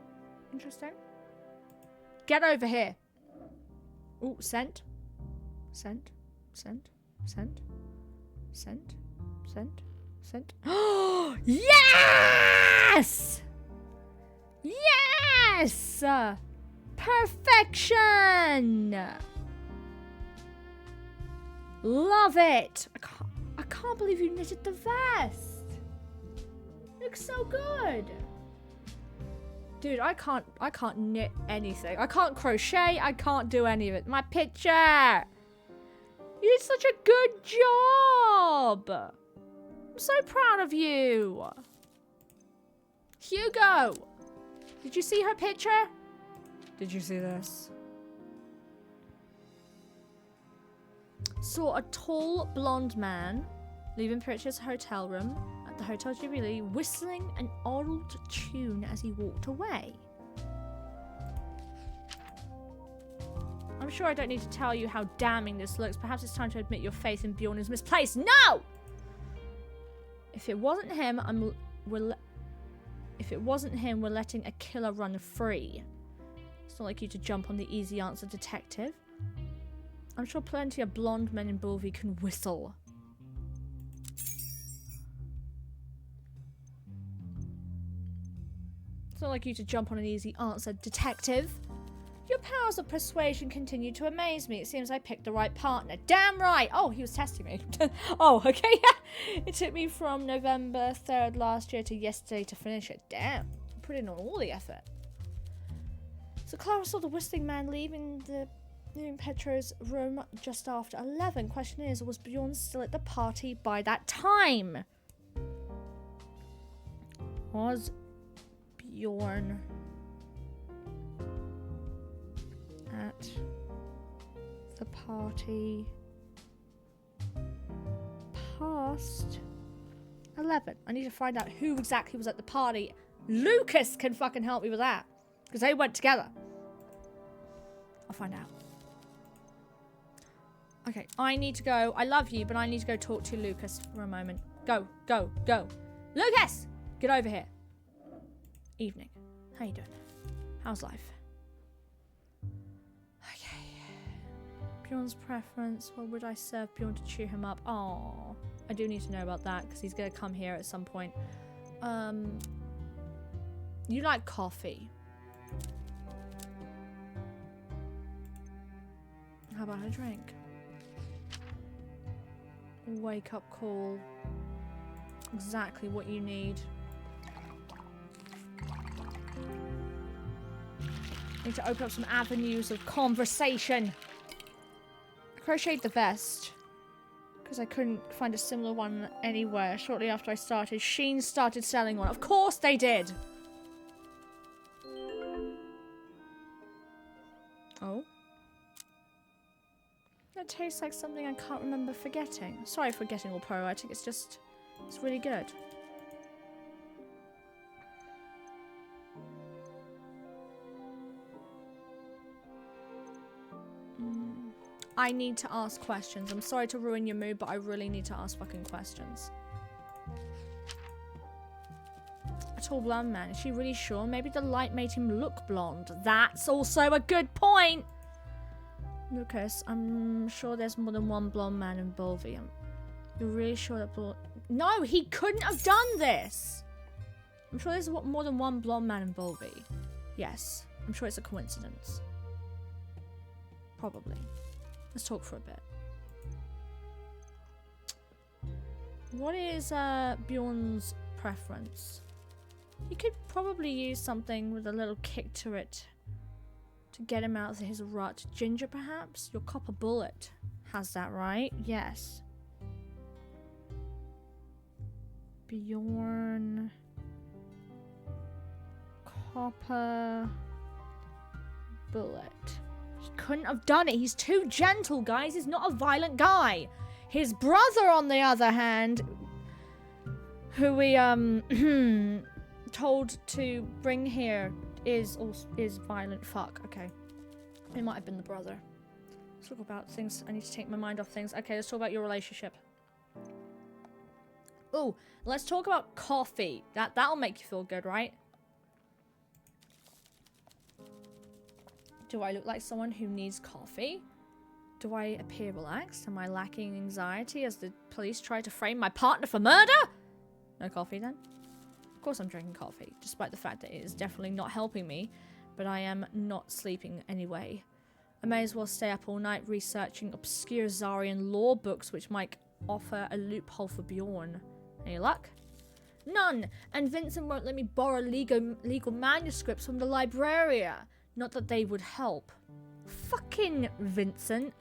Interesting. Get over here. Ooh, scent. Scent. Scent. Scent. Scent. Scent. Scent. Oh, yes! Yes! Perfection! Love it! I can't believe you knitted the vest. Looks so good. Dude, I can't knit anything. I can't crochet. I can't do any of it. My picture. You did such a good job. I'm so proud of you. Hugo. Did you see her picture? Did you see this? Saw a tall blonde man leaving Pritchard's hotel room at the Hotel Jubilee, whistling an old tune as he walked away. I'm sure I don't need to tell you how damning this looks. Perhaps it's time to admit your faith in Bjorn is misplaced. No! If it wasn't him, we're letting a killer run free. It's not like you to jump on the easy answer, detective. I'm sure plenty of blonde men in Bulvey can whistle. It's not like you to jump on an easy answer, detective. Your powers of persuasion continue to amaze me. It seems I picked the right partner. Damn right! Oh, he was testing me. Oh, okay. It took me from November 3rd last year to yesterday to finish it. Damn. I put in all the effort. So Clara saw the whistling man leaving Petro's room just after 11. Question is, was Bjorn still at the party by that time? Was Bjorn at the party past 11? I need to find out who exactly was at the party. Lucas can fucking help me with that, because they went together. I'll find out. Okay, I need to go. I love you, but I need to go talk to Lucas for a moment. Go, go, go. Lucas! Get over here. Evening. How you doing? How's life? Okay. Bjorn's preference. What would I serve Bjorn to cheer him up? Oh, I do need to know about that, because he's going to come here at some point. You like coffee. How about a drink? Wake up call. Exactly what you need. Need to open up some avenues of conversation. I crocheted the vest because I couldn't find a similar one anywhere. Shortly after I started, Sheen started selling one. Of course they did. Oh. It tastes like something I can't remember forgetting. Sorry for getting all poetic, it's really good. I need to ask questions. I'm sorry to ruin your mood, but I really need to ask fucking questions. A tall blonde man, is she really sure? Maybe the light made him look blonde. That's also a good point! Lucas, I'm sure there's more than one blonde man in Bulvey. You're really sure that No, he couldn't have done this! I'm sure there's more than one blonde man in Bulvey. Yes. I'm sure it's a coincidence. Probably. Let's talk for a bit. What is Bjorn's preference? He could probably use something with a little kick to it to get him out of his rut. Ginger, perhaps? Your copper bullet has that, right? Yes. Bjorn. Copper bullet. He couldn't have done it. He's too gentle, guys. He's not a violent guy. His brother, on the other hand, who we told to bring here, is violent. Fuck. Okay, it might have been the brother. Let's talk about things. I need to take my mind off things. Okay, let's talk about your relationship. Oh, let's talk about coffee. That'll make you feel good, right? Do I look like someone who needs coffee? Do I appear relaxed? Am I lacking anxiety as the police try to frame my partner for murder? No coffee then? Of course I'm drinking coffee, despite the fact that it is definitely not helping me, but I am not sleeping anyway. I may as well stay up all night researching obscure Zarian law books which might offer a loophole for Bjorn. Any luck? None! And Vincent won't let me borrow legal manuscripts from the librarian. Not that they would help. Fucking Vincent.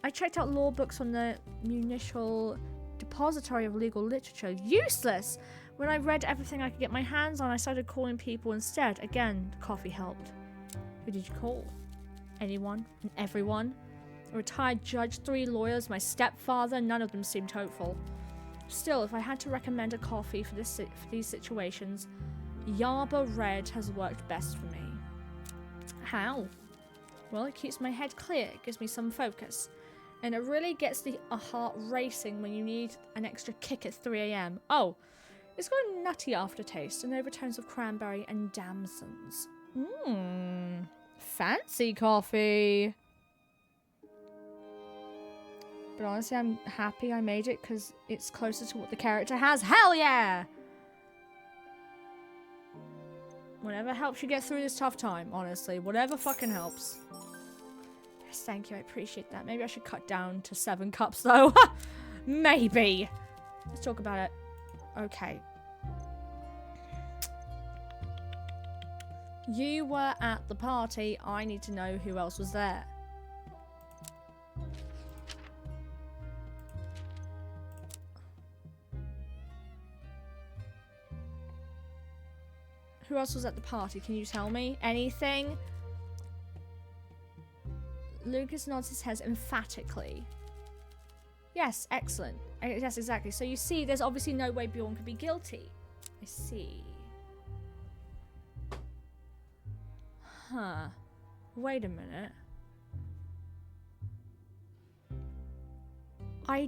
I checked out law books from the Municipal Depository of Legal Literature. Useless! When I read everything I could get my hands on, I started calling people instead. Again, coffee helped. Who did you call? Anyone and everyone? A retired judge, 3 lawyers, my stepfather, none of them seemed hopeful. Still, if I had to recommend a coffee for these situations, Yerba Red has worked best for me. How? Well, it keeps my head clear, it gives me some focus. And it really gets the heart racing when you need an extra kick at 3 AM. Oh, it's got a nutty aftertaste and overtones of cranberry and damsons. Mmm, fancy coffee. But honestly, I'm happy I made it because it's closer to what the character has. Hell yeah! Whatever helps you get through this tough time, honestly. Whatever fucking helps. Yes, thank you. I appreciate that. Maybe I should cut down to 7 cups, though. Maybe. Let's talk about it. Okay. You were at the party. I need to know who else was there. Who else was at the party? Can you tell me? Anything? Lucas nods his head emphatically. Yes, excellent. Yes, exactly. So you see, there's obviously no way Bjorn could be guilty. I see. Huh. Wait a minute. I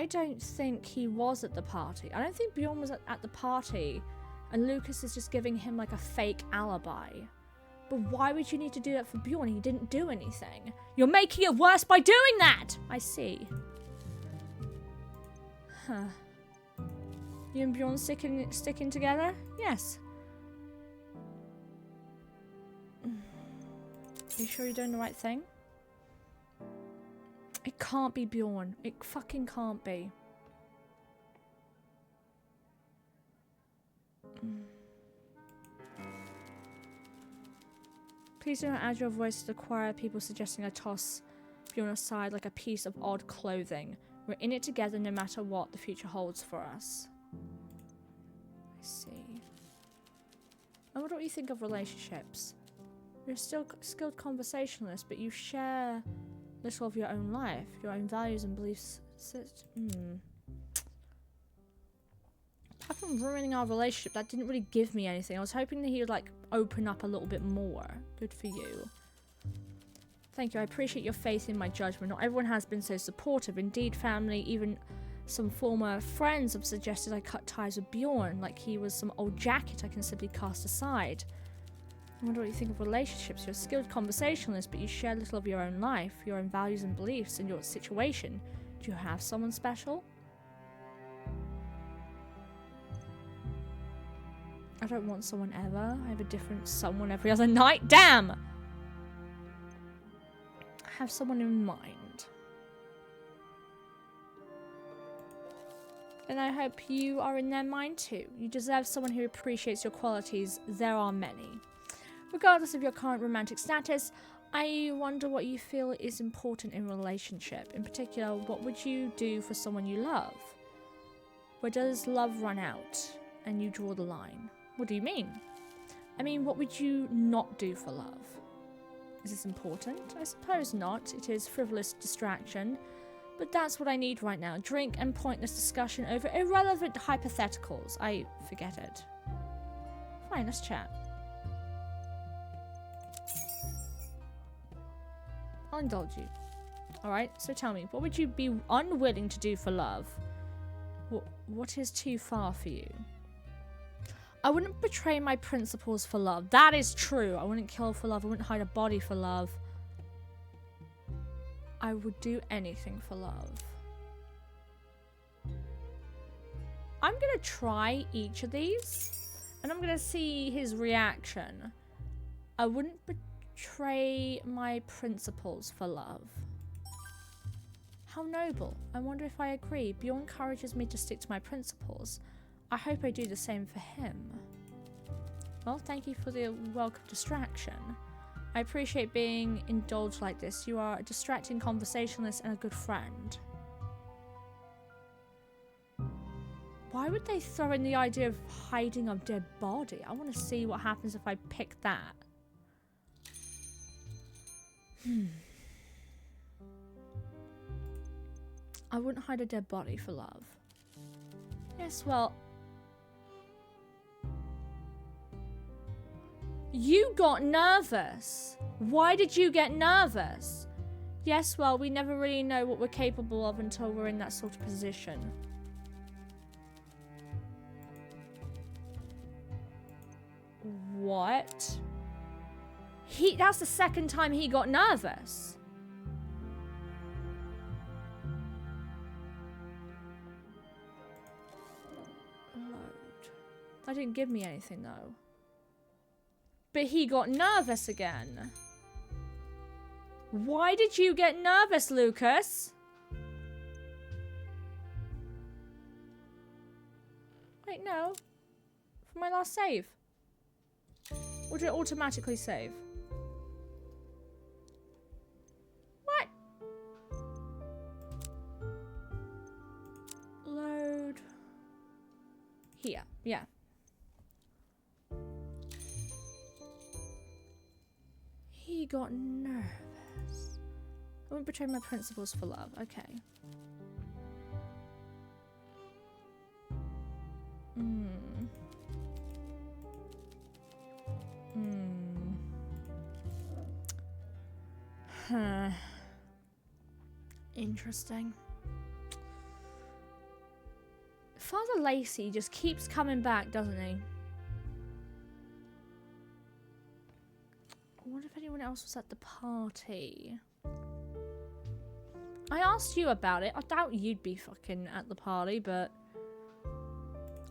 don't think he was at the party. I don't think Bjorn was at the party and Lucas is just giving him like a fake alibi. But why would you need to do that for Bjorn? He didn't do anything. You're making it worse by doing that! I see. Huh. You and Bjorn sticking together? Yes. Are you sure you're doing the right thing? It can't be Bjorn. It fucking can't be. Please don't add your voice to the choir of people suggesting I toss Bjorn aside like a piece of odd clothing. We're in it together no matter what the future holds for us. I see. I wonder what you think of relationships. You're still skilled conversationalist, but you share little of your own life, your own values and beliefs. Apart from ruining our relationship, that didn't really give me anything. I was hoping that he would like open up a little bit more. Good for you. Thank you. I appreciate your faith in my judgment. Not everyone has been so supportive. Indeed, family, even some former friends have suggested I cut ties with Bjorn, like he was some old jacket I can simply cast aside. I wonder what you think of relationships. You're a skilled conversationalist, but you share little of your own life, your own values and beliefs, and your situation. Do you have someone special? I don't want someone ever. I have a different someone every other night. Damn! I have someone in mind. And I hope you are in their mind too. You deserve someone who appreciates your qualities. There are many. Regardless of your current romantic status, I wonder what you feel is important in a relationship. In particular, what would you do for someone you love? Where does love run out and you draw the line? What do you mean? I mean, what would you not do for love? Is this important? I suppose not. It is frivolous distraction. But that's what I need right now. Drink and pointless discussion over irrelevant hypotheticals. I forget it. Fine, let's chat. I'll indulge you. Alright, so tell me, what would you be unwilling to do for love? What is too far for you? I wouldn't betray my principles for love. That is true. I wouldn't kill for love. I wouldn't hide a body for love. I would do anything for love. I'm going to try each of these. And I'm going to see his reaction. I wouldn't betray my principles for love. How noble. I wonder if I agree. Bjorn encourages me to stick to my principles. I hope I do the same for him. Well, thank you for the welcome distraction. I appreciate being indulged like this. You are a distracting conversationalist and a good friend. Why would they throw in the idea of hiding a dead body? I want to see what happens if I pick that. I wouldn't hide a dead body for love. Yes, well... You got nervous. Why did you get nervous? Yes, well, we never really know what we're capable of until we're in that sort of position. What? That's the second time he got nervous. Load. That didn't give me anything though. But he got nervous again. Why did you get nervous, Lucas? Wait, no. For my last save. Or did it automatically save? What? Load. Here, yeah. He got nervous. I won't betray my principles for love. Okay. Huh. Interesting. Father Lacey just keeps coming back, doesn't he? I wonder if anyone else was at the party. I asked you about it. I doubt you'd be fucking at the party, but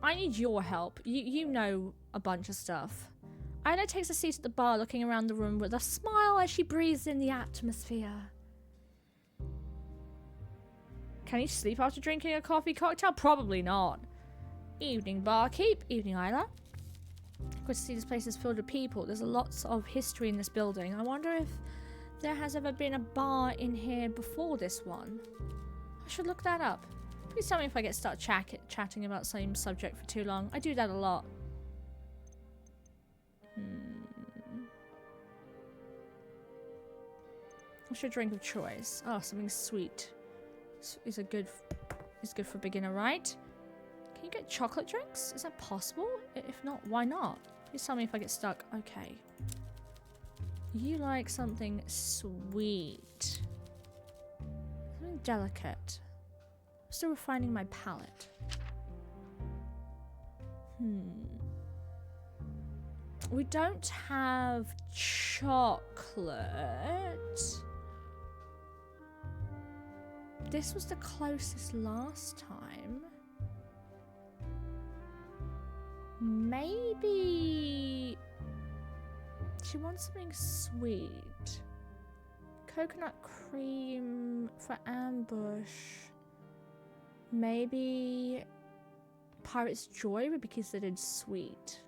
I need your help. You know a bunch of stuff. Ida takes a seat at the bar, looking around the room with a smile as she breathes in the atmosphere. Can you sleep after drinking a coffee cocktail? Probably not. Evening, barkeep. Evening, Isla. Good to see this place is filled with people. There's lots of history in this building. I wonder if there has ever been a bar in here before this one. I should look that up. Please tell me if I get stuck chatting about the same subject for too long. I do that a lot. What's your drink of choice? Oh, something sweet. Is good for beginner, right? Can you get chocolate drinks? Is that possible? If not, why not? Please tell me if I get stuck. Okay. You like something sweet. Something delicate. I'm still refining my palate. We don't have chocolate. This was the closest last time. Maybe she wants something sweet. Coconut cream for ambush. Maybe Pirate's Joy would be considered sweet.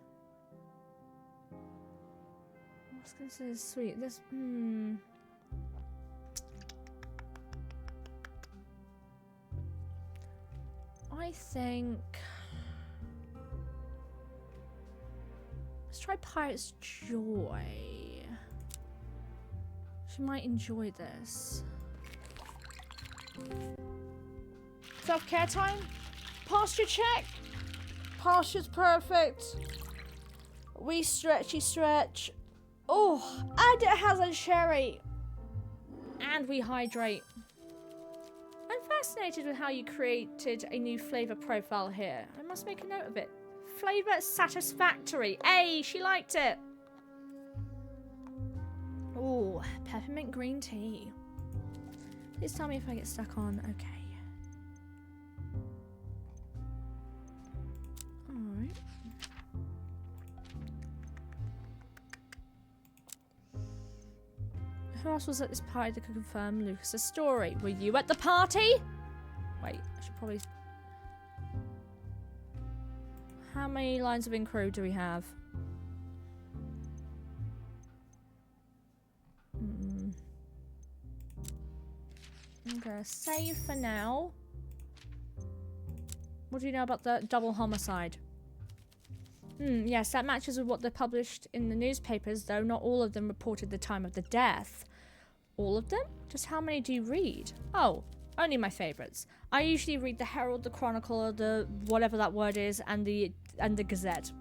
What's considered sweet? This I think let's try Pirate's Joy. She might enjoy this. Self-care time? Posture check? Posture's perfect. We stretchy stretch. Oh, and it has a cherry. And we hydrate. I'm fascinated with how you created a new flavor profile here. I must make a note of it. Flavor satisfactory. Hey, she liked it. Oh, peppermint green tea. Please tell me if I get stuck on. Okay. Alright. Who else was at this party that could confirm Lucas's story? Were you at the party? Wait, I should probably... How many lines of inquiry do we have? I'm gonna save for now. What do you know about the double homicide? Yes, that matches with what they published in the newspapers, though not all of them reported the time of the death. All of them? Just how many do you read? Oh, only my favorites. I usually read the Herald, the Chronicle, the whatever that word is, and the Gazette.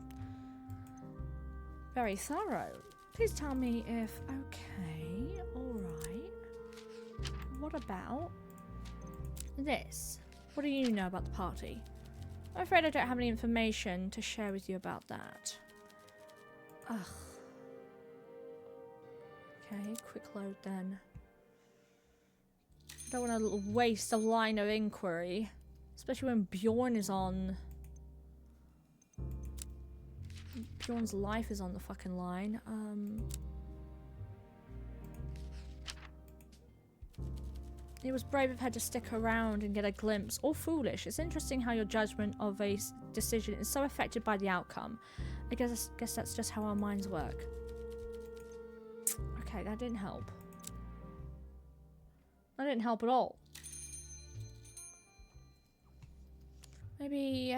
Very thorough. Please tell me if... Okay, alright. What about this? What do you know about the party? I'm afraid I don't have any information to share with you about that. Ugh. Okay, quick load then. Don't want to waste a line of inquiry. Especially when Bjorn is on. Bjorn's life is on the fucking line. It was brave of her to stick around and get a glimpse, or foolish. It's interesting how your judgment of a decision is so affected by the outcome. I guess that's just how our minds work. Okay, that didn't help. That didn't help at all. Maybe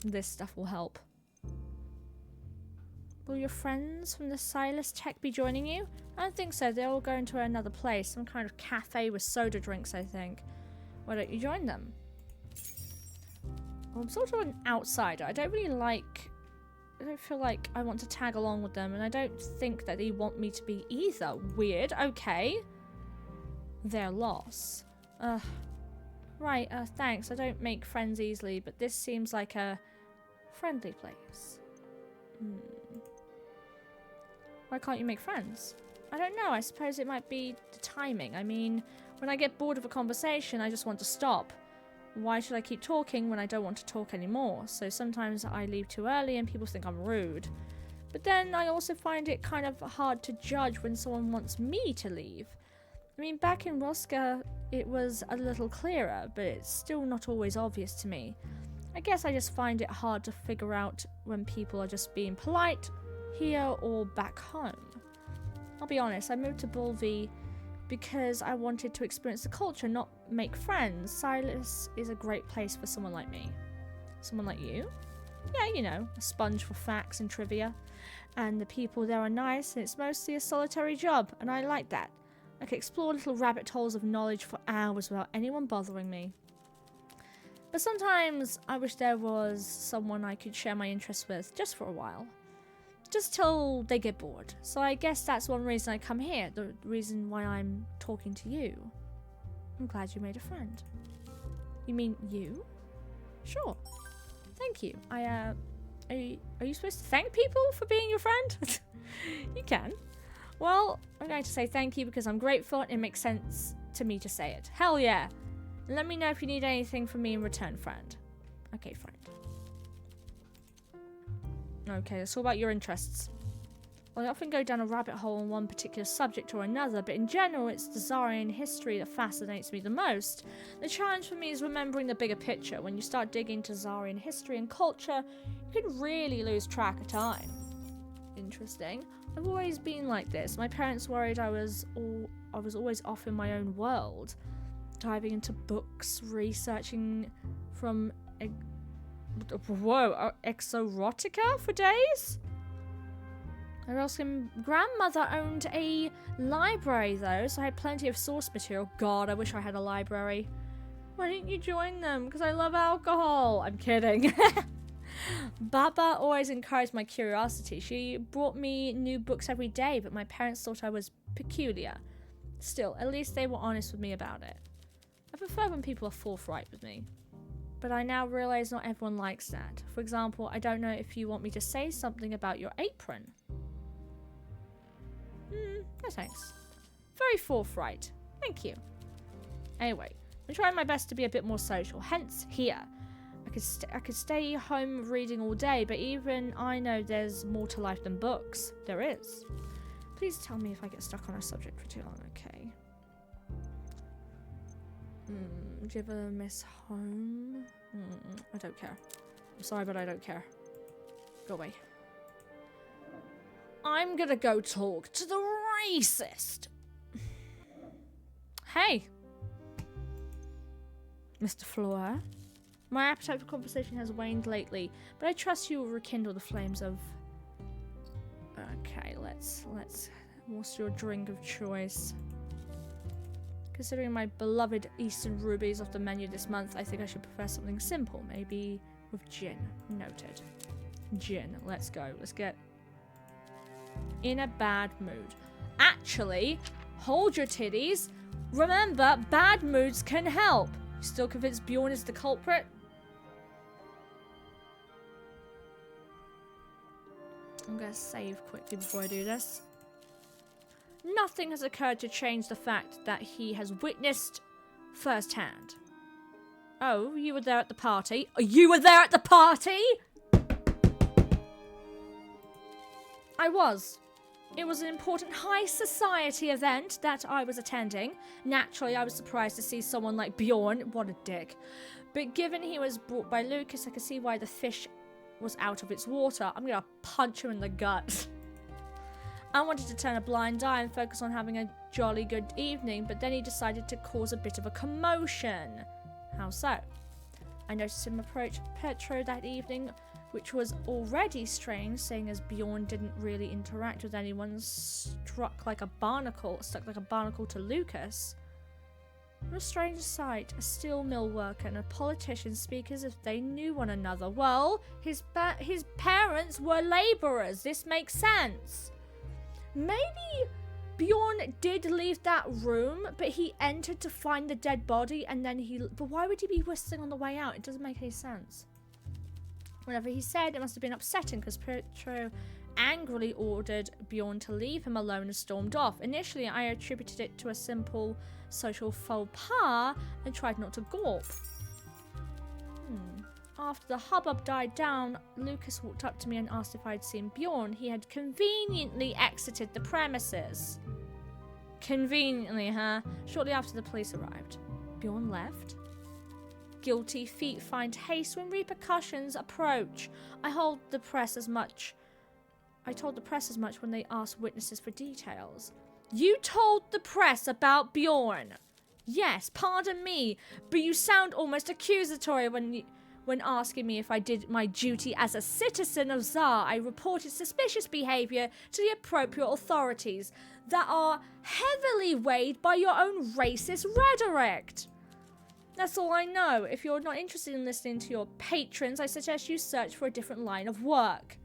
this stuff will help. Will your friends from the Silas Tech be joining you? I don't think so. They're all going to another place. Some kind of cafe with soda drinks, I think. Why don't you join them? Well, I'm sort of an outsider. I don't feel like I want to tag along with them, and I don't think that they want me to be either. Weird. Okay. Their loss. Right, thanks. I don't make friends easily, but this seems like a friendly place. Why can't you make friends? I don't know. I suppose it might be the timing. I mean, when I get bored of a conversation, I just want to stop. Why should I keep talking when I don't want to talk anymore? So sometimes I leave too early and people think I'm rude. But then I also find it kind of hard to judge when someone wants me to leave. I mean, back in Rosca, it was a little clearer, but it's still not always obvious to me. I guess I just find it hard to figure out when people are just being polite here or back home. I'll be honest, I moved to Bulvi because I wanted to experience the culture, not make friends. Silas is a great place for someone like me. Someone like you? Yeah, you know, a sponge for facts and trivia. And the people there are nice, and it's mostly a solitary job, and I like that. I can explore little rabbit holes of knowledge for hours without anyone bothering me. But sometimes I wish there was someone I could share my interests with, just for a while. Just till they get bored. So I guess that's one reason I come here, the reason why I'm talking to you. I'm glad you made a friend. You mean you? Sure. Thank you. Are you supposed to thank people for being your friend? You can. Well, I'm going to say thank you because I'm grateful and it makes sense to me to say it. Hell yeah. Let me know if you need anything from me in return, friend. Okay, friend. Okay, it's all about your interests. Well, I often go down a rabbit hole on one particular subject or another, but in general, it's the Zarian history that fascinates me the most. The challenge for me is remembering the bigger picture. When you start digging into Zarian history and culture, you can really lose track of time. Interesting. I've always been like this. My parents worried I was always off in my own world, diving into books, researching from exoerotica for days. I was asking, grandmother owned a library though, so I had plenty of source material. God, I wish I had a library. Why didn't you join them? Because I love alcohol. I'm kidding. Baba always encouraged my curiosity. She brought me new books every day, but my parents thought I was peculiar. Still, at least they were honest with me about it. I prefer when people are forthright with me. But I now realize not everyone likes that. For example, I don't know if you want me to say something about your apron. No thanks. Very forthright. Thank you. Anyway, I'm trying my best to be a bit more social, hence here. I could stay home reading all day, but even I know there's more to life than books. There is. Please tell me if I get stuck on a subject for too long, okay? Do you ever miss home? I don't care. I'm sorry, but I don't care. Go away. I'm gonna go talk to the racist. Hey, Mr. Fleur. My appetite for conversation has waned lately, but I trust you will rekindle the flames of... Okay, let's... What's your drink of choice? Considering my beloved Eastern rubies off the menu this month, I think I should prefer something simple. Maybe with gin. Noted. Gin. Let's go. Let's get in a bad mood. Actually, hold your titties. Remember, bad moods can help. Still convinced Bjorn is the culprit? I'm gonna save quickly before I do this. Nothing has occurred to change the fact that he has witnessed firsthand. Oh, you were there at the party? Oh, you were there at the party? I was. It was an important high society event that I was attending. Naturally, I was surprised to see someone like Bjorn. What a dick. But given he was brought by Lucas, I could see why the fish was out of its water. I'm gonna punch him in the gut. I wanted to turn a blind eye and focus on having a jolly good evening, but then he decided to cause a bit of a commotion. How so? I noticed him approach Petro that evening, which was already strange, seeing as Bjorn didn't really interact with anyone, stuck like a barnacle to Lucas. What a strange sight, a steel mill worker and a politician speak as if they knew one another. Well, his parents were labourers. This makes sense. Maybe Bjorn did leave that room, but he entered to find the dead body and then but why would he be whistling on the way out? It doesn't make any sense. Whatever he said, it must have been upsetting because Petro angrily ordered Bjorn to leave him alone and stormed off. Initially, I attributed it to a simple social faux pas and tried not to gawp. After the hubbub died down, Lucas walked up to me and asked if I'd seen Bjorn. He had conveniently exited the premises. Conveniently, huh? Shortly after the police arrived. Bjorn left? Guilty feet find haste when repercussions approach. I told the press as much when they asked witnesses for details. You told the press about Bjorn? Yes, pardon me, but you sound almost accusatory when asking me if I did my duty as a citizen of Tsar. I reported suspicious behavior to the appropriate authorities that are heavily weighed by your own racist rhetoric. That's all I know. If you're not interested in listening to your patrons, I suggest you search for a different line of work.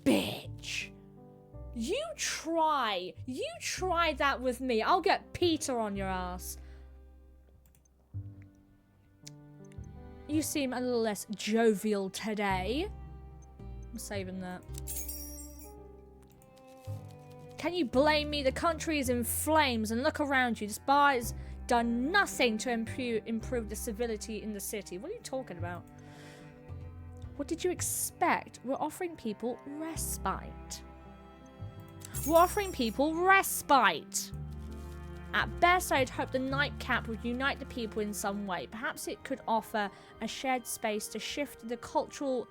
Bitch. You try that with me. I'll get Peter on your ass. You seem a little less jovial today. I'm saving that. Can you blame me? The country is in flames and look around you. This bar has done nothing to improve the civility in the city. What are you talking about? What did you expect? We're offering people respite. We're offering people respite. At best, I'd hope the nightcap would unite the people in some way. Perhaps it could offer a shared space to shift the cultural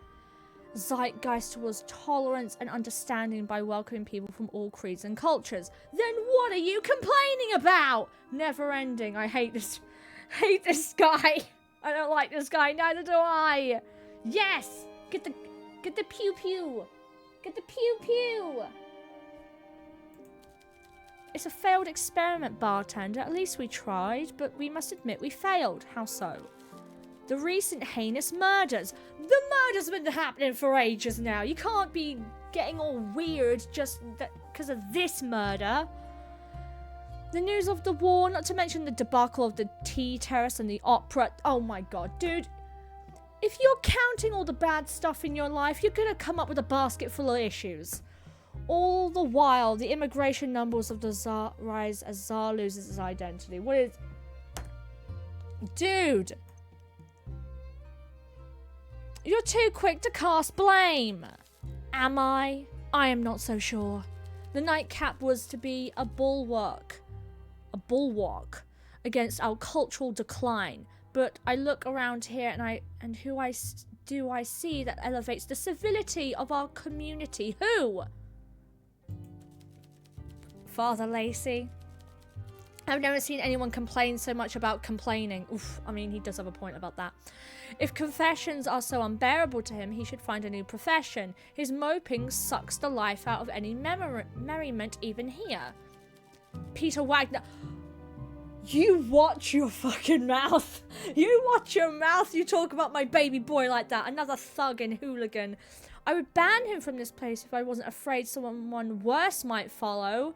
zeitgeist towards tolerance and understanding by welcoming people from all creeds and cultures. Then what are you complaining about? Never ending. I hate this guy. I don't like this guy. Neither do I. Yes. Get the pew pew. Get the pew pew. It's a failed experiment, bartender. At least we tried, but we must admit we failed. How so? The recent heinous murders. The murders have been happening for ages now. You can't be getting all weird just because of this murder. The news of the war, not to mention the debacle of the tea terrace and the opera. Oh my god, dude. If you're counting all the bad stuff in your life, you're gonna come up with a basket full of issues. All the while, the immigration numbers of the Tsar rise as Tsar loses his identity. What is... Dude! You're too quick to cast blame! Am I? I am not so sure. The nightcap was to be a bulwark against our cultural decline. But I look around here and who do I see that elevates the civility of our community? Who? Father Lacey. I've never seen anyone complain so much about complaining. Oof, I mean, he does have a point about that. If confessions are so unbearable to him, he should find a new profession. His moping sucks the life out of any merriment even here. Peter Wagner. You watch your fucking mouth. You watch your mouth. You talk about my baby boy like that. Another thug and hooligan. I would ban him from this place if I wasn't afraid someone worse might follow.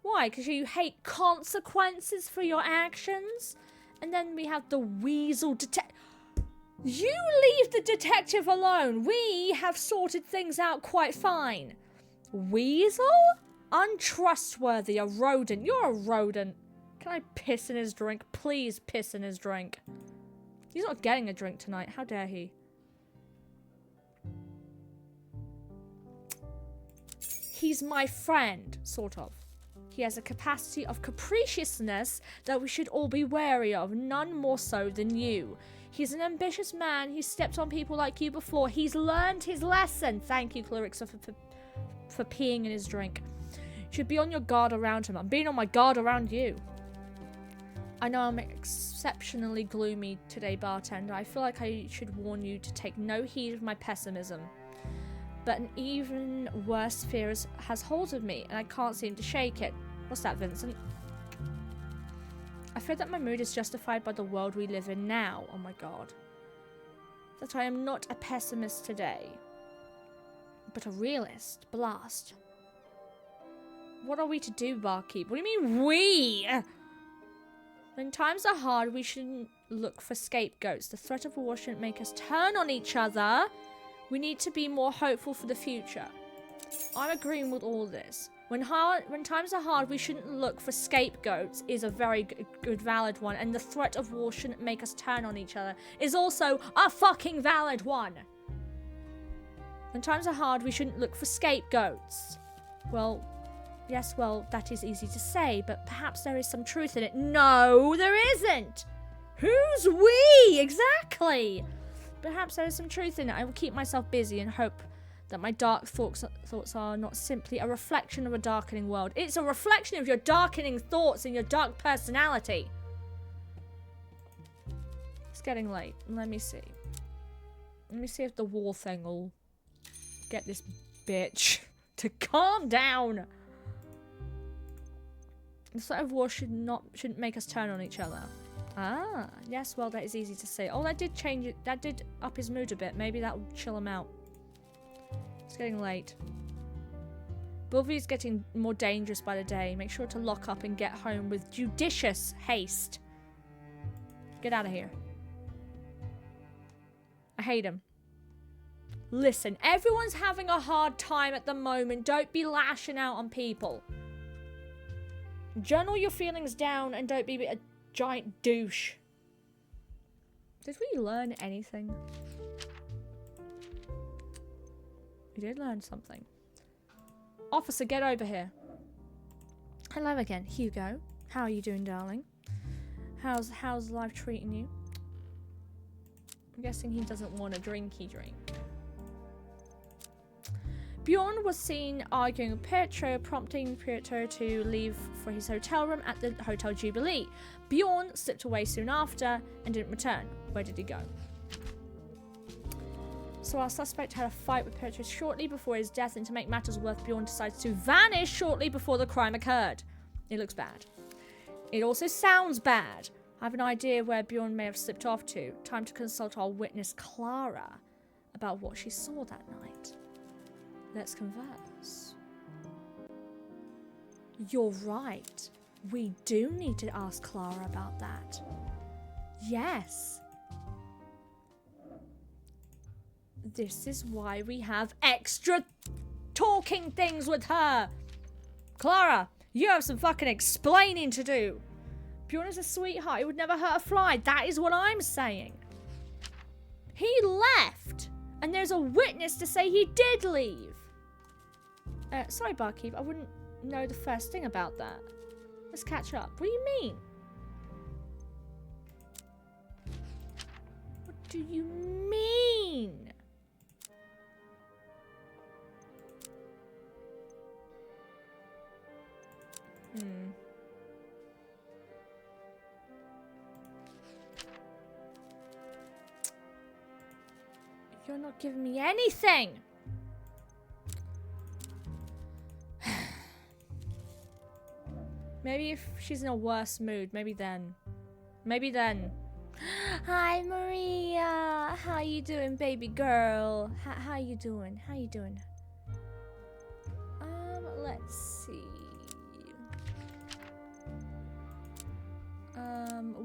Why? Because you hate consequences for your actions? And then we have the weasel detective. You leave the detective alone. We have sorted things out quite fine. Weasel? Untrustworthy. A rodent. You're a rodent. Can I piss in his drink? Please piss in his drink. He's not getting a drink tonight. How dare he? He's my friend, sort of. He has a capacity of capriciousness that we should all be wary of, none more so than you. He's an ambitious man. He's stepped on people like you before. He's learned his lesson. Thank you, Clarissa, for peeing in his drink. You should be on your guard around him. I'm being on my guard around you. I know I'm exceptionally gloomy today, bartender. I feel like I should warn you to take no heed of my pessimism. But an even worse fear has hold of me, and I can't seem to shake it. What's that, Vincent? I fear that my mood is justified by the world we live in now. Oh my god. That I am not a pessimist today, but a realist. Blast. What are we to do, barkeep? What do you mean, we? When times are hard, we shouldn't look for scapegoats. The threat of war shouldn't make us turn on each other. We need to be more hopeful for the future. I'm agreeing with all this. When times are hard, we shouldn't look for scapegoats is a very good valid one. And the threat of war shouldn't make us turn on each other is also a fucking valid one. When times are hard, we shouldn't look for scapegoats. Well, yes, well, that is easy to say, but perhaps there is some truth in it. No, there isn't. Who's we? Exactly. Perhaps there is some truth in it. I will keep myself busy and hope that my dark thoughts are not simply a reflection of a darkening world. It's a reflection of your darkening thoughts and your dark personality. It's getting late. Let me see. Let me see if the war thing will get this bitch to calm down. The threat of war shouldn't make us turn on each other. Ah, yes, well, that is easy to say. Oh, that did change it. That did up his mood a bit. Maybe that will chill him out. It's getting late. Bulvy's getting more dangerous by the day. Make sure to lock up and get home with judicious haste. Get out of here. I hate him. Listen, everyone's having a hard time at the moment. Don't be lashing out on people. Journal your feelings down and don't be a giant douche. Did we learn anything? We did learn something. Officer, get over here. Hello again, Hugo. How are you doing, darling? How's life treating you? I'm guessing he doesn't want a drinky drink. Bjorn was seen arguing with Pietro, prompting Pietro to leave for his hotel room at the Hotel Jubilee. Bjorn slipped away soon after and didn't return. Where did he go? So our suspect had a fight with Pietro shortly before his death, and to make matters worse, Bjorn decides to vanish shortly before the crime occurred. It looks bad. It also sounds bad. I have an idea where Bjorn may have slipped off to. Time to consult our witness, Clara, about what she saw that night. Let's converse. You're right. We do need to ask Clara about that. Yes. This is why we have extra talking things with her. Clara, you have some fucking explaining to do. Bjorn is a sweetheart. He would never hurt a fly. That is what I'm saying. He left. And there's a witness to say he did leave. Sorry, barkeep. I wouldn't know the first thing about that. Let's catch up. What do you mean? What do you mean? You're not giving me anything. Maybe if she's in a worse mood, maybe then. Maybe then. Hi, Maria. How you doing, baby girl? How you doing? How you doing? Let's see.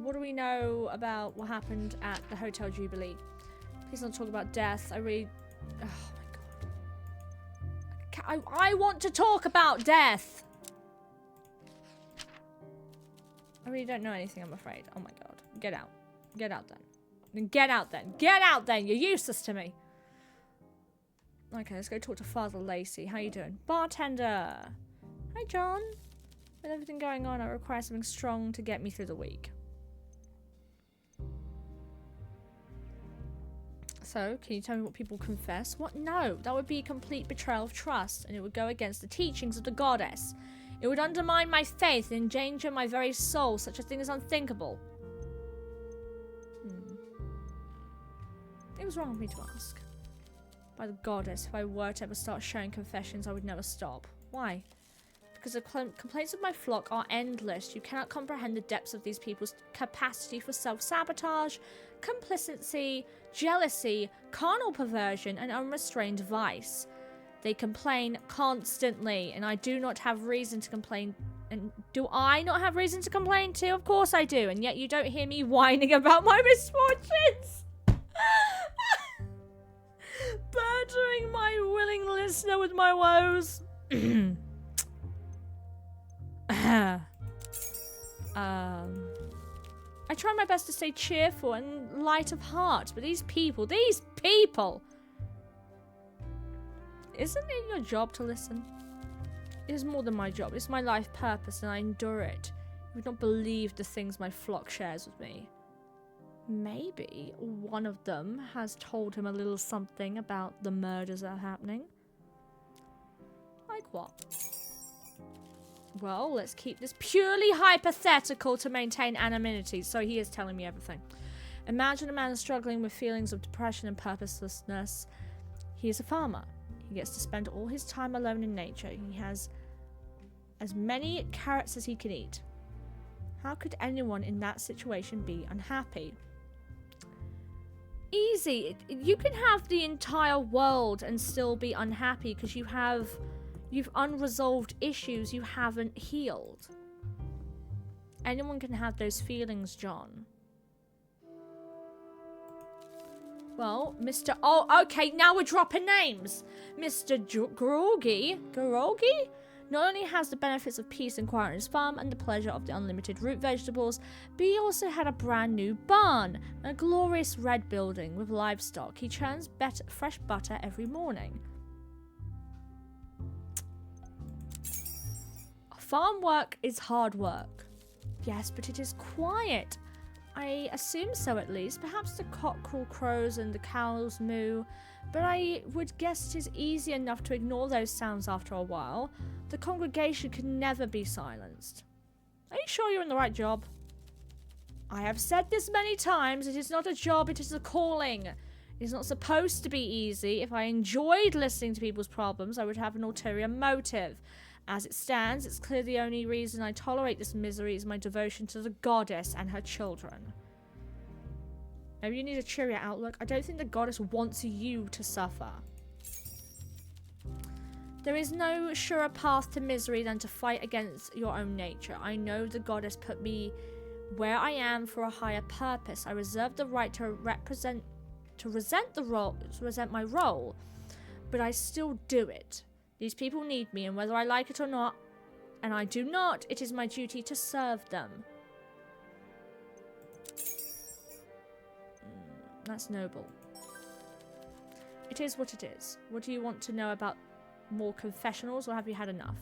What do we know about what happened at the Hotel Jubilee? Please don't talk about death. I really... Oh my god. I want to talk about death! I really don't know anything, I'm afraid. Oh my god. Get out. Get out then. Get out then. Get out then! You're useless to me! Okay, let's go talk to Father Lacey. How you doing? Bartender! Hi, John. With everything going on, I require something strong to get me through the week. So, can you tell me what people confess? What? No, that would be a complete betrayal of trust, and it would go against the teachings of the goddess. It would undermine my faith and endanger my very soul. Such a thing is unthinkable. It was wrong of me to ask. By the goddess, if I were to ever start sharing confessions, I would never stop. Why? Because the complaints of my flock are endless. You cannot comprehend the depths of these people's capacity for self-sabotage, complicity, jealousy, carnal perversion, and unrestrained vice. They complain constantly, and I do not have reason to complain. And do I not have reason to complain too? Of course I do, and yet you don't hear me whining about my misfortunes. Burdening my willing listener with my woes. I try my best to stay cheerful and light of heart, but these people, isn't it your job to listen? It is more than my job. It's my life purpose, and I endure it. You would not believe the things my flock shares with me. Maybe one of them has told him a little something about the murders that are happening. Like what? Well, let's keep this purely hypothetical to maintain anonymity. So he is telling me everything. Imagine a man struggling with feelings of depression and purposelessness. He is a farmer. He gets to spend all his time alone in nature. He has as many carrots as he can eat. How could anyone in that situation be unhappy? Easy. You can have the entire world and still be unhappy because you've unresolved issues you haven't healed. Anyone can have those feelings, John. Well, Mr. Oh, okay, now we're dropping names. Mr. Garogi not only has the benefits of peace and quiet on his farm and the pleasure of the unlimited root vegetables, but he also had a brand new barn, a glorious red building with livestock. He churns fresh butter every morning. Farm work is hard work. Yes, but it is quiet. I assume so, at least. Perhaps the cockerel crows and the cows moo, but I would guess it is easy enough to ignore those sounds after a while. The congregation can never be silenced. Are you sure you're in the right job? I have said this many times. It is not a job, it is a calling. It is not supposed to be easy. If I enjoyed listening to people's problems, I would have an ulterior motive. As it stands, it's clear the only reason I tolerate this misery is my devotion to the goddess and her children. Maybe you need a cheerier outlook. I don't think the goddess wants you to suffer. There is no surer path to misery than to fight against your own nature. I know the goddess put me where I am for a higher purpose. I reserve the right to resent my role, but I still do it. These people need me, and whether I like it or not, and I do not, it is my duty to serve them. That's noble. It is what it is. What do you want to know about more confessionals, or have you had enough?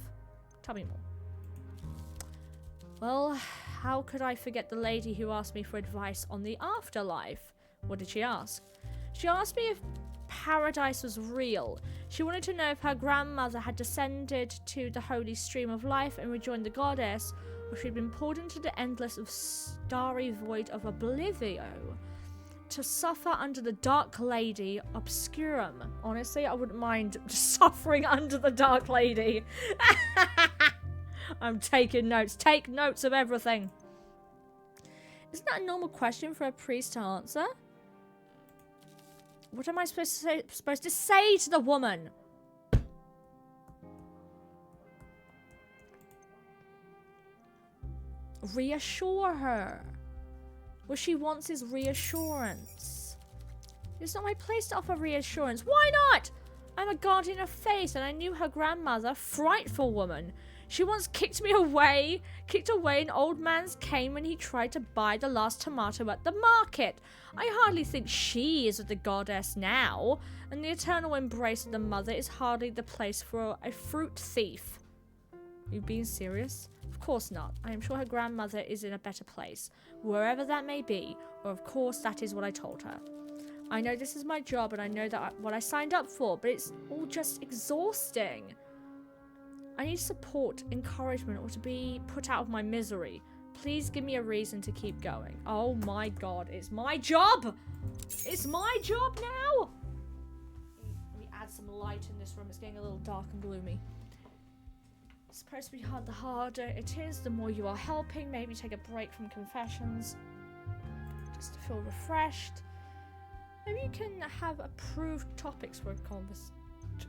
Tell me more. Well, how could I forget the lady who asked me for advice on the afterlife? What did she ask? She asked me if paradise was real. She wanted to know if her grandmother had descended to the holy stream of life and rejoined the goddess, or she'd been pulled into the endless of starry void of oblivio to suffer under the dark lady obscurum. Honestly, I wouldn't mind suffering under the dark lady. I'm taking notes. Take notes of everything. Isn't that a normal question for a priest to answer? What am I supposed to say to the woman? Reassure her. What she wants is reassurance. It's not my place to offer reassurance. Why not? I'm a guardian of faith, and I knew her grandmother, frightful woman. She once kicked away an old man's cane when he tried to buy the last tomato at the market. I hardly think she is with the goddess now, and the eternal embrace of the mother is hardly the place for a fruit thief. Are you being serious? Of course not. I am sure her grandmother is in a better place, wherever that may be, or of course that is what I told her. I know this is my job, and I know that what I signed up for, but it's all just exhausting. I need support, encouragement, or to be put out of my misery. Please give me a reason to keep going. Oh my god, it's my job! It's my job now! Let me add some light in this room. It's getting a little dark and gloomy. It's supposed to be hard. The harder it is, the more you are helping. Maybe take a break from confessions, just to feel refreshed. Maybe you can have approved topics for a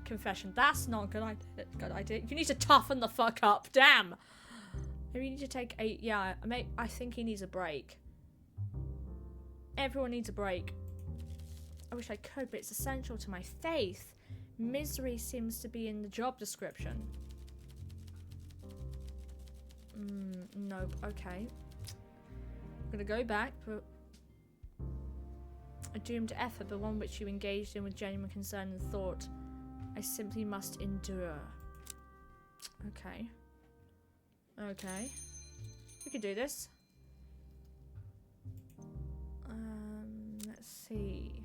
confession. That's not a good idea. You need to toughen the fuck up. Damn. Maybe you need to take a... Yeah, I think he needs a break. Everyone needs a break. I wish I could, but it's essential to my faith. Misery seems to be in the job description. Nope. Okay. I'm gonna go back, but... A doomed effort, but one which you engaged in with genuine concern and thought. I simply must endure. Okay. Okay. We can do this. Let's see.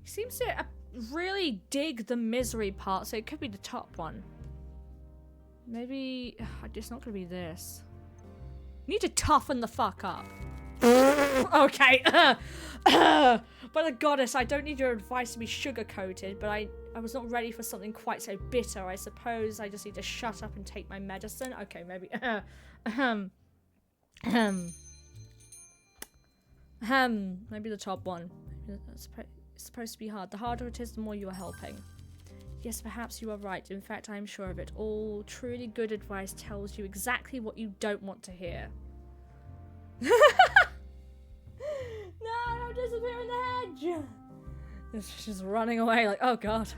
He seems to really dig the misery part, so it could be the top one. Maybe... It's not gonna be this. You need to toughen the fuck up. Okay. By the goddess, I don't need your advice to be sugar-coated, but I was not ready for something quite so bitter. I suppose I just need to shut up and take my medicine. Okay, maybe. Maybe the top one. Maybe it's supposed to be hard. The harder it is, the more you are helping. Yes, perhaps you are right. In fact, I am sure of it. All truly good advice tells you exactly what you don't want to hear. No, don't disappear in the hedge! It's just running away like, oh god.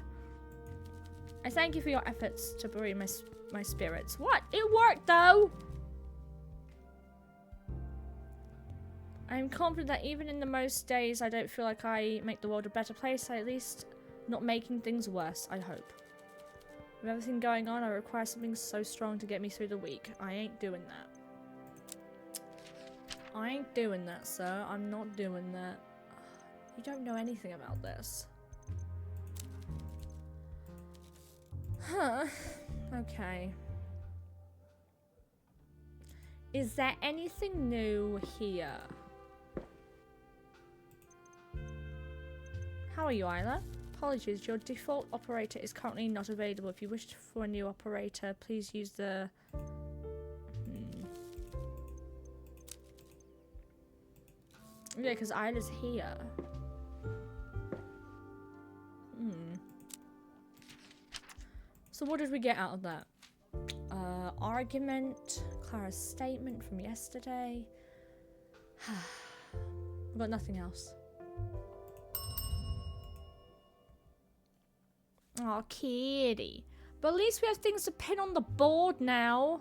I thank you for your efforts to bury my spirits. What? It worked though! I am confident that even in the most days I don't feel like I make the world a better place, I at least not making things worse, I hope. With everything going on, I require something so strong to get me through the week. I ain't doing that. I ain't doing that, sir. I'm not doing that. You don't know anything about this. Huh. Okay. Is there anything new here? How are you, Isla? Apologies, your default operator is currently not available. If you wish for a new operator, please use the... Yeah, because Isla's here. So what did we get out of that? Argument, Clara's statement from yesterday. We've got nothing else. Oh, kitty. But at least we have things to pin on the board now.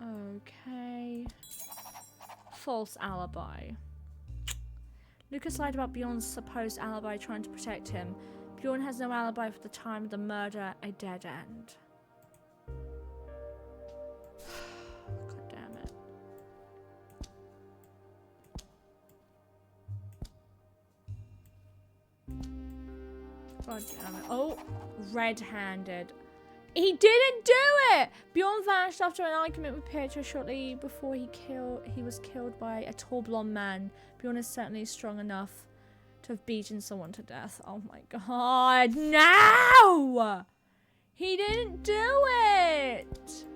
Okay. False alibi. Lucas lied about Bjorn's supposed alibi trying to protect him. Bjorn has no alibi for the time of the murder, a dead end. God damn it. God damn it. Oh, red-handed. He didn't do it! Bjorn vanished after an argument with Pietro shortly before he was killed by a tall blonde man. Bjorn is certainly strong enough to have beaten someone to death. Oh my god, no! He didn't do it!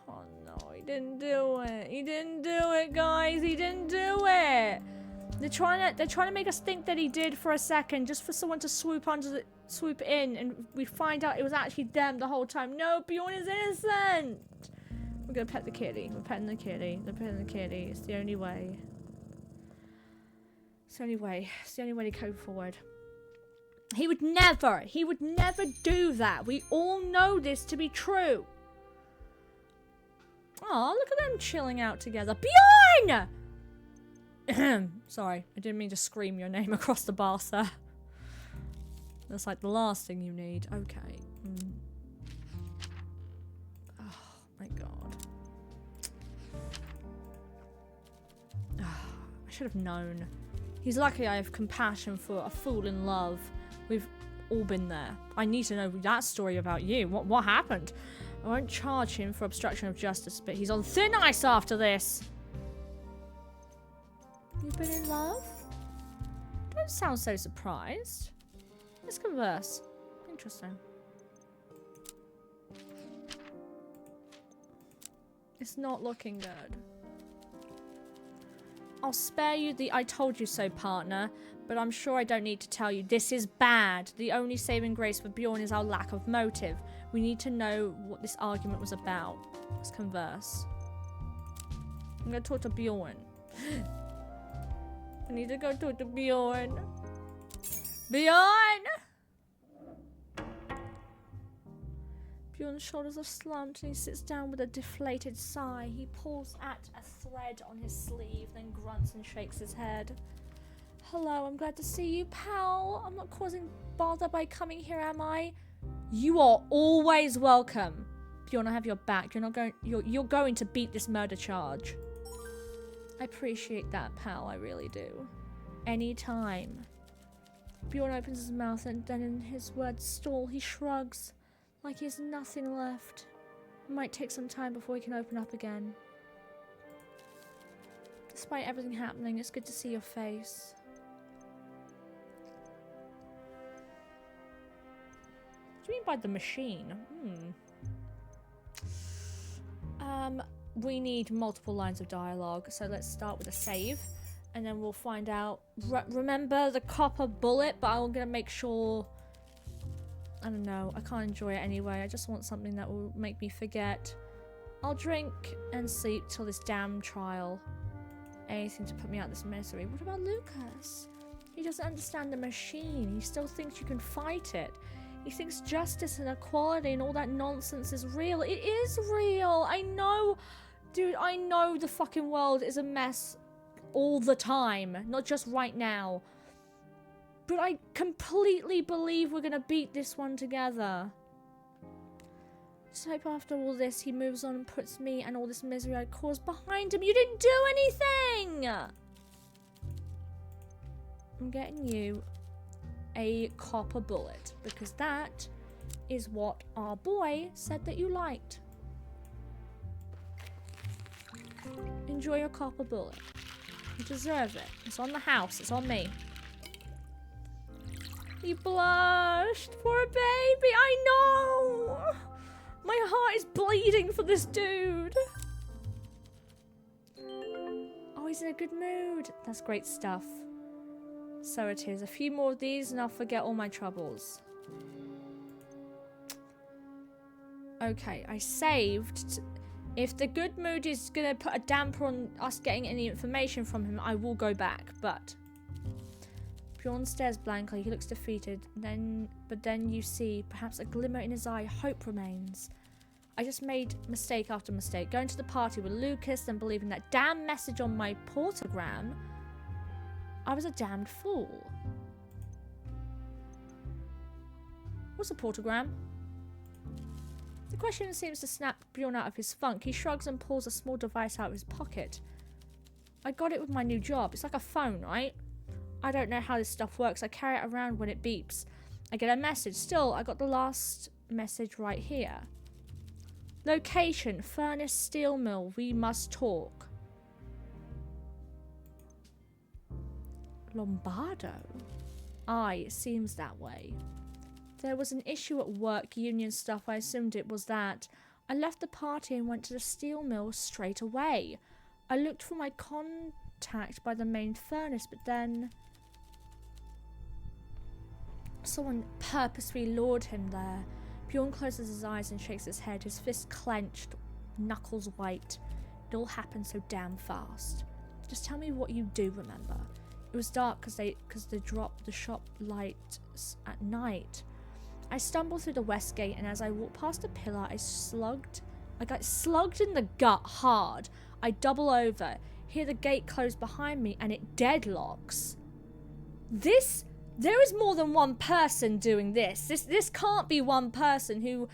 Oh no, he didn't do it. He didn't do it, guys. He didn't do it. They're trying to make us think that he did for a second, just for someone to swoop in, and we find out it was actually them the whole time. No, Bjorn is innocent. We're gonna pet the kitty. We're petting the kitty. They're petting the kitty. It's the only way. It's the only way. It's the only way to go forward. He would never do that. We all know this to be true. Oh, look at them chilling out together. Bjorn! Sorry, I didn't mean to scream your name across the bar, sir. That's like the last thing you need. Okay. Oh my god. I should have known. He's lucky I have compassion for a fool in love. We've all been there. I need to know that story about you. What happened? I won't charge him for obstruction of justice, but he's on thin ice after this. You've been in love? Don't sound so surprised. Let's converse. Interesting. It's not looking good. I'll spare you the I told you so partner, but I'm sure I don't need to tell you this is bad. The only saving grace for Bjorn is our lack of motive. We need to know what this argument was about. Let's converse. I'm gonna talk to Bjorn. I need to go talk to Bjorn. Bjorn! Bjorn's shoulders are slumped and he sits down with a deflated sigh. He pulls at a thread on his sleeve, then grunts and shakes his head. Hello, I'm glad to see you, pal. I'm not causing bother by coming here, am I? You are always welcome. Bjorn, I have your back. You're going to beat this murder charge. I appreciate that, pal. I really do. Anytime. Bjorn opens his mouth and then in his words stall. He shrugs, like he has nothing left. It might take some time before he can open up again. Despite everything happening, it's good to see your face. What do you mean by the machine? We need multiple lines of dialogue, so let's start with a save, and then we'll find out. Remember the copper bullet, but I'm gonna make sure. I don't know. I can't enjoy it anyway. I just want something that will make me forget. I'll drink and sleep till this damn trial. Anything to put me out of this misery. What about Lucas? He doesn't understand the machine. He still thinks you can fight it. He thinks justice and equality and all that nonsense is real. It is real. I know Dude, I know the fucking world is a mess all the time. Not just right now. But I completely believe we're gonna beat this one together. Just hope after all this, he moves on and puts me and all this misery I caused behind him. You didn't do anything! I'm getting you a copper bullet. Because that is what our boy said that you liked. Enjoy your copper bullet. You deserve it. It's on the house. It's on me. He blushed. Poor baby. I know. My heart is bleeding for this dude. Oh, he's in a good mood. That's great stuff. So it is. A few more of these and I'll forget all my troubles. Okay, I saved. If the good mood is going to put a damper on us getting any information from him, I will go back, but... Bjorn stares blankly. He looks defeated. But then you see, perhaps a glimmer in his eye, hope remains. I just made mistake after mistake. Going to the party with Lucas and believing that damn message on my portogram. I was a damned fool. What's a portogram? The question seems to snap Bjorn out of his funk. He shrugs and pulls a small device out of his pocket. I got it with my new job. It's like a phone, right? I don't know how this stuff works. I carry it around when it beeps. I get a message. Still, I got the last message right here. Location, Furnace Steel Mill. We must talk. Lombardo? Aye, it seems that way. There was an issue at work, union stuff. I assumed it was that. I left the party and went to the steel mill straight away. I looked for my contact by the main furnace, but then... someone purposely lured him there. Bjorn closes his eyes and shakes his head, his fist clenched, knuckles white. It all happened so damn fast. Just tell me what you do remember. It was dark because they dropped the shop lights at night. I stumbled through the west gate, and as I walked past a pillar, I got slugged in the gut hard. I double over, hear the gate close behind me, and it deadlocks. There is more than one person doing this. This can't be one person who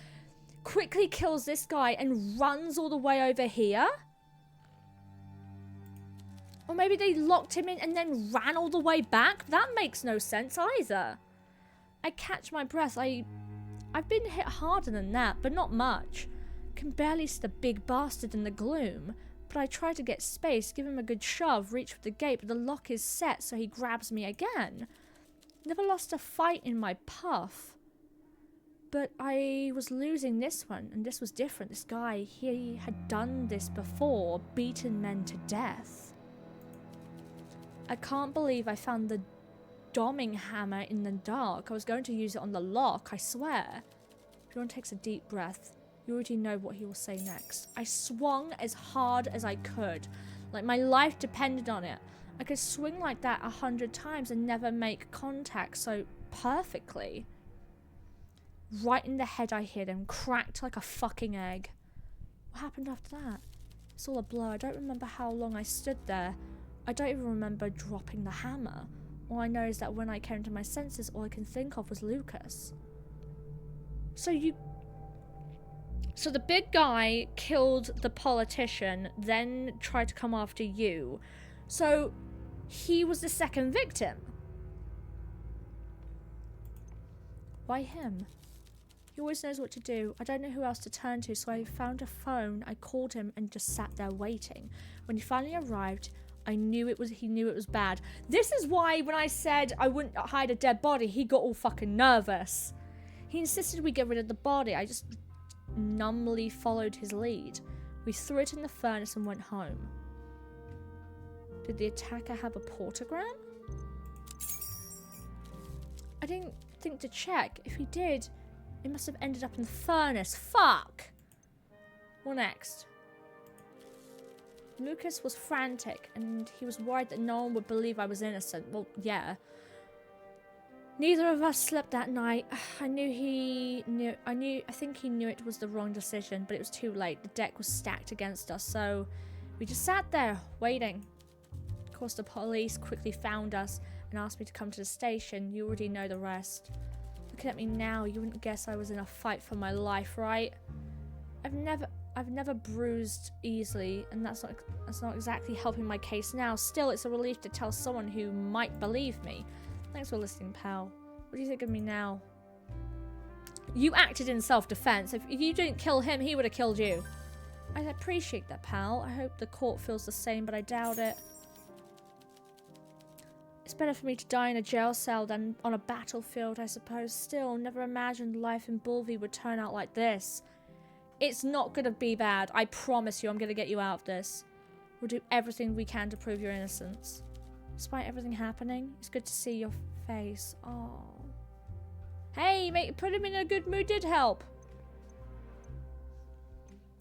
quickly kills this guy and runs all the way over here. Or maybe they locked him in and then ran all the way back. That makes no sense either. I catch my breath. I've been hit harder than that, but not much. Can barely see the big bastard in the gloom. But I try to get space, give him a good shove, reach for the gate, but the lock is set, so he grabs me again. Never lost a fight in my puff. But I was losing this one, and this was different. This guy, he had done this before, beaten men to death. I can't believe I found the doming hammer in the dark. I was going to use it on the lock, I swear. Bjorn takes a deep breath. You already know what he will say next. I swung as hard as I could, like my life depended on it. I could swing like that 100 times and never make contact so perfectly. Right in the head I hit him, cracked like a fucking egg. What happened after that? It's all a blur. I don't remember how long I stood there. I don't even remember dropping the hammer. All I know is that when I came to my senses, all I can think of was Lucas. So the big guy killed the politician, then tried to come after you. So he was the second victim. Why him? He always knows what to do. I don't know who else to turn to, so I found a phone. I called him and just sat there waiting. When he finally arrived, he knew it was bad. This is why when I said I wouldn't hide a dead body, he got all fucking nervous. He insisted we get rid of the body. I just numbly followed his lead. We threw it in the furnace and went home. Did the attacker have a portogram? I didn't think to check. If he did, it must have ended up in the furnace. Fuck! What next? Lucas was frantic, and he was worried that no one would believe I was innocent. Well, yeah. Neither of us slept that night. I think he knew it was the wrong decision, but it was too late. The deck was stacked against us, so we just sat there, waiting. Of course, the police quickly found us and asked me to come to the station. You already know the rest. Looking at me now, you wouldn't guess I was in a fight for my life, right? I've never bruised easily, and that's not exactly helping my case now. Still, it's a relief to tell someone who might believe me. Thanks for listening, pal. What do you think of me now? You acted in self-defense. If you didn't kill him, he would have killed you. I appreciate that, pal. I hope the court feels the same, but I doubt it. It's better for me to die in a jail cell than on a battlefield, I suppose. Still, never imagined life in Bulvey would turn out like this. It's not gonna be bad. I promise you, I'm gonna get you out of this. We'll do everything we can to prove your innocence. Despite everything happening, it's good to see your face. Oh. Hey, mate, put him in a good mood did help.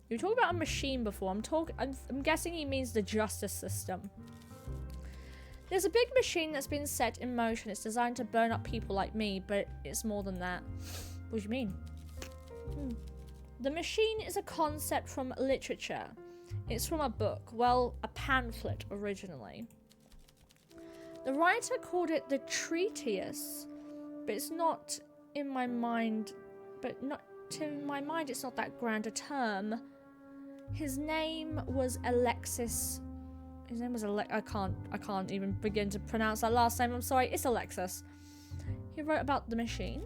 You were talking about a machine before. I'm guessing he means the justice system. There's a big machine that's been set in motion. It's designed to burn up people like me, but it's more than that. What do you mean? The machine is a concept from literature. It's from a book. Well, a pamphlet originally. The writer called it the treatise, but it's not in my mind. But not to my mind, it's not that grand a term. His name was Alexis. His name was I can't even begin to pronounce that last name. I'm sorry. It's Alexis. He wrote about the machine.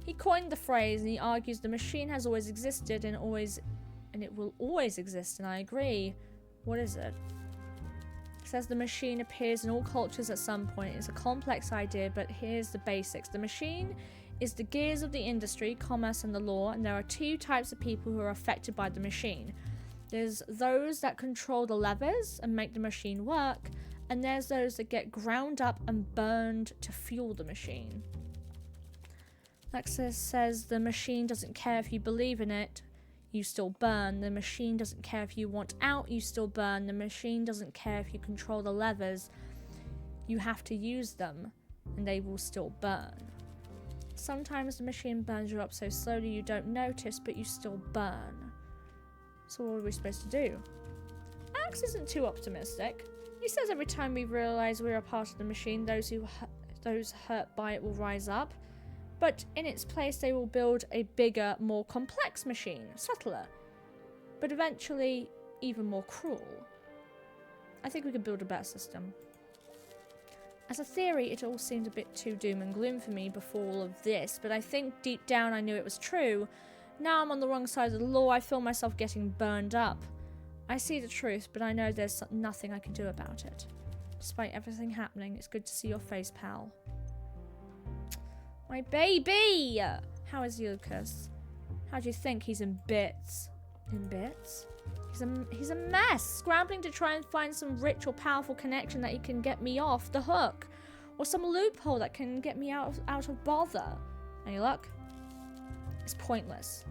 He coined the phrase, and he argues the machine has always existed and it will always exist. And I agree. What is it? Says the machine appears in all cultures at some point. It's a complex idea, but here's the basics. The machine is the gears of the industry, commerce, and the law, and there are two types of people who are affected by the machine. There's those that control the levers and make the machine work, and there's those that get ground up and burned to fuel the machine. Lexus says the machine doesn't care if you believe in it. You still burn. The machine doesn't care if you want out, you still burn. The machine doesn't care if you control the levers. You have to use them, and they will still burn. Sometimes the machine burns you up so slowly you don't notice, but you still burn. So what are we supposed to do? Axe isn't too optimistic. He says every time we realize we're a part of the machine, those hurt by it will rise up. But in its place, they will build a bigger, more complex machine, subtler, but eventually even more cruel. I think we could build a better system. As a theory, it all seemed a bit too doom and gloom for me before all of this, but I think deep down I knew it was true. Now I'm on the wrong side of the law, I feel myself getting burned up. I see the truth, but I know there's nothing I can do about it. Despite everything happening, it's good to see your face, pal. My baby! How is Lucas? How do you think he's in bits? In bits? He's a mess, scrambling to try and find some rich or powerful connection that he can get me off the hook. Or some loophole that can get me out of bother. Any luck? It's pointless.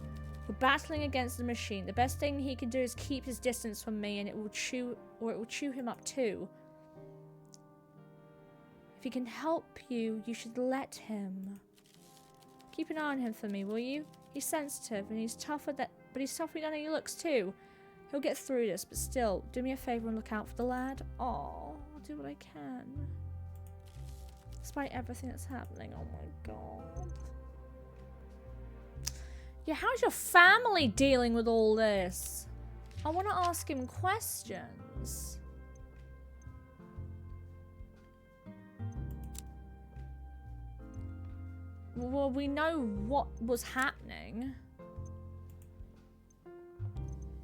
We're battling against the machine. The best thing he can do is keep his distance from me, and it will chew him up too. If he can help you, you should let him. Keep an eye on him for me, will you? He's sensitive and he's tougher but he's tougher than he looks too. He'll get through this, but still, do me a favor and look out for the lad. Oh, I'll do what I can. Despite everything that's happening, oh my god. Yeah, how's your family dealing with all this? I want to ask him questions. Well, we know what was happening.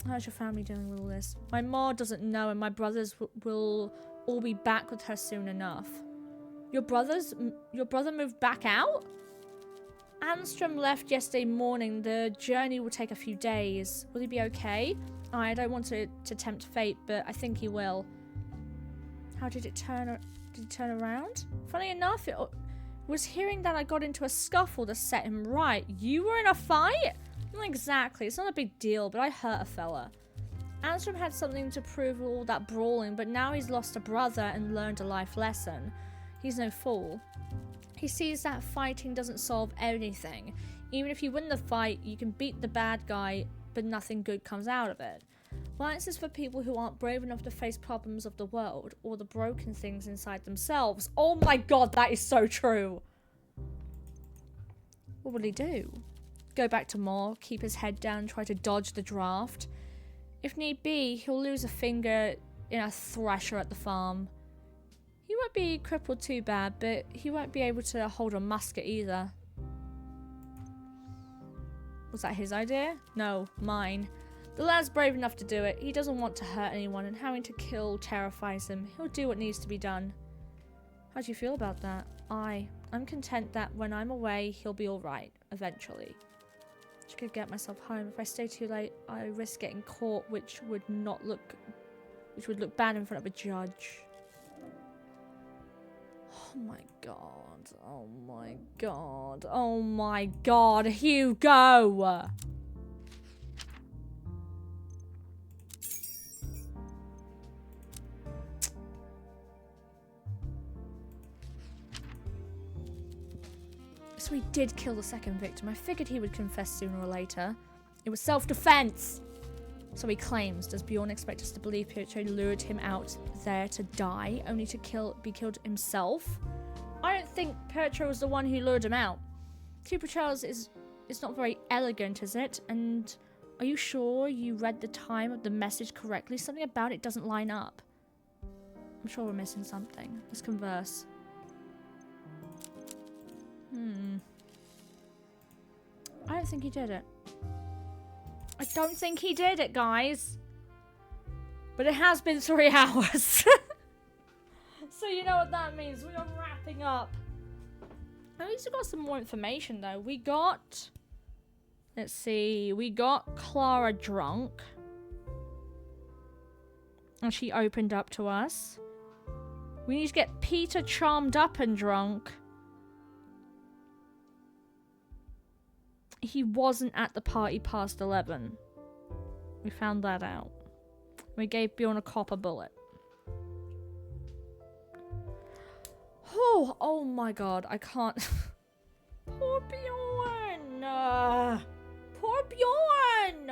How's your family dealing with all this? My ma doesn't know, and my brothers will all be back with her soon enough. Your brother moved back out? Anstrom left yesterday morning. The journey will take a few days. Will he be okay? I don't want to tempt fate, but I think he will. How did it turn? Did it turn around? Funny enough, it was hearing that I got into a scuffle to set him right. You were in a fight? Not exactly. It's not a big deal, but I hurt a fella. Anstrom had something to prove with all that brawling, but now he's lost a brother and learned a life lesson. He's no fool. He sees that fighting doesn't solve anything. Even if you win the fight, you can beat the bad guy, but nothing good comes out of it. Violence is for people who aren't brave enough to face problems of the world or the broken things inside themselves. Oh my god, that is so true. What will he do? Go back to Moore, keep his head down, try to dodge the draft? If need be, he'll lose a finger in a thresher at the farm. He won't be crippled too bad, but he won't be able to hold a musket either. Was that his idea? No, mine. The lad's brave enough to do it. He doesn't want to hurt anyone, and having to kill terrifies him. He'll do what needs to be done. How do you feel about that? I'm content that when I'm away, he'll be alright, eventually. I could get myself home. If I stay too late, I risk getting caught, which would look bad in front of a judge. Oh my god. Oh my god. Oh my god, Hugo! So he did kill the second victim. I figured he would confess sooner or later. It was self-defense! So he claims. Does Bjorn expect us to believe Pietro lured him out there to die, only to be killed himself? I don't think Pietro was the one who lured him out. Two portrayals is not very elegant, is it? And are you sure you read the time of the message correctly? Something about it doesn't line up. I'm sure we're missing something. Let's converse. I don't think he did it. I don't think he did it, guys. But it has been 3 hours. So you know what that means. We are wrapping up. At least we got some more information, though. We got... Let's see. We got Clara drunk. And she opened up to us. We need to get Peter charmed up and drunk. He wasn't at the party past 11. We found that out. We gave Bjorn a copper bullet. Oh my god, I can't. Poor Bjorn! Poor Bjorn!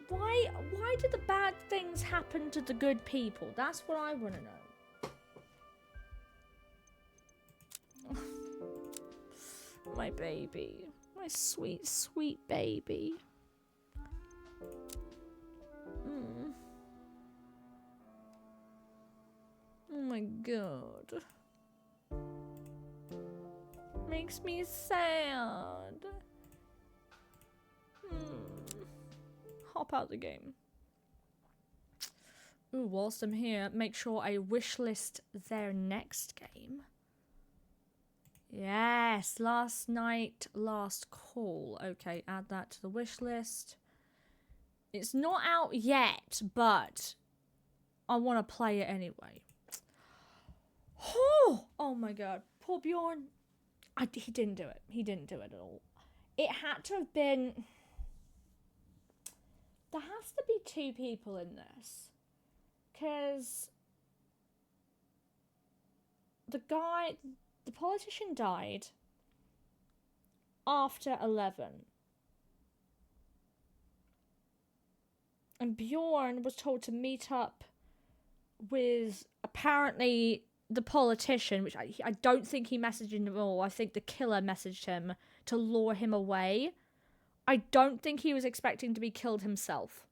Why did the bad things happen to the good people? That's what I want to know. My baby. My sweet, sweet baby. Oh my god. Makes me sad. Hop out the game. Ooh, whilst I'm here, make sure I wishlist their next game. Yes, last night, last call. Okay, add that to the wish list. It's not out yet, but I want to play it anyway. Oh my god, poor Bjorn. He didn't do it. He didn't do it at all. It had to have been... There has to be 2 people in this. Because the politician died after 11. And Bjorn was told to meet up with apparently the politician, which I don't think he messaged him at all. I think the killer messaged him to lure him away. I don't think he was expecting to be killed himself.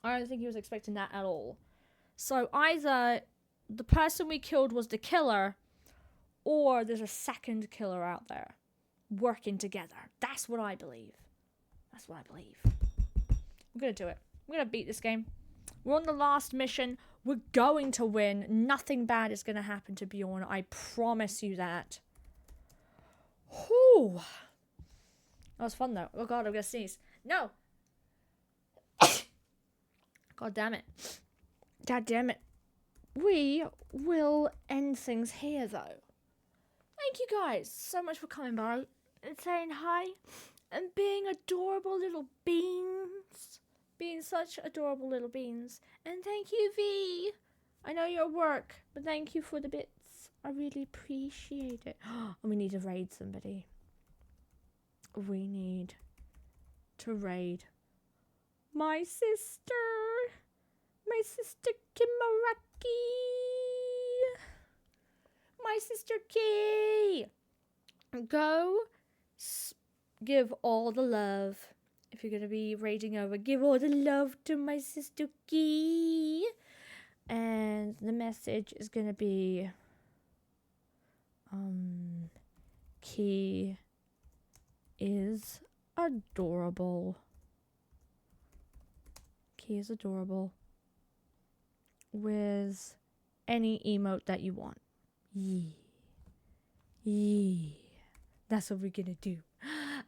I don't think he was expecting that at all. So either the person we killed was the killer, or there's a second killer out there working together. That's what I believe. That's what I believe. We're going to do it. We're going to beat this game. We're on the last mission. We're going to win. Nothing bad is going to happen to Bjorn. I promise you that. Whew. That was fun, though. Oh, God, I'm going to sneeze. No. God damn it. God damn it. We will end things here, though. Thank you guys so much for coming by and saying hi and being adorable little beans. Being such adorable little beans. And thank you, V, I know you're at work, but thank you for the bits. I really appreciate it. And we need to raid somebody. We need to raid my sister. My sister Kimaraki. My sister Kay. Go give all the love. If you're going to be raiding over, give all the love to my sister Kay. And the message is going to be Key is adorable. Key is adorable. With any emote that you want. Yeah. Yeah. That's what we're gonna do.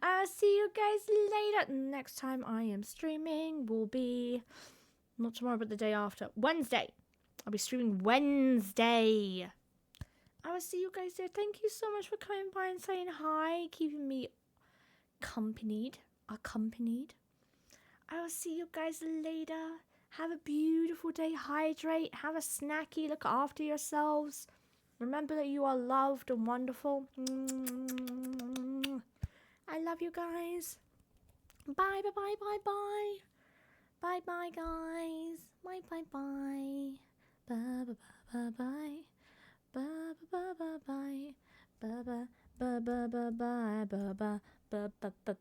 I'll see you guys later. Next time I am streaming will be not tomorrow, but the day after. Wednesday. I'll be streaming Wednesday. I will see you guys there. Thank you so much for coming by and saying hi, keeping me accompanied. I will see you guys later. Have a beautiful day. Hydrate. Have a snacky. Look after yourselves. Remember that you are loved and wonderful. I love you guys. Bye, bye, bye, bye, bye. Bye, bye, guys. Bye, bye, bye. Bye, bye, bye, bye. Bye, bye, bye, bye, bye. Bye, bye, bye, bye, bye, bye, bye, bye, bye, bye.